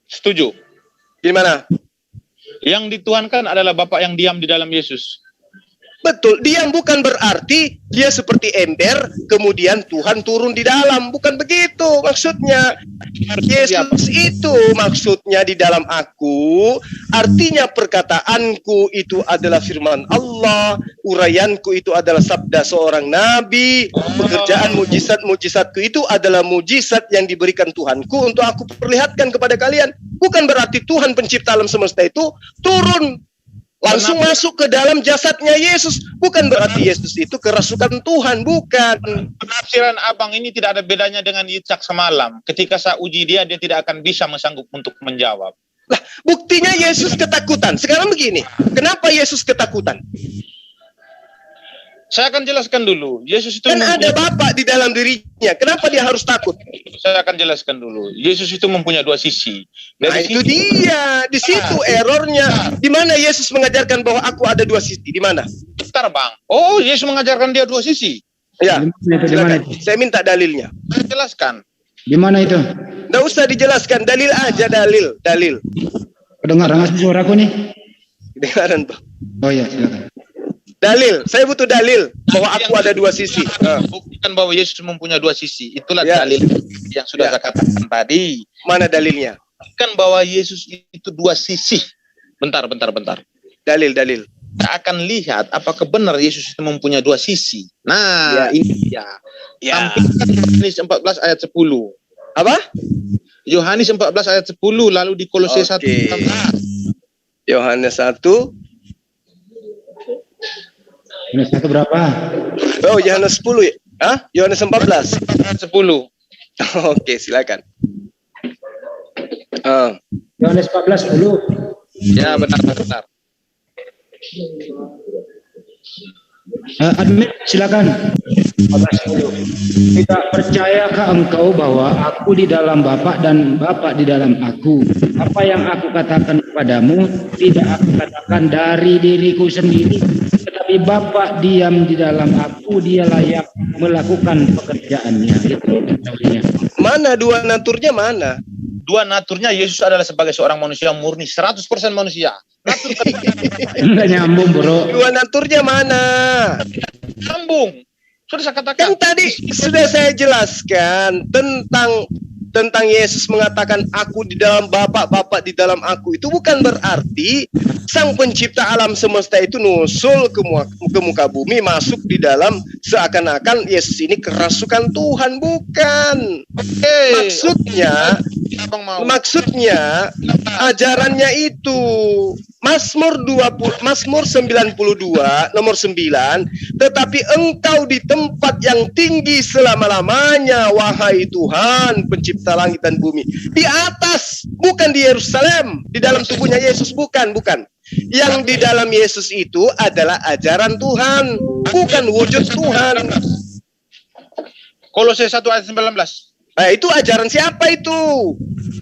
Setuju? Gimana? Yang dituhankan adalah Bapak yang diam di dalam Yesus. Betul, diam bukan berarti dia seperti ember, kemudian Tuhan turun di dalam. Bukan begitu maksudnya. Yesus itu maksudnya di dalam aku, artinya perkataanku itu adalah firman Allah, uraianku itu adalah sabda seorang nabi, pekerjaan mujizat-mujizatku itu adalah mujizat yang diberikan Tuhanku untuk aku perlihatkan kepada kalian. Bukan berarti Tuhan pencipta alam semesta itu turun langsung masuk ke dalam jasadnya Yesus. Bukan berarti Yesus itu kerasukan Tuhan, bukan. Penafsiran abang ini tidak ada bedanya dengan Yitzhak semalam. Ketika saya uji dia tidak akan bisa sanggup untuk menjawab. Lah, buktinya Yesus ketakutan. Sekarang begini, kenapa Yesus ketakutan? Saya akan jelaskan dulu. Yesus itu Kan ada Bapa di dalam dirinya. Kenapa dia harus takut? Saya akan jelaskan dulu. Yesus itu mempunyai dua sisi. Nah, itu dia. Di situ errornya. Di mana Yesus mengajarkan bahwa aku ada dua sisi? Di mana? Bentar, Bang. Oh, Yesus mengajarkan dia dua sisi. Ya, Di mana itu? saya minta dalilnya. Saya jelaskan. Di mana itu? Nggak usah dijelaskan, dalil aja, dalil. Kedengaran nggak sih suaraku nih? Dengaran, Pak. Oh iya, silakan. Dalil, saya butuh dalil bahwa aku ada dua sisi. Buktikan bahwa Yesus mempunyai dua sisi. Itulah Ya. dalil yang sudah saya katakan tadi. Mana dalilnya? Buktikan bahwa Yesus itu dua sisi. Bentar. Dalil. Kita akan lihat apakah benar Yesus itu mempunyai dua sisi. Nah, Ya. ini dia. Ya. Tampilkan Yohanes 14 ayat 10. Apa? Yohanes 14 ayat 10, lalu di Kolose 1 Oke. 16. Yohanes 1. Ini satu berapa? Oh, Yohanes 10 ya? Hah? Yohanes 14. Ayat 10. Oke, silakan. Yohanes 14 dulu. Ya, benar. Admin, silakan. 14 dulu. Tidak percayakah engkau bahwa aku di dalam Bapa dan Bapa di dalam aku? Apa yang aku katakan kepadamu tidak aku katakan dari diriku sendiri, tetapi Bapa diam di dalam aku, dia layak melakukan pekerjaannya. Itu teorinya. Mana dua naturnya mana? Dua naturnya Yesus adalah sebagai seorang manusia murni, 100% manusia. Natur Enggak nyambung, bro. Dua naturnya mana? sambung. Sudah saya Kan katakan. tadi sudah saya jelaskan tentang Yesus mengatakan aku di dalam Bapa, Bapa di dalam aku. Itu bukan berarti Sang Pencipta alam semesta itu nusul ke muka bumi, masuk di dalam seakan-akan Yesus ini kerasukan Tuhan, bukan. Maksudnya ajarannya itu Mazmur 92 nomor 9, tetapi engkau di tempat yang tinggi selama-lamanya, wahai Tuhan pencipta langit dan bumi. Di atas, bukan di Yerusalem, di dalam tubuhnya Yesus, bukan. Yang di dalam Yesus itu adalah ajaran Tuhan, bukan wujud Tuhan. Kolose 1 ayat 19. Nah, itu ajaran siapa itu?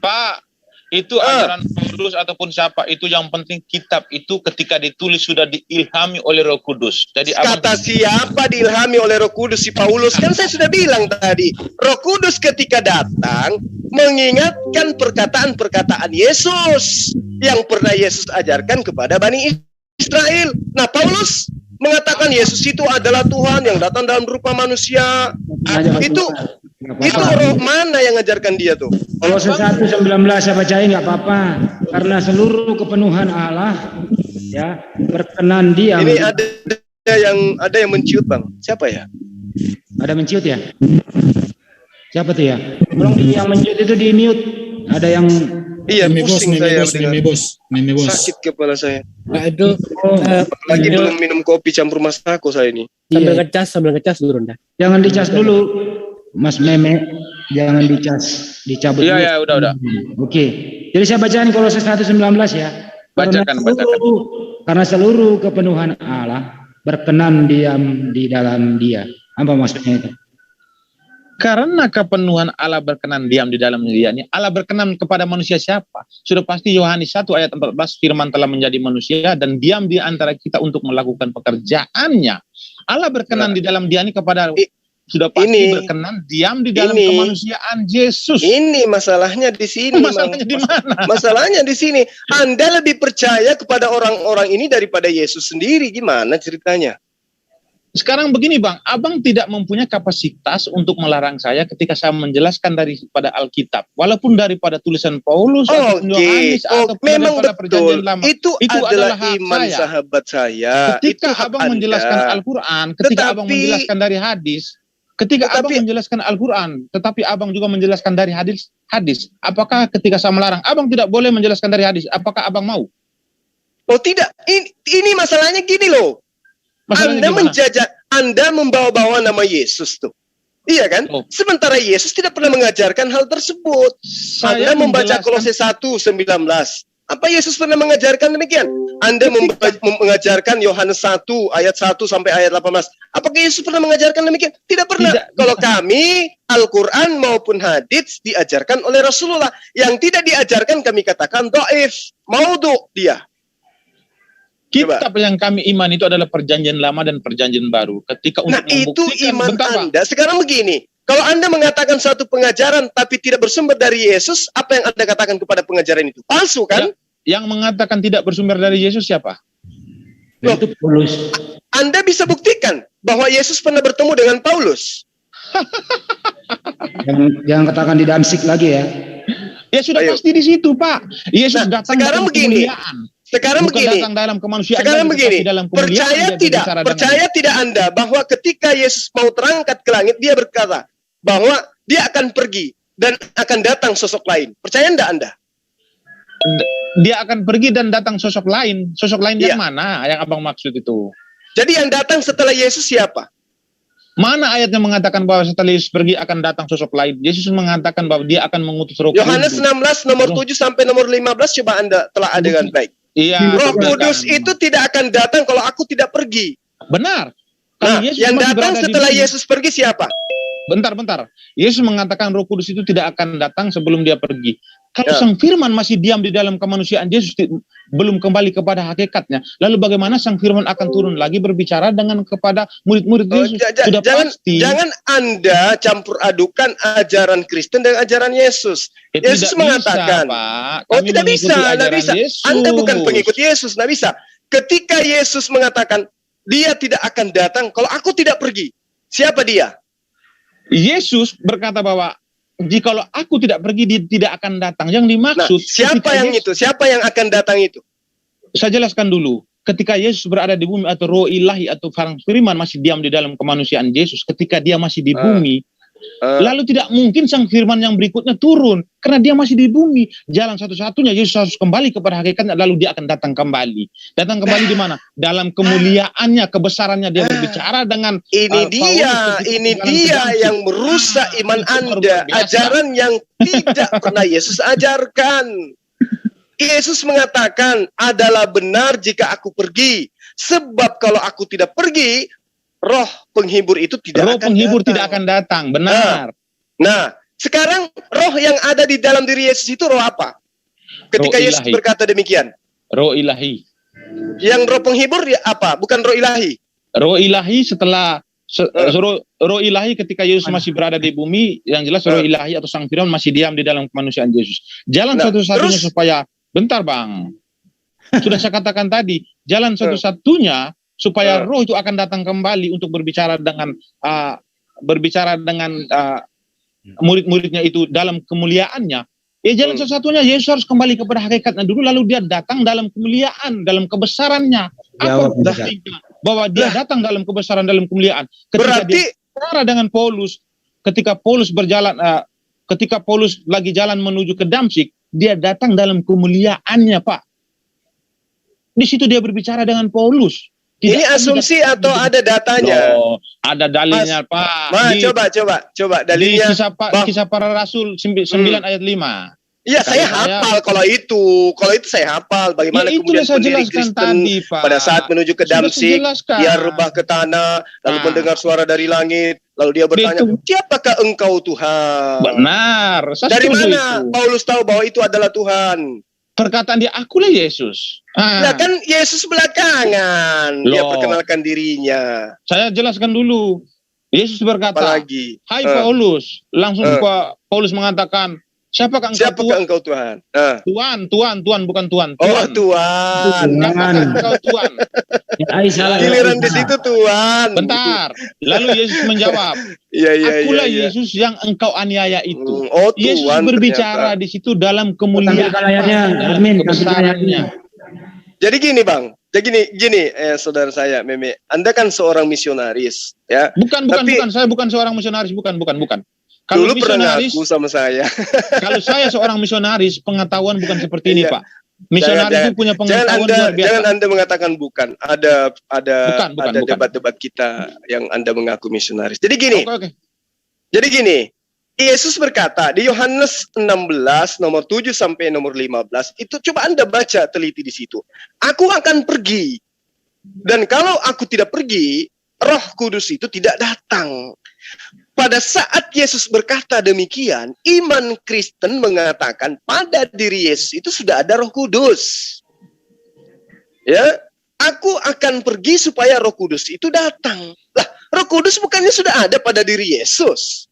Pak, itu ajaran Paulus ataupun siapa, itu yang penting kitab itu ketika ditulis sudah diilhami oleh Roh Kudus. Jadi Kata siapa diilhami oleh Roh Kudus? Si Paulus. Kan saya sudah bilang tadi, Roh Kudus ketika datang mengingatkan perkataan-perkataan Yesus yang pernah Yesus ajarkan kepada Bani Israel. Nah, Paulus mengatakan Yesus itu adalah Tuhan yang datang dalam rupa manusia. Itu roh mana yang ngajarkan dia tuh? Kalau 1:19 saya bacain nggak apa-apa, karena seluruh kepenuhan Allah ya berkenan diam. Ini ada yang menciut, Bang. Siapa ya? Ada menciut ya? Siapa tuh ya? Tolong yang menciut itu di mute. Ada yang pusing saya dengar. Meme bos. Sakit kepala saya. Nah, itu Lagi belum minum kopi campur masako saya ini. sambil ngecas dulu dah. jangan dicas dulu, Mas Meme. Jangan dicabut. Iya, dulu. ya, udah. Oke. Jadi saya bacain Kolose 1:19 ya. Bacakan. Karena seluruh kepenuhan Allah berkenan diam di dalam Dia. Apa maksudnya itu? Karena kepenuhan Allah berkenan diam di dalam dia ini, Allah berkenan kepada manusia siapa? Sudah pasti Yohanes 1 ayat 14, firman telah menjadi manusia dan diam di antara kita untuk melakukan pekerjaannya. Allah berkenan di dalam dia ini kepada sudah pasti berkenan diam di dalam kemanusiaan Yesus. Ini masalahnya di sini. Masalahnya di mana? Masalahnya di sini. Anda lebih percaya kepada orang-orang ini daripada Yesus sendiri. Gimana ceritanya? Sekarang begini Bang, Abang tidak mempunyai kapasitas untuk melarang saya ketika saya menjelaskan daripada Alkitab. Walaupun daripada tulisan Paulus atau Yohanes atau memang daripada Perjanjian Lama. Itu adalah hak iman saya. Sahabat saya. Ketika itu Abang menjelaskan Al-Quran, ketika Abang menjelaskan dari hadis, ketika Abang menjelaskan Al-Quran, tetapi Abang juga menjelaskan dari hadis, apakah ketika saya melarang, Abang tidak boleh menjelaskan dari hadis, apakah Abang mau? Oh tidak, ini masalahnya gini loh. Masalahnya Anda gimana? Anda membawa-bawa nama Yesus tuh. Iya kan? Oh. Sementara Yesus tidak pernah mengajarkan hal tersebut. Saya Anda membaca menjelaskan- Kolose 1:19. Apa Yesus pernah mengajarkan demikian? Anda mengajarkan Yohanes 1 ayat 1 sampai ayat 18. Apakah Yesus pernah mengajarkan demikian? Tidak pernah. Tidak. Kalau kami Al-Quran maupun hadits diajarkan oleh Rasulullah. Yang tidak diajarkan kami katakan dhaif, maudhu dia. Kitab yang kami iman itu adalah perjanjian lama dan perjanjian baru. Ketika Nah untuk itu membuktikan, iman bentar, Bang. Anda. Sekarang begini, kalau Anda mengatakan suatu pengajaran tapi tidak bersumber dari Yesus, apa yang Anda katakan kepada pengajaran itu? Palsu kan? Yang mengatakan tidak bersumber dari Yesus siapa? Loh. Itu Paulus. Anda bisa buktikan bahwa Yesus pernah bertemu dengan Paulus. Yang katakan di Damsik lagi ya. Ya sudah Ayo. pasti di situ, Pak. Yesus Nah, datang sekarang dalam begini. kemuliaan. Sekarang Bukan begini. datang dalam kemanusiaan. Sekarang lagi, begini. tetapi dalam kemuliaan Percaya dia tidak? berbicara Percaya tidak Anda bahwa ketika Yesus mau terangkat ke langit, dia berkata bahwa dia akan pergi dan akan datang sosok lain. Percaya enggak Anda? dia akan pergi dan datang sosok lain. Sosok lain Iya. yang mana yang abang maksud itu? Jadi yang datang setelah Yesus siapa? Mana ayatnya mengatakan bahwa setelah Yesus pergi akan datang sosok lain? Yesus mengatakan bahwa dia akan mengutus Roh Yohanes Kudus. 16 nomor 7 sampai nomor 15 coba Anda telah ada dengan baik. Iya. Roh benar. Kudus itu tidak akan datang kalau aku tidak pergi. Benar. Nah, Kalau Yesus yang masih datang berada di setelah bumi- Yesus pergi siapa? Bentar. Yesus mengatakan Roh Kudus itu tidak akan datang sebelum dia pergi. Kalau Ya. Sang Firman masih diam di dalam kemanusiaan, Yesus belum kembali kepada hakikatnya. Lalu bagaimana Sang Firman akan turun lagi berbicara dengan kepada murid-murid Oh, Yesus? Sudah pasti. jangan Anda campur adukan ajaran Kristen dengan ajaran Yesus. Yesus Tidak mengatakan, bisa, Pak. oh Kami tidak mengikuti bisa, tidak ajaran bisa. Yesus. Anda bukan pengikut Yesus, tidak bisa. Ketika Yesus mengatakan, dia tidak akan datang kalau aku tidak pergi. Siapa dia? Yesus berkata bahwa jikalau aku tidak pergi, dia tidak akan datang. Yang Nah, dimaksud siapa ketika yang Yesus- itu? Siapa yang akan datang itu? Saya jelaskan dulu. Ketika Yesus berada di bumi atau Roh Ilahi atau Sang Firman masih diam di dalam kemanusiaan Yesus, ketika dia masih di bumi, lalu tidak mungkin Sang Firman yang berikutnya turun karena dia masih di bumi. Jalan satu-satunya Yesus harus kembali kepada hakikatnya, lalu dia akan datang kembali. Datang kembali di mana? Dalam kemuliaannya, kebesarannya dia berbicara dengan Ini Paulus dia ketika dalam dia Damsik. yang merusak iman itu luar Anda. biasa. Ajaran yang tidak pernah Yesus ajarkan. Yesus mengatakan, adalah benar jika aku pergi. Sebab kalau aku tidak pergi, roh penghibur itu tidak Roh akan penghibur datang. tidak akan datang. Benar. Nah, sekarang roh yang ada di dalam diri Yesus itu roh apa? Ketika Roh Yesus ilahi. berkata demikian. Roh Ilahi. Yang roh penghibur dia apa? Bukan roh ilahi. Roh Ilahi setelah roh Ilahi ketika Yesus masih berada di bumi, yang jelas Roh Ilahi atau Sang Firman masih diam di dalam kemanusiaan Yesus. Jalan Nah, satu-satunya terus? supaya, bentar Bang, sudah saya katakan tadi, jalan satu-satunya supaya Roh itu akan datang kembali untuk berbicara dengan murid-muridnya itu dalam kemuliaannya. Ya jalan satu-satunya Yesus harus kembali kepada hakikatnya dulu, lalu dia datang dalam kemuliaan, dalam kebesarannya. Apa Jawab, buktinya bahwa dia datang dalam kebesaran, dalam kemuliaan? Ketika Berarti dia bicara dengan Paulus, ketika Paulus berjalan, ketika Paulus lagi jalan menuju ke Damsik, dia datang dalam kemuliaannya, Pak. Di situ dia berbicara dengan Paulus. ini asumsi atau ada datanya? Oh, ada dalilnya, Pak. Ma, Di- coba Di dalilnya. kisah para rasul 9 ayat 5. Iya, saya Kalau saya- hafal kalau itu saya hafal. Bagaimana Ya, kemudian itulah saya pendiri jelaskan Kristen tadi, Pak. pada saat menuju ke Sudah saya Damsik, jelaskan. dia rebah ke tanah, lalu Nah. mendengar suara dari langit, lalu dia bertanya, Itu- siapakah engkau Tuhan? Benar. Saya Dari setuju mana itu. Paulus tahu bahwa itu adalah Tuhan? Perkataan dia, akulah Yesus. Nah kan Yesus belakangan dia Loh. perkenalkan dirinya. Saya jelaskan dulu. Yesus berkata, Apalagi? hai Paulus. Langsung Paulus mengatakan, siapakah engkau Siapakah Tuhan? engkau Tuhan? Tuhan, bukan Tuhan. Oh Tuhan. Tuhan. Siapakah engkau Tuhan? Aisyah. Giliran di situ Tuhan. Bentar. Lalu Yesus menjawab, Iya. akulah Yesus yang engkau aniaya itu. Oh Yesus Tuhan berbicara ternyata. di situ dalam kemuliaan, Tampilkan layarnya, dalam admin, kebesarannya. Jadi gini Bang, gini saudara saya Meme, Anda kan seorang misionaris ya. Bukan, Tapi- saya bukan seorang misionaris, bukan. Kalau Dulu pernah misionaris, ngaku sama saya. kalau saya seorang misionaris, pengetahuan bukan seperti ini, Iya. Pak. Misionari itu punya pengetahuan luar biasa. Jangan Anda mengatakan bukan. Ada Bukan. debat-debat kita yang Anda mengaku misionaris. Jadi gini. Oke. Jadi gini. Yesus berkata di Yohanes 16 nomor 7 sampai nomor 15 itu, coba Anda baca teliti di situ. Aku akan pergi. Dan kalau aku tidak pergi, Roh Kudus itu tidak datang. Pada saat Yesus berkata demikian, iman Kristen mengatakan pada diri Yesus itu sudah ada Roh Kudus. Ya, aku akan pergi supaya Roh Kudus itu datang. Lah, Roh Kudus bukannya sudah ada pada diri Yesus?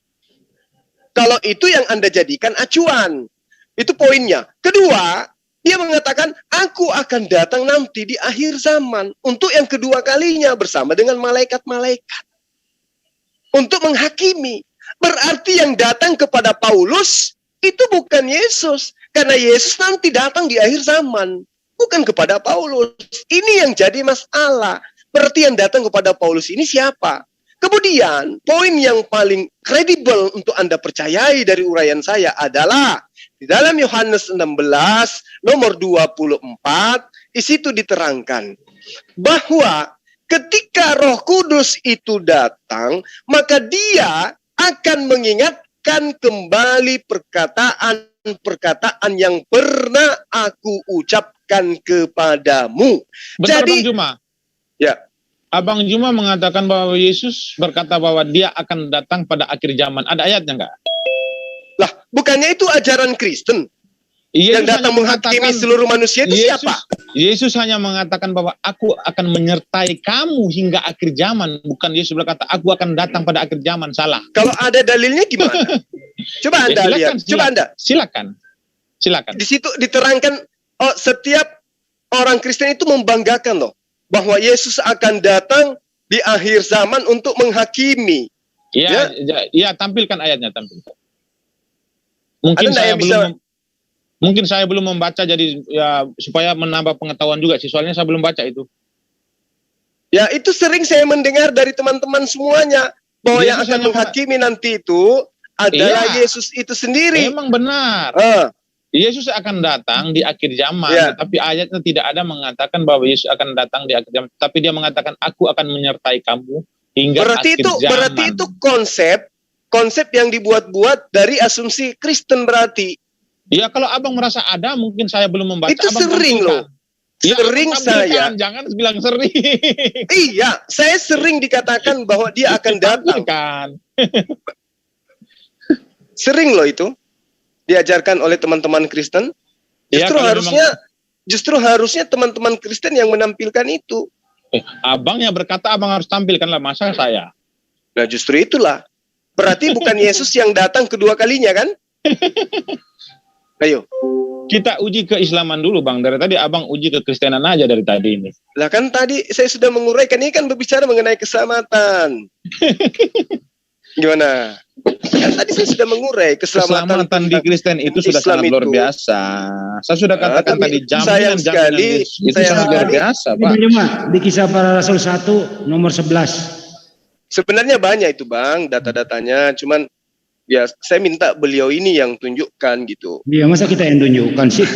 Kalau itu yang Anda jadikan acuan. Itu poinnya. Kedua, dia mengatakan, aku akan datang nanti di akhir zaman. Untuk yang kedua kalinya bersama dengan malaikat-malaikat. Untuk menghakimi. Berarti yang datang kepada Paulus, itu bukan Yesus. Karena Yesus nanti datang di akhir zaman. Bukan kepada Paulus. Ini yang jadi masalah. Berarti yang datang kepada Paulus ini siapa? Kemudian, poin yang paling kredibel untuk Anda percayai dari uraian saya adalah di dalam Yohanes 16 nomor 24, di situ diterangkan bahwa ketika Roh Kudus itu datang, maka dia akan mengingatkan kembali perkataan-perkataan yang pernah aku ucapkan kepadamu. Bentar, Jadi, Bang Juma. Ya. Abang Juma mengatakan bahwa Yesus berkata bahwa dia akan datang pada akhir zaman. Ada ayatnya enggak? Lah, bukannya itu ajaran Kristen? Yang datang menghakimi seluruh manusia itu siapa? Yesus hanya mengatakan bahwa aku akan menyertai kamu hingga akhir zaman. Bukan Yesus berkata, aku akan datang pada akhir zaman. Salah. Kalau ada dalilnya gimana? Coba Anda lihat. Coba Anda. Silakan. Di situ diterangkan, setiap orang Kristen itu membanggakan loh. Bahwa Yesus akan datang di akhir zaman untuk menghakimi. Iya, tampilkan ayatnya, tampilkan. Mungkin saya belum membaca, jadi ya supaya menambah pengetahuan juga sih, soalnya saya belum baca itu. Ya, itu sering saya mendengar dari teman-teman semuanya bahwa Yesus yang akan menghakimi nanti itu adalah Yesus itu sendiri. Memang benar. Yesus akan datang di akhir zaman, tapi ayatnya tidak ada mengatakan bahwa Yesus akan datang di akhir zaman. Tapi dia mengatakan, aku akan menyertai kamu hingga akhir zaman. Berarti itu konsep yang dibuat-buat dari asumsi Kristen berarti. Ya, kalau abang merasa ada, mungkin saya belum membaca. Itu abang sering loh. Sering saya. Jangan bilang sering. Iya, saya sering dikatakan bahwa dia akan datang. Sering loh itu. Diajarkan oleh teman-teman Kristen. Justru harusnya teman-teman Kristen yang menampilkan itu. Abang yang berkata abang harus tampilkanlah, masa saya. Nah, justru itulah. Berarti bukan Yesus yang datang kedua kalinya kan? Ayo. Kita uji keislaman dulu, Bang. Dari tadi abang uji kekristenan aja dari tadi ini. Lah kan tadi saya sudah menguraikan, ini kan berbicara mengenai keselamatan. Gimana? Kan tadi saya sudah mengurai keselamatan di Kristen itu sudah Islam sangat luar biasa. Saya sudah katakan tadi jaminan itu sangat luar biasa, Pak. Di Kisah Para Rasul 1 nomor 11. Sebenarnya banyak itu, Bang, data-datanya. Cuman ya saya minta beliau ini yang tunjukkan gitu. Iya, masa kita yang tunjukkan sih?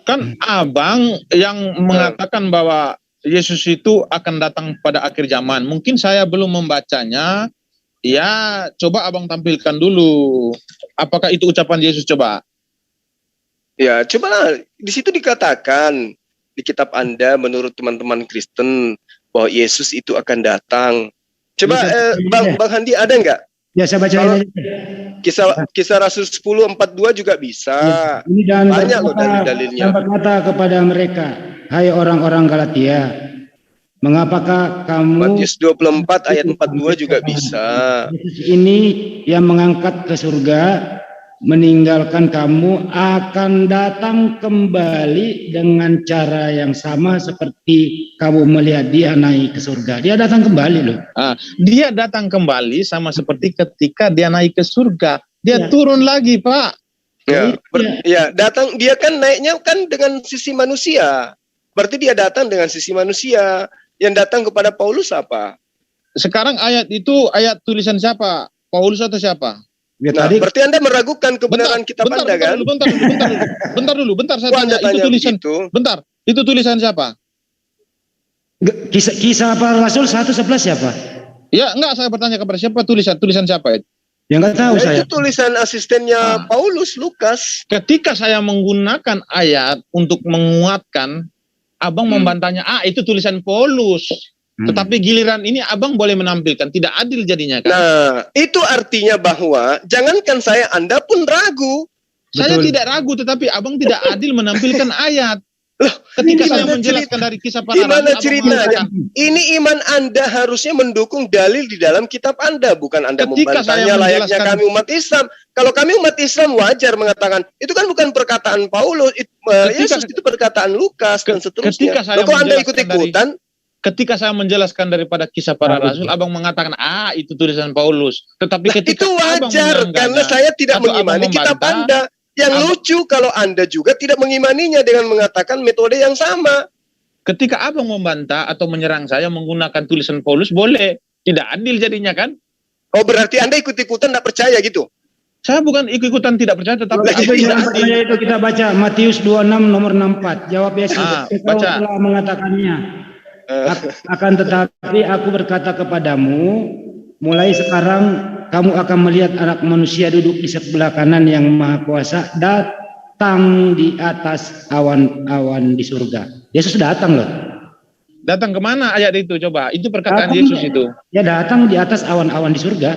Kan abang yang mengatakan bahwa Yesus itu akan datang pada akhir zaman. Mungkin saya belum membacanya. Ya, coba abang tampilkan dulu. Apakah itu ucapan Yesus, coba? Ya, cobalah. Di situ dikatakan di kitab Anda menurut teman-teman Kristen bahwa Yesus itu akan datang. Coba Bang Handi ada nggak? Ya, saya baca Kisah Rasul 10:42 juga bisa. Ya, ini dan banyak loh dalil-dalilnya. Dan berkata kepada mereka, hai orang-orang Galatia, mengapakah kamu, Matius 24 ayat 42 juga bisa. Yesus ini yang mengangkat ke surga, meninggalkan kamu, akan datang kembali dengan cara yang sama seperti kamu melihat dia naik ke surga. Dia datang kembali loh. Dia datang kembali sama seperti ketika dia naik ke surga. Dia turun lagi, Pak. Datang, dia kan naiknya kan dengan sisi manusia. Berarti dia datang dengan sisi manusia. Yang datang kepada Paulus apa? Sekarang ayat itu ayat tulisan siapa? Paulus atau siapa? Ya, Nah, tadi berarti Anda meragukan kebenaran kitab Anda kan? Bentar, saya Kok Anda tanya, itu tanya tulisan, begitu? bentar, itu tulisan siapa? kisah para rasul 1:11 siapa? Ya, enggak, saya bertanya kepada siapa tulisan siapa itu? Ya nggak tahu Ya, saya. itu tulisan asistennya Ah. Paulus, Lukas. Ketika saya menggunakan ayat untuk menguatkan, abang membantahnya, itu tulisan Paulus. Tetapi giliran ini abang boleh menampilkan, tidak adil jadinya kan? Nah, itu artinya bahwa jangankan saya, Anda pun ragu. Saya Betul. tidak ragu, tetapi abang tidak adil menampilkan ayat. Loh, Ketika saya gimana menjelaskan dari kisah para Gimana rasul, abang ceritanya? mengatakan, Ini iman Anda harusnya mendukung dalil di dalam kitab Anda, bukan Anda Ketika saya membantahnya layaknya menjelaskan- kami umat Islam. Kalau kami umat Islam wajar mengatakan, itu kan bukan perkataan Paulus, Yesus itu perkataan Lukas dan seterusnya. ketika saya Loh, kok Anda menjelaskan ikut-ikutan? ketika saya menjelaskan daripada kisah para rasul, abang mengatakan, itu tulisan Paulus. Tetapi Nah, ketika itu abang wajar, menyanggahnya, karena saya tidak atau abang mengimani kitab membantah, Anda. Yang abang- lucu kalau Anda juga tidak mengimaninya dengan mengatakan metode yang sama. ketika abang membantah atau menyerang saya menggunakan tulisan Paulus, boleh. Tidak adil jadinya kan? Oh, berarti Anda ikut-ikutan tidak percaya gitu? Saya bukan ikut-ikutan tidak percaya, tetapi Itu tidak yang adil. percaya itu kita baca Matius 26 nomor 64. Jawab Yesus, "Engkau baca. telah mengatakannya. Akan tetapi aku berkata kepadamu, mulai sekarang kamu akan melihat Anak Manusia duduk di sebelah kanan yang Maha Kuasa, datang di atas awan-awan di surga." Yesus datang loh. Datang kemana ayat itu coba? Itu perkataan Datang. Yesus itu. Ya datang di atas awan-awan di surga.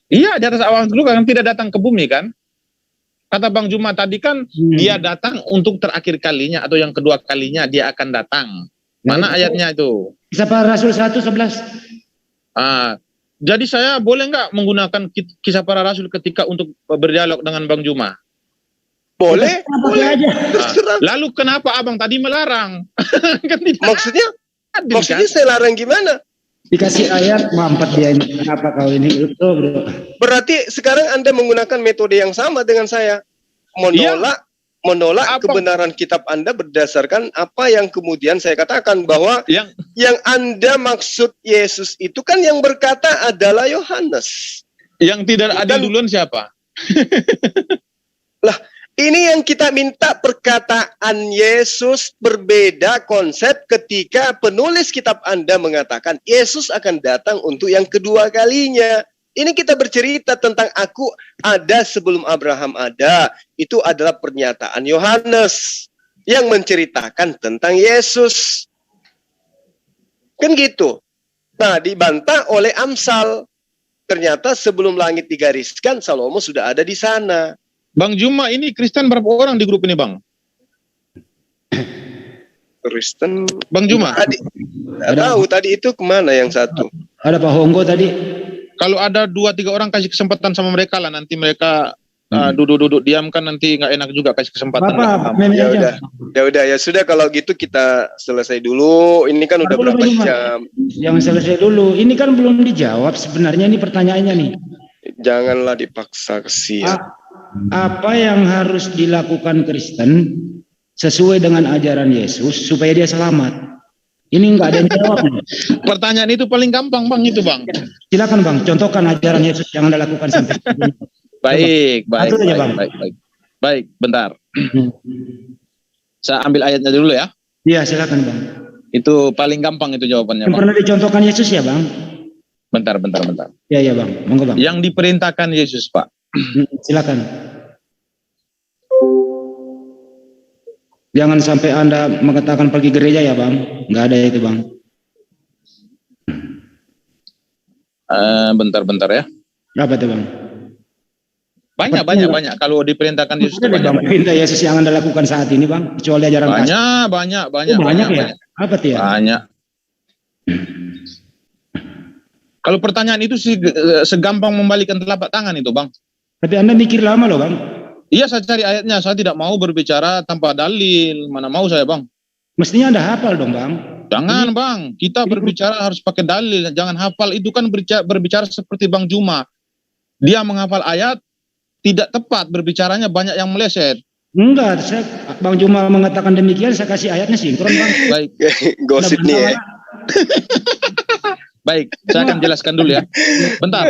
Iya, di atas awan dulu kan tidak datang ke bumi kan? Kata Bang Juma tadi kan dia datang untuk terakhir kalinya atau yang kedua kalinya dia akan datang. Mana ayatnya itu? Kisah Para Rasul 1:11. Jadi saya boleh nggak menggunakan kisah para rasul ketika untuk berdialog dengan Bang Juma? Boleh, boleh aja. terserah. Lalu kenapa abang tadi melarang? Kan tidak Maksudnya adil, Maksudnya kan? saya larang gimana? Dikasih ayat, mampet dia ini. Kenapa kau ini? Bro. Berarti sekarang Anda menggunakan metode yang sama dengan saya. Menolak Apa? kebenaran kitab Anda berdasarkan apa yang kemudian saya katakan bahwa yang Anda maksud Yesus itu kan yang berkata adalah Yohanes. Yang tidak adil duluan siapa? Lah, ini yang kita minta, perkataan Yesus berbeda konsep ketika penulis kitab Anda mengatakan Yesus akan datang untuk yang kedua kalinya. Ini kita bercerita tentang aku ada sebelum Abraham ada. Itu adalah pernyataan Yohanes yang menceritakan tentang Yesus. Kan gitu. Nah, dibantah oleh Amsal. Ternyata sebelum langit digariskan, Salomo sudah ada di sana. Bang Juma ini Kristen berapa orang di grup ini Bang? Kristen. Bang Juma? Tidak tahu tadi itu kemana yang satu. Ada Pak Honggo tadi. Kalau ada 2-3 orang kasih kesempatan sama mereka lah, nanti mereka duduk-duduk diam kan nanti nggak enak juga kasih kesempatan. Bapak, ya sudah kalau gitu kita selesai dulu. Ini kan udah berapa jam? Jangan selesai dulu. Ini kan belum dijawab sebenarnya ini pertanyaannya nih. Janganlah dipaksa kesian. Apa yang harus dilakukan Kristen sesuai dengan ajaran Yesus supaya dia selamat? Ini nggak ada yang jawab. Pertanyaan itu paling gampang Bang itu Bang. Silakan Bang, contohkan ajaran Yesus yang Anda lakukan sampai ini. Baik, bentar. Saya ambil ayatnya dulu ya. Iya, silakan Bang. Itu paling gampang itu jawabannya Yang Bang. pernah dicontohkan Yesus ya Bang? Bentar. Iya Bang, monggo Bang. Yang diperintahkan Yesus Pak. Silakan. Jangan sampai Anda mengatakan pergi gereja ya Bang. Nggak ada itu Bang. Bentar ya. Apa itu Bang? Banyak. Kalau diperintahkan Yesus itu banyak. Perintah Yesus yang Anda lakukan saat ini Bang, kecuali ajaran Banyak ya. Apa tuh ya? Banyak. Kalau pertanyaan itu sih segampang membalikan telapak tangan itu Bang. Tapi Anda mikir lama loh Bang. Iya, saya cari ayatnya. Saya tidak mau berbicara tanpa dalil. Mana mau saya Bang. Mestinya Anda hafal dong Bang. Jangan Bang, kita berbicara harus pakai dalil. Jangan hafal, itu kan berbicara seperti Bang Juma. Dia menghafal ayat, tidak tepat berbicaranya, banyak yang meleset. Enggak, Bang Juma mengatakan demikian, saya kasih ayatnya sinkron Bang. Baik. Gosip nih ya. Baik, saya akan jelaskan dulu ya. Bentar.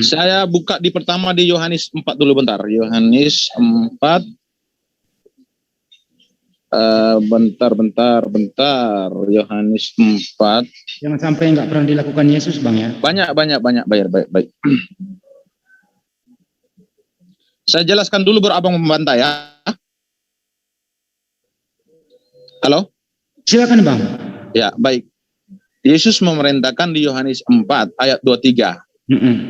Saya buka di pertama di Yohanes 4 dulu bentar. Yohanes 4. Bentar. Yohanes 4. Jangan sampai nggak pernah dilakukan Yesus, Bang ya. Banyak. Baik. Saya jelaskan dulu baru abang membantah ya. Halo? Silakan, Bang. Ya, baik. Yesus memerintahkan di Yohanes 4 ayat 23.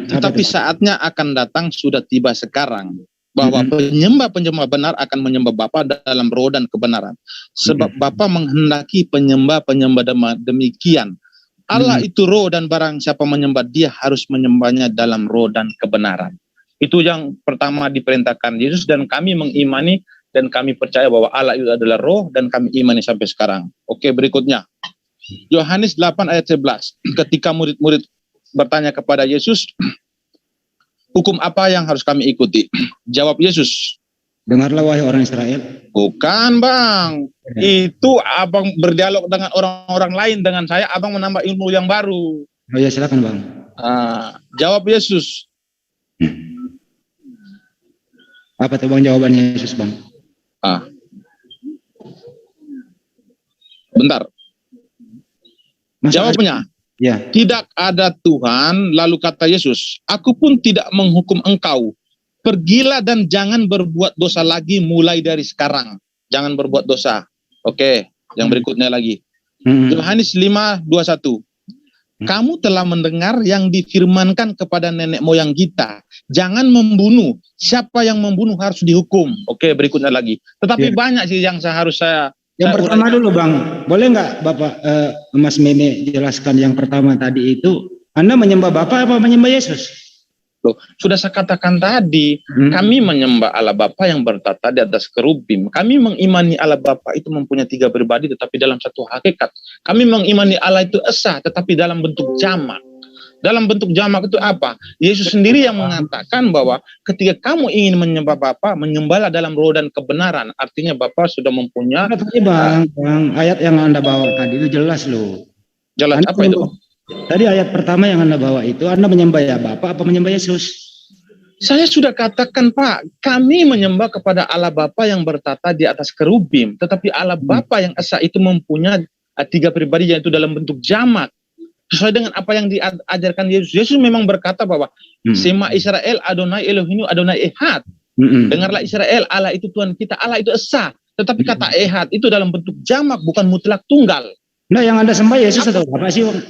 Tetapi saatnya akan datang, sudah tiba sekarang, bahwa penyembah-penyembah benar akan menyembah Bapa dalam roh dan kebenaran. Sebab Bapa menghendaki penyembah-penyembah demikian. Allah itu roh, dan barang siapa menyembah Dia harus menyembahnya dalam roh dan kebenaran. Itu yang pertama diperintahkan Yesus, dan kami mengimani dan kami percaya bahwa Allah itu adalah roh, dan kami imani sampai sekarang. Oke, berikutnya. Yohanes 8 ayat 11. Ketika murid-murid bertanya kepada Yesus, hukum apa yang harus kami ikuti? Jawab Yesus, dengarlah wahai orang Israel. Bukan, Bang. Itu abang berdialog dengan orang-orang lain, dengan saya abang menambah ilmu yang baru. Oh ya, silakan, Bang. Jawab Yesus. Apa tuh, Bang, jawabannya Yesus, Bang? Bentar. Jawabnya, ya. Tidak ada Tuhan. Lalu kata Yesus, aku pun tidak menghukum engkau. Pergilah dan jangan berbuat dosa lagi mulai dari sekarang. Jangan berbuat dosa. Oke, yang berikutnya lagi. Yohanes 5:21. Kamu telah mendengar yang difirmankan kepada nenek moyang kita. Jangan membunuh. Siapa yang membunuh harus dihukum. Oke, berikutnya lagi. Tetapi banyak sih yang saya Yang pertama dulu, Bang. Boleh nggak Bapak Mas Meme jelaskan yang pertama tadi itu? Anda menyembah Bapa apa menyembah Yesus? Loh, sudah saya katakan tadi, kami menyembah Allah Bapa yang bertata di atas kerubim. Kami mengimani Allah Bapa itu mempunyai 3 pribadi tetapi dalam satu hakikat. Kami mengimani Allah itu esa tetapi dalam bentuk jamak. Dalam bentuk jamak itu apa? Yesus sendiri yang mengatakan bahwa ketika kamu ingin menyembah Bapa, menyembahlah dalam roh dan kebenaran. Artinya Bapa sudah mempunyai. Bang, ayat yang Anda bawa tadi itu jelas loh. Jelas apa itu? Tadi ayat pertama yang Anda bawa itu, Anda menyembah ya Bapa apa menyembah Yesus? Saya sudah katakan, Pak, kami menyembah kepada Allah Bapa yang bertata di atas kerubim. Tetapi Allah Bapa yang esa itu mempunyai 3 pribadi, yaitu dalam bentuk jamak. Sesuai dengan apa yang diajarkan Yesus. Yesus memang berkata bahwa Sema Israel, Adonai Elohim, Adonai Ehad. Dengarlah Israel, Allah itu Tuhan kita, Allah itu esa. Tetapi kata Ehad itu dalam bentuk jamak, bukan mutlak tunggal. Nah, yang Anda sembah Yesus atau apa sih, Bang?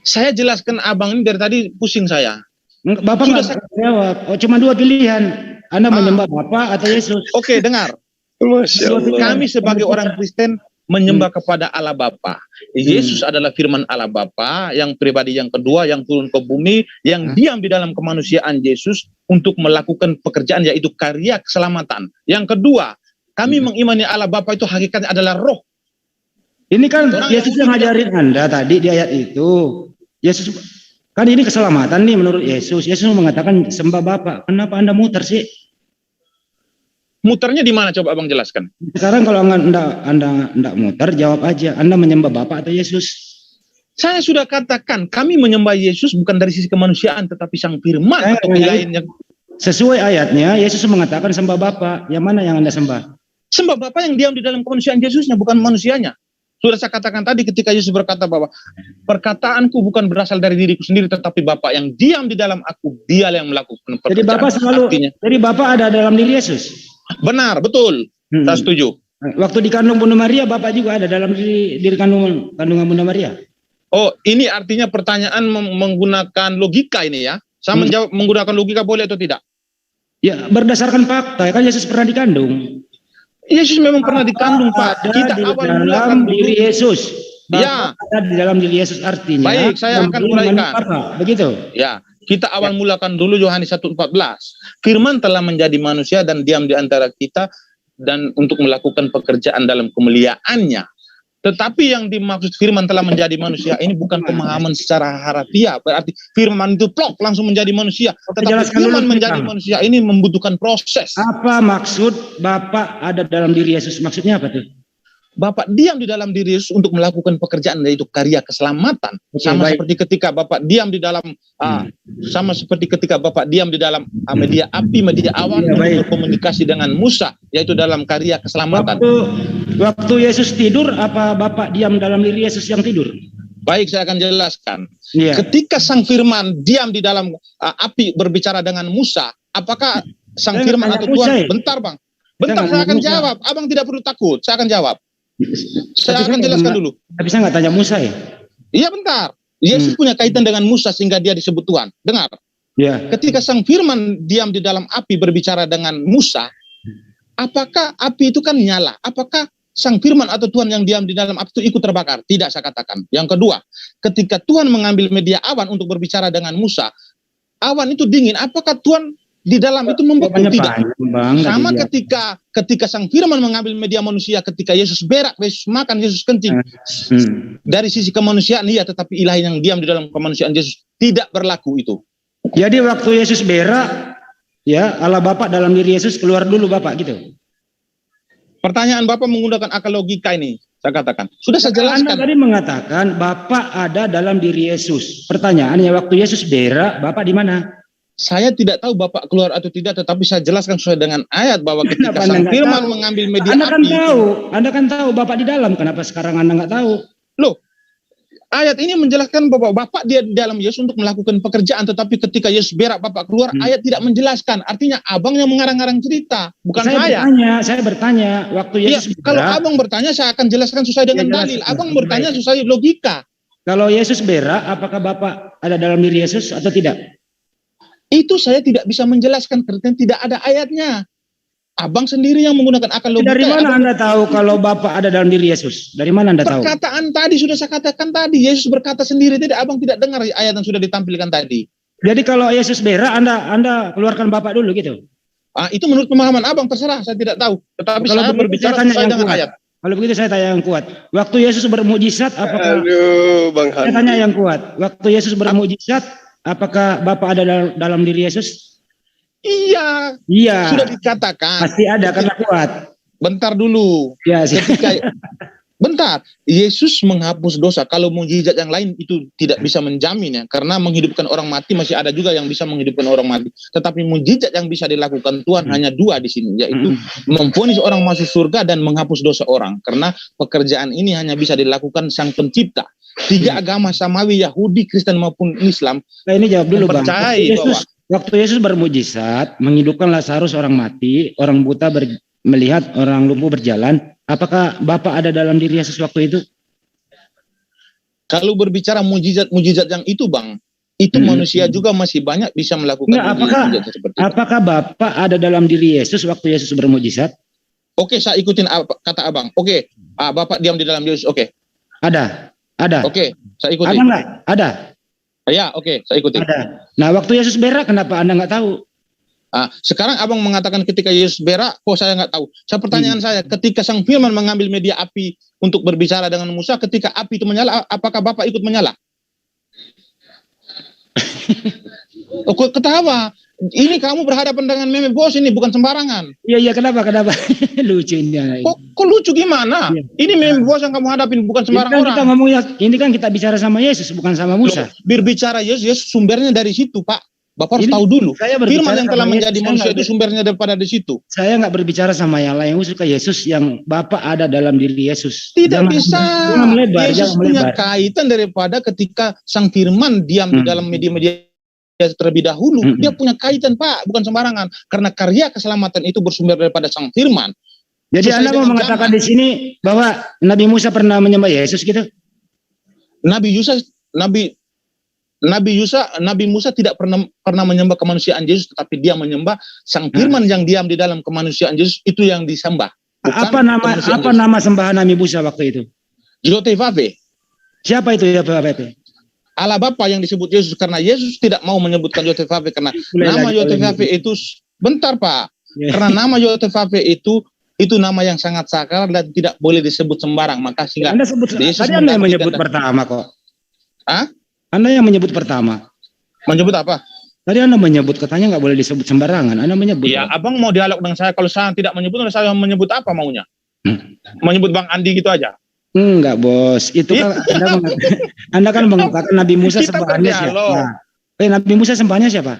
Saya jelaskan abang ini dari tadi pusing saya. Bapak nggak jawab. Oh, cuma 2 pilihan. Anda menyembah Bapa atau Yesus. Oke, dengar. Kami sebagai orang Kristen menyembah kepada Allah Bapa. Yesus adalah firman Allah Bapa yang pribadi yang kedua yang turun ke bumi, yang diam di dalam kemanusiaan Yesus untuk melakukan pekerjaan, yaitu karya keselamatan. Yang kedua, kami mengimani Allah Bapa itu hakikatnya adalah roh. Ini kan Yesus yang ngajarin Anda tadi di ayat itu. Yesus kan ini keselamatan nih menurut Yesus. Yesus mengatakan sembah Bapa. Kenapa Anda muter sih? Muternya di mana, coba abang jelaskan. Sekarang kalau Anda muter, jawab aja. Anda menyembah Bapa atau Yesus? Saya sudah katakan, kami menyembah Yesus bukan dari sisi kemanusiaan, tetapi sang firman atau lainnya. Sesuai ayatnya, Yesus mengatakan sembah Bapa. Yang mana yang Anda sembah? Sembah Bapa yang diam di dalam kemanusiaan Yesusnya, bukan manusianya. Sudah saya katakan tadi ketika Yesus berkata bahwa perkataanku bukan berasal dari diriku sendiri, tetapi Bapa yang diam di dalam aku, Dia yang melakukan pekerjaan. Jadi Bapa selalu, jadi Bapa ada dalam diri Yesus. Benar, betul. Saya setuju. Waktu dikandung Bunda Maria, Bapa juga ada dalam diri kandungan Bunda Maria. Oh, ini artinya pertanyaan menggunakan logika ini ya. Saya menjawab menggunakan logika boleh atau tidak? Ya, berdasarkan fakta. Kan Yesus pernah dikandung. Yesus memang pernah dikandung, Pak. Kita awal mulakan diri Yesus. Ya. Ada di dalam diri Yesus artinya. Baik, saya akan uraikan. Begitu. Ya, kita awal mulakan dulu Yohanes 1:14. Firman telah menjadi manusia dan diam di antara kita dan untuk melakukan pekerjaan dalam kemuliaannya. Tetapi yang dimaksud firman telah menjadi manusia ini bukan pemahaman secara harafiah. Berarti firman itu plok langsung menjadi manusia. Tetapi firman menjadi manusia ini membutuhkan proses. Apa maksud Bapa ada dalam diri Yesus? Maksudnya apa tuh? Bapak diam di dalam diri Yesus untuk melakukan pekerjaan, yaitu karya keselamatan. Sama seperti ketika Bapak diam di dalam media api, media awan untuk berkomunikasi dengan Musa, yaitu dalam karya keselamatan. Waktu Yesus tidur, apa Bapak diam dalam diri Yesus yang tidur? Baik, saya akan jelaskan. Iya. Ketika Sang Firman diam di dalam api berbicara dengan Musa, apakah Sang Firman atau Tuhan? Bentar, Bang. Bentar, saya akan jawab. Abang tidak perlu takut, saya akan jawab. Saya akan jelaskan dulu. Tapi saya nggak tanya Musa ya? Iya, bentar. Yesus punya kaitan dengan Musa sehingga dia disebut Tuhan. Dengar. Ya. Ketika Sang Firman diam di dalam api berbicara dengan Musa, apakah api itu kan nyala? Apakah Sang Firman atau Tuhan yang diam di dalam api itu ikut terbakar? Tidak, saya katakan. Yang kedua, ketika Tuhan mengambil media awan untuk berbicara dengan Musa, awan itu dingin. Apakah Tuhan di dalam itu membeku? Tidak. Sama ketika Sang Firman mengambil media manusia, ketika Yesus berak, Yesus makan, Yesus kencing. Dari sisi kemanusiaan iya, tetapi ilahi yang diam di dalam kemanusiaan Yesus tidak berlaku itu. Jadi waktu Yesus berak, ya Allah Bapak dalam diri Yesus keluar dulu Bapak gitu. Pertanyaan Bapak menggunakan akal logika ini, saya katakan. Sudah saya jelaskan. Anda tadi mengatakan Bapak ada dalam diri Yesus. Pertanyaannya waktu Yesus berak, Bapak di mana? Saya tidak tahu Bapak keluar atau tidak, tetapi saya jelaskan sesuai dengan ayat bahwa ketika Sang Firman mengambil media api. Anda kan tahu Bapak di dalam, kenapa sekarang Anda nggak tahu? Loh, ayat ini menjelaskan bahwa Bapak dia di dalam Yesus untuk melakukan pekerjaan, tetapi ketika Yesus berak Bapak keluar, ayat tidak menjelaskan. Artinya Abang yang mengarang-arang cerita, bukan saya. Saya bertanya, waktu Yesus berak. Kalau Abang bertanya, saya akan jelaskan sesuai dengan dalil. Abang bertanya sesuai logika. Kalau Yesus berak, apakah Bapak ada dalam diri Yesus atau tidak? Itu saya tidak bisa menjelaskan karena tidak ada ayatnya. Abang sendiri yang menggunakan akal logika. Dari mana Anda tahu kalau Bapak ada dalam diri Yesus? Dari mana Anda tahu? Perkataan tadi sudah saya katakan tadi. Yesus berkata sendiri. Tidak, Abang tidak dengar ayat yang sudah ditampilkan tadi. Jadi kalau Yesus berak, Anda keluarkan Bapak dulu gitu? Itu menurut pemahaman Abang, terserah. Saya tidak tahu. Tetapi kalau saya berbicara sesuai dengan ayat. Kalau begitu saya tanya yang kuat. Waktu Yesus bermujizat, apakah? Bang Saya tanya yang kuat. Waktu Yesus bermujizat, apakah Bapak ada dalam diri Yesus? Iya. Sudah dikatakan. Pasti ada karena kuat. Bentar dulu. Ya, bentar. Yesus menghapus dosa. Kalau mukjizat yang lain itu tidak bisa menjamin ya. Karena menghidupkan orang mati masih ada juga yang bisa menghidupkan orang mati. Tetapi mukjizat yang bisa dilakukan Tuhan hanya dua di sini, yaitu memvonis orang masuk surga dan menghapus dosa orang. Karena pekerjaan ini hanya bisa dilakukan Sang Pencipta. Tiga agama samawi, Yahudi, Kristen maupun Islam. Nah, ini jawab dulu Bang. Waktu Yesus bermujizat, menghidupkan Lazarus orang mati, orang buta melihat, orang lumpuh berjalan. Apakah Bapak ada dalam diri Yesus waktu itu? Kalau berbicara mujizat yang itu Bang, itu manusia juga masih banyak bisa melakukan mujizat seperti itu. Apakah Bapak ada dalam diri Yesus waktu Yesus bermujizat? Oke, saya ikutin kata Abang. Oke, Bapak diam di dalam Yesus. Oke. Ada. Oke, saya ikutin. Ada nggak? Ada. Ya, oke, saya ikutin. Ada. Nah, waktu Yesus berak, kenapa Anda nggak tahu? Sekarang Abang mengatakan ketika Yesus berak, kok saya nggak tahu. Pertanyaan saya, ketika Sang Firman mengambil media api untuk berbicara dengan Musa, ketika api itu menyala, apakah Bapak ikut menyala? Kok ketawa? Ini kamu berhadapan dengan meme bos ini, bukan sembarangan. Iya, kenapa? Lucu ini. Kok lucu gimana? Iya. Ini meme bos yang kamu hadapin, bukan sembarang orang. Kita ngomongnya, ini kan kita bicara sama Yesus, bukan sama Musa. Berbicara Yesus sumbernya dari situ, Pak. Bapak harus tahu dulu. Firman yang telah menjadi manusia itu sumbernya daripada di situ. Saya nggak berbicara sama yang lain, suka Yesus yang Bapak ada dalam diri Yesus. Tidak bisa. Yesus punya kaitan daripada ketika Sang Firman diam di dalam media-media terlebih dahulu. Dia punya kaitan Pak, bukan sembarangan. Karena karya keselamatan itu bersumber daripada Sang Firman. Jadi Anda mau mengatakan di sini bahwa Nabi Musa pernah menyembah Yesus gitu? Nabi Musa tidak pernah menyembah kemanusiaan Yesus, tetapi dia menyembah Sang Firman yang diam di dalam kemanusiaan Yesus, itu yang disembah. Apa nama sembahan Nabi Musa waktu itu? Yotevave. Siapa itu Yotevave? Allah Bapa yang disebut Yesus, karena Yesus tidak mau menyebutkan Yotevave karena nama Yotevave itu bentar Pak. Karena nama Yotevave itu nama yang sangat sakral dan tidak boleh disebut sembarang. Maka sehingga tadi Anda yang menyebut pertama kok. Anda yang menyebut pertama. Menyebut apa? Tadi Anda menyebut katanya nggak boleh disebut sembarangan. Anda menyebut. Iya, Abang mau dialog dengan saya. Kalau saya tidak menyebut, saya menyebut apa maunya? Menyebut Bang Andi gitu aja. Enggak, Bos. Itu kan Anda kan mengatakan Nabi Musa Kita sembahannya berdialog. siapa? Nabi Musa sembahannya siapa?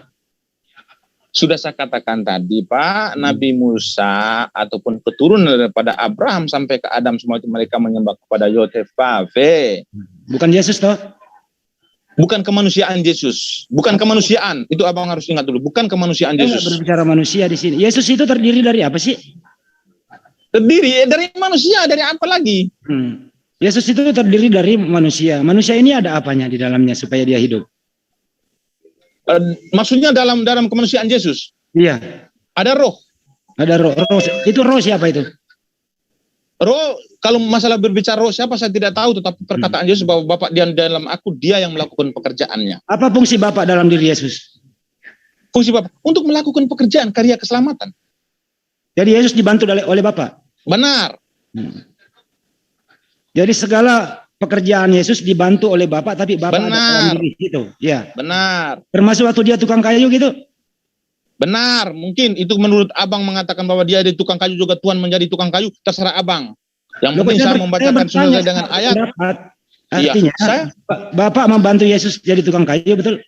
Sudah saya katakan tadi, Pak, Nabi Musa ataupun keturunan daripada Abraham sampai ke Adam, semua itu mereka menyembah kepada Yotevave. Bukan Yesus toh? Bukan kemanusiaan Yesus. Bukan kemanusiaan. Itu abang harus ingat dulu. Bukan kemanusiaan Kita nggak Yesus. berbicara manusia di sini. Yesus itu terdiri dari apa sih? Terdiri dari manusia, dari apa lagi? Yesus itu terdiri dari manusia. Manusia ini ada apanya di dalamnya supaya dia hidup? Maksudnya dalam kemanusiaan Yesus? Iya. Ada roh. Ada roh. Itu roh siapa itu? Roh, kalau masalah berbicara roh siapa saya tidak tahu, tetapi perkataan Yesus bahwa Bapak dia dalam aku, dia yang melakukan pekerjaannya. Apa fungsi Bapak dalam diri Yesus? Fungsi Bapak untuk melakukan pekerjaan karya keselamatan. Jadi Yesus dibantu oleh Bapak? Benar. Jadi segala pekerjaan Yesus dibantu oleh Bapak, tapi Bapak ada dalam diri itu. Ya. Benar. Termasuk waktu dia tukang kayu gitu? Benar. Mungkin itu menurut abang mengatakan bahwa dia di tukang kayu juga Tuhan menjadi tukang kayu, terserah abang. Yang penting saya membacakan sesuai dengan ayat. Artinya, Bapak membantu Yesus jadi tukang kayu, betul?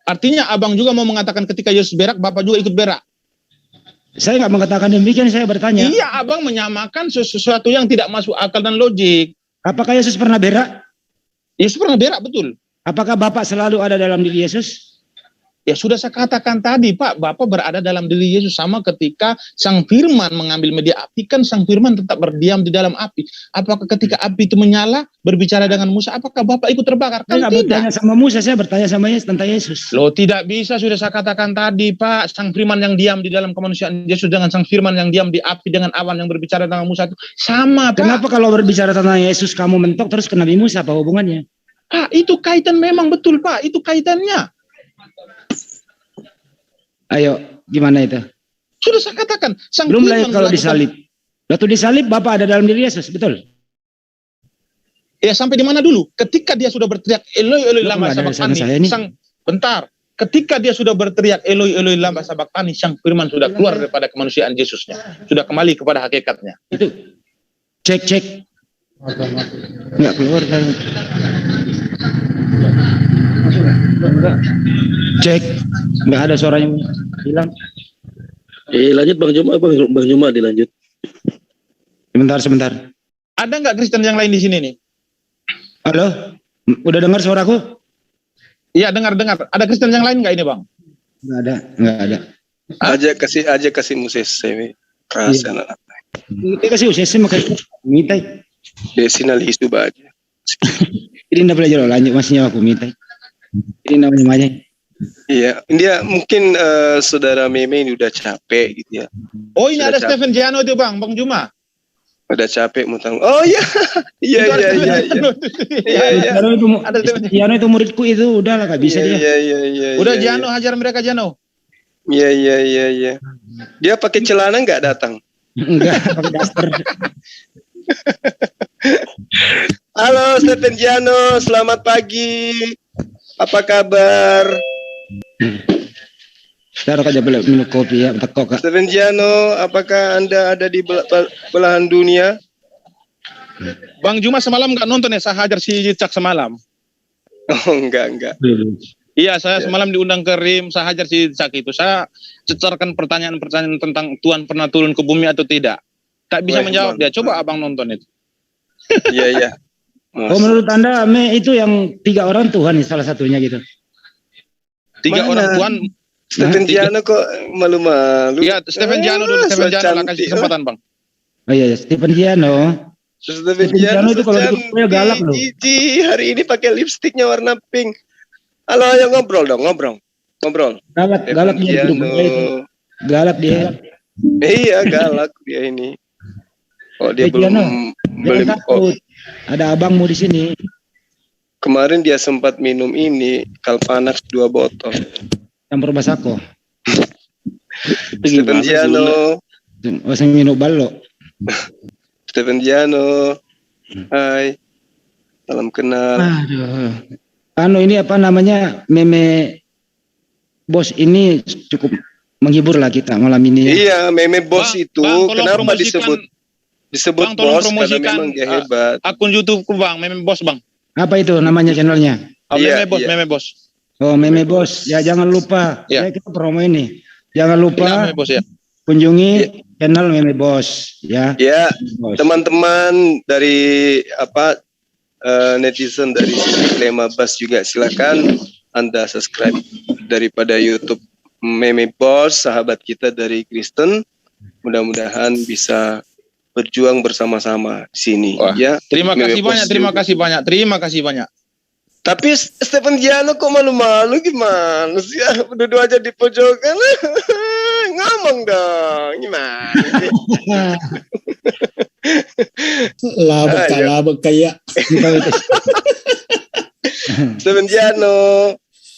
Artinya abang juga mau mengatakan ketika Yesus berak, Bapak juga ikut berak. Saya nggak mengatakan demikian, saya bertanya. Iya, abang menyamakan sesuatu yang tidak masuk akal dan logik. Apakah Yesus pernah berak? Yesus pernah berak, betul. Apakah Bapak selalu ada dalam diri Yesus? Ya sudah saya katakan tadi, Pak, Bapak berada dalam diri Yesus sama ketika Sang Firman mengambil media api, kan Sang Firman tetap berdiam di dalam api. Apakah ketika api itu menyala, berbicara dengan Musa, apakah Bapak ikut terbakar? Kan saya tidak. bertanya sama Musa, saya bertanya sama Yesus tentang Yesus. Loh, tidak bisa, sudah saya katakan tadi, Pak, Sang Firman yang diam di dalam kemanusiaan Yesus dengan Sang Firman yang diam di api dengan awan yang berbicara dengan Musa itu sama, Pak. Kenapa kalau berbicara tentang Yesus kamu mentok terus ke Nabi Musa, apa hubungannya? Pak, itu kaitan memang betul, Pak, itu kaitannya. Ayo, gimana itu? Sudah saya katakan, Sang belum Firman lagi kalau disalib. Waktu disalib Bapak ada dalam diri Yesus, betul? Ya sampai di mana dulu? Ketika dia sudah berteriak Eloi Eloi lama sabaktani, bentar. Ketika dia sudah berteriak Eloi Eloi lama sabaktani, Sang Firman sudah keluar daripada kemanusiaan Yesusnya, sudah kembali kepada hakikatnya. Itu cek. Enggak keluar kan? Cek, nggak ada suaranya hilang. Lanjut Bang Juma dilanjut. Sebentar. Ada nggak Kristen yang lain di sini nih? Halo, udah dengar suaraku? Iya dengar. Ada Kristen yang lain nggak ini Bang? Nggak ada. Aja kasih Moses saya kerasa nak. Kasih usia saya makai mitai. Desinal isu baca. Ini ndak belajar lanjut masihnya aku mitai. Ini namanya. Iya, dia mungkin saudara Meme ini udah capek gitu ya. Oh ini ada Stephen Giano itu Bang Juma. Udah capek mutang. Oh iya. Iya. Ada Giano itu muridku itu udah lah nggak bisa dia. Iya. Udah Giano hajar mereka Giano. Iya. Dia pakai celana nggak datang? Enggak, pakai daster. Halo Stephen Giano, selamat pagi. Apa kabar? Taruh aja minum kopi ya, tekok. Stephen Giano, apakah Anda ada di belahan dunia? Bang Juma semalam nggak nonton ya? Saya hajar si Cak semalam. Oh enggak. Iya, saya semalam diundang ke RIM, saya hajar si Cak itu. Saya cecarkan pertanyaan-pertanyaan tentang Tuhan pernah turun ke bumi atau tidak. Tak bisa menjawab dia. Coba abang nonton itu. Iya. Oh menurut Anda itu yang 3 orang Tuhan salah satunya gitu? 3 orang Tuhan. Stephen Giano kok malu-malu? Iya, Stephen Giano dulu. Stephen Giano kasih kesempatan Bang. Oh iya, Stephen Giano. Stephen Giano itu kalau itu galak loh. Hari ini pakai lipstiknya warna pink. Halo, ayo ngobrol. Galak dia di rumah itu. Galak dia. Iya, galak dia ini. Oh, dia belum takut. Ada abangmu di sini. Kemarin dia sempat minum ini Kalpanax 2 botol. Campur basako. Stephen Giano. Saya minum ballo. Stephen Giano. Hai. Salam kenal. Aduh. Ini apa namanya? Meme bos ini cukup menghibur lah kita malam ini. Iya, Meme bos itu kenapa disebut? disebut Bang, tolong bos karena promosikan, memang dia hebat. akun YouTubeku Bang, Meme Bos Bang. Apa itu namanya channelnya? Iya, Meme Bos, iya. Meme Bos. Oh, Meme Bos. Ya jangan lupa. Ya. Ya kita promo ini. Jangan Iya, lupa Meme Bos ya. kunjungi channel Meme Bos ya. Ya, Bos. teman-teman dari netizen dari Lema Bas juga silakan Anda subscribe daripada YouTube Meme Bos, sahabat kita dari Kristen. Mudah-mudahan bisa berjuang bersama-sama di sini. Wah, Ya, Terima Meme kasih Bos banyak, terima juga. kasih banyak, terima kasih banyak. Tapi Stephen Giano kok malu-malu gimana sih? Duduk aja di pojokan. Ngomong dong, gimana sih? Labek kayak. Stephen Giano.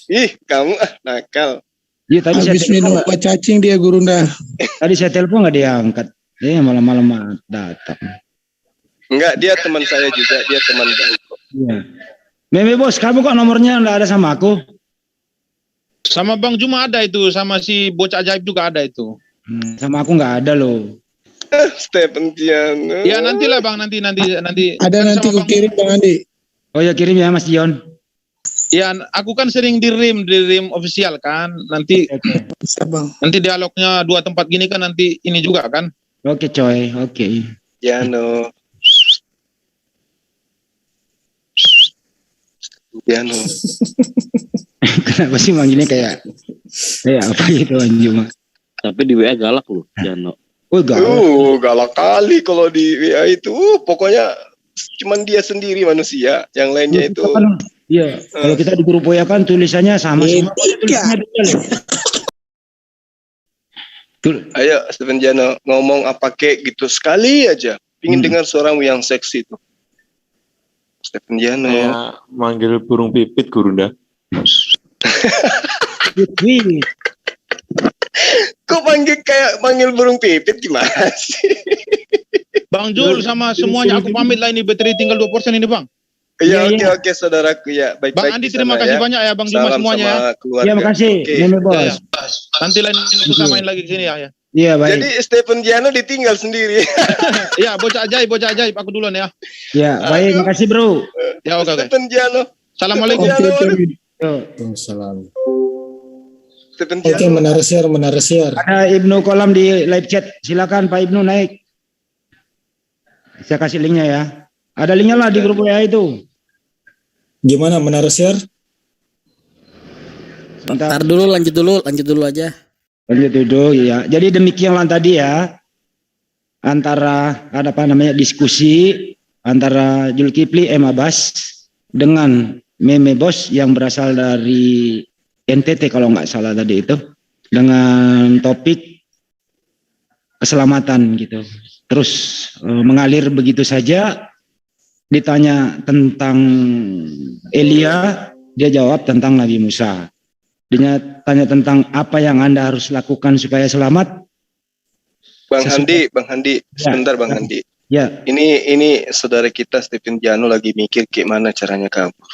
Ih, kamu nakal. Iya tadi saya telepon, apa cacing dia Gurunda. tadi saya telepon nggak diangkat. Malam-malam datang. Enggak, dia teman saya juga, dia teman baik kok. Iya. Meme Bos, kamu kok nomornya nggak ada sama aku? Sama Bang Juma ada itu, sama si bocah ajaib juga ada itu. Sama aku nggak ada loh. Stephen Giano. Ya nantilah Bang, nanti. Ada Kan nanti sama ku kirim Bang Andi. Oh ya kirim ya Mas Dion. Ya, aku kan sering di rim official kan. Nanti Bisa Bang. dialognya 2 tempat gini kan nanti ini juga kan. Oke coy, oke. Giano. Giano. Kenapa sih manggilnya kayak apa gitu Anjuma? Tapi di WA galak loh, Jano. Oh galak. Galak kali kalau di WA itu. Pokoknya cuman dia sendiri manusia, yang lainnya itu. Iya, kalau kita di grup WA kan tulisannya sama semua. Tulisannya beda loh. Ayo Stephen Giano ngomong apa kek gitu sekali aja. Pingin dengar suaramu yang seksi itu. Stephen Giano. Saya manggil burung pipit Gurunda. Wih, Kok manggil burung pipit gimana sih? Bang Jul sama semuanya aku pamit lah, ini baterai tinggal 2% ini Bang. Iya, Iya, oke saudaraku ya. Baik-baik. Bang Andi di terima sana kasih ya. banyak ya Bang Juma Salam semuanya ya. sama keluarga. iya makasih, Oke. Meme Ya, Bos. ya. Nanti lain aku samain lagi ke sini ya. Iya baik. Jadi Stephen Giano ditinggal sendiri. Ya, bocah ajaib aku duluan ya. Ya baik, makasih bro. Ya oke. Stephen Giano. Assalamualaikum. Yo. Salam. Stephen Oke, Giano. menarik share. Ada Ibnu Kolam di live chat. Silakan Pak Ibnu naik. Saya kasih linknya ya. Ada linknya lah di grup WA itu. Gimana menarik share? Bentar. Ntar dulu, lanjut dulu aja. Lanjut dulu ya. Jadi demikianlah tadi ya. Antara diskusi antara Zulkifli M. Abbas dengan Meme Bos yang berasal dari NTT kalau nggak salah tadi itu, dengan topik keselamatan gitu. Terus mengalir begitu saja. Ditanya tentang Elia, dia jawab tentang Nabi Musa. Dia tanya tentang apa yang Anda harus lakukan supaya selamat. Bang Handi, sebentar Bang Handi. Ya, Ini saudara kita Stephen Giano lagi mikir gimana caranya kabur.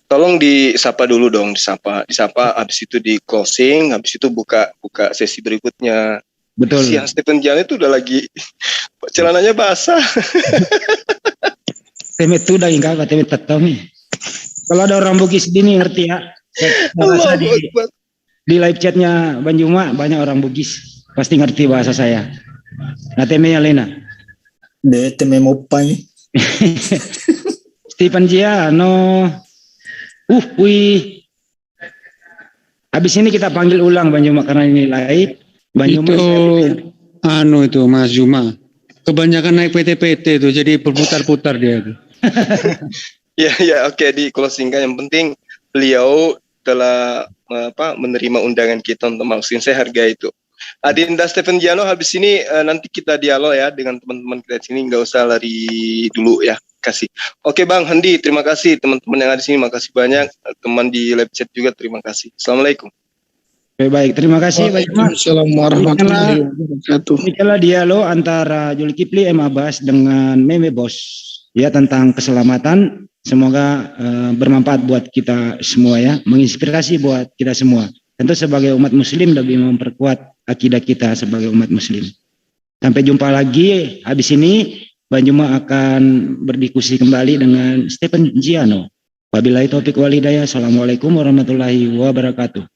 Tolong disapa dulu dong, disapa habis itu di closing, habis itu buka sesi berikutnya. betul. Siang Stephen Giano itu udah lagi celananya basah. Temet tuh daging kakak, temet tetong. Kalau ada orang Bugis gini ngerti ya. Bahasa Allahu Akbar. di live chatnya Bang Juma banyak orang Bugis. Pasti ngerti bahasa saya. Nah temenya Lena. De teme mopai. Stephen Giano. Wih. Habis ini kita panggil ulang Bang Juma karena ini live. Bang Juma. Itu Mas Juma. Kebanyakan naik PT-PT itu jadi berputar-putar dia itu. Ya oke, di closing kan yang penting beliau telah menerima undangan kita untuk masukin, saya hargai itu. Adinda Stephen Giano, habis ini nanti kita dialog ya dengan teman-teman kita di sini, nggak usah lari dulu ya, kasih. Oke Bang Handi, terima kasih teman-teman yang ada di sini, makasih banyak, teman di live chat juga terima kasih. Assalamualaikum. Baik, terima kasih Bang Juma. Assalamualaikum warahmatullahi wabarakatuh. Demikianlah dialog antara Zulkifli M. Abbas dengan Meme Bos ya tentang keselamatan. Semoga bermanfaat buat kita semua ya, menginspirasi buat kita semua. Tentu sebagai umat muslim lebih memperkuat akidah kita sebagai umat muslim. Sampai jumpa lagi habis ini Bang Juma akan berdiskusi kembali dengan Stephen Giano. Wabillahi taufik walhidayah. Assalamualaikum warahmatullahi wabarakatuh.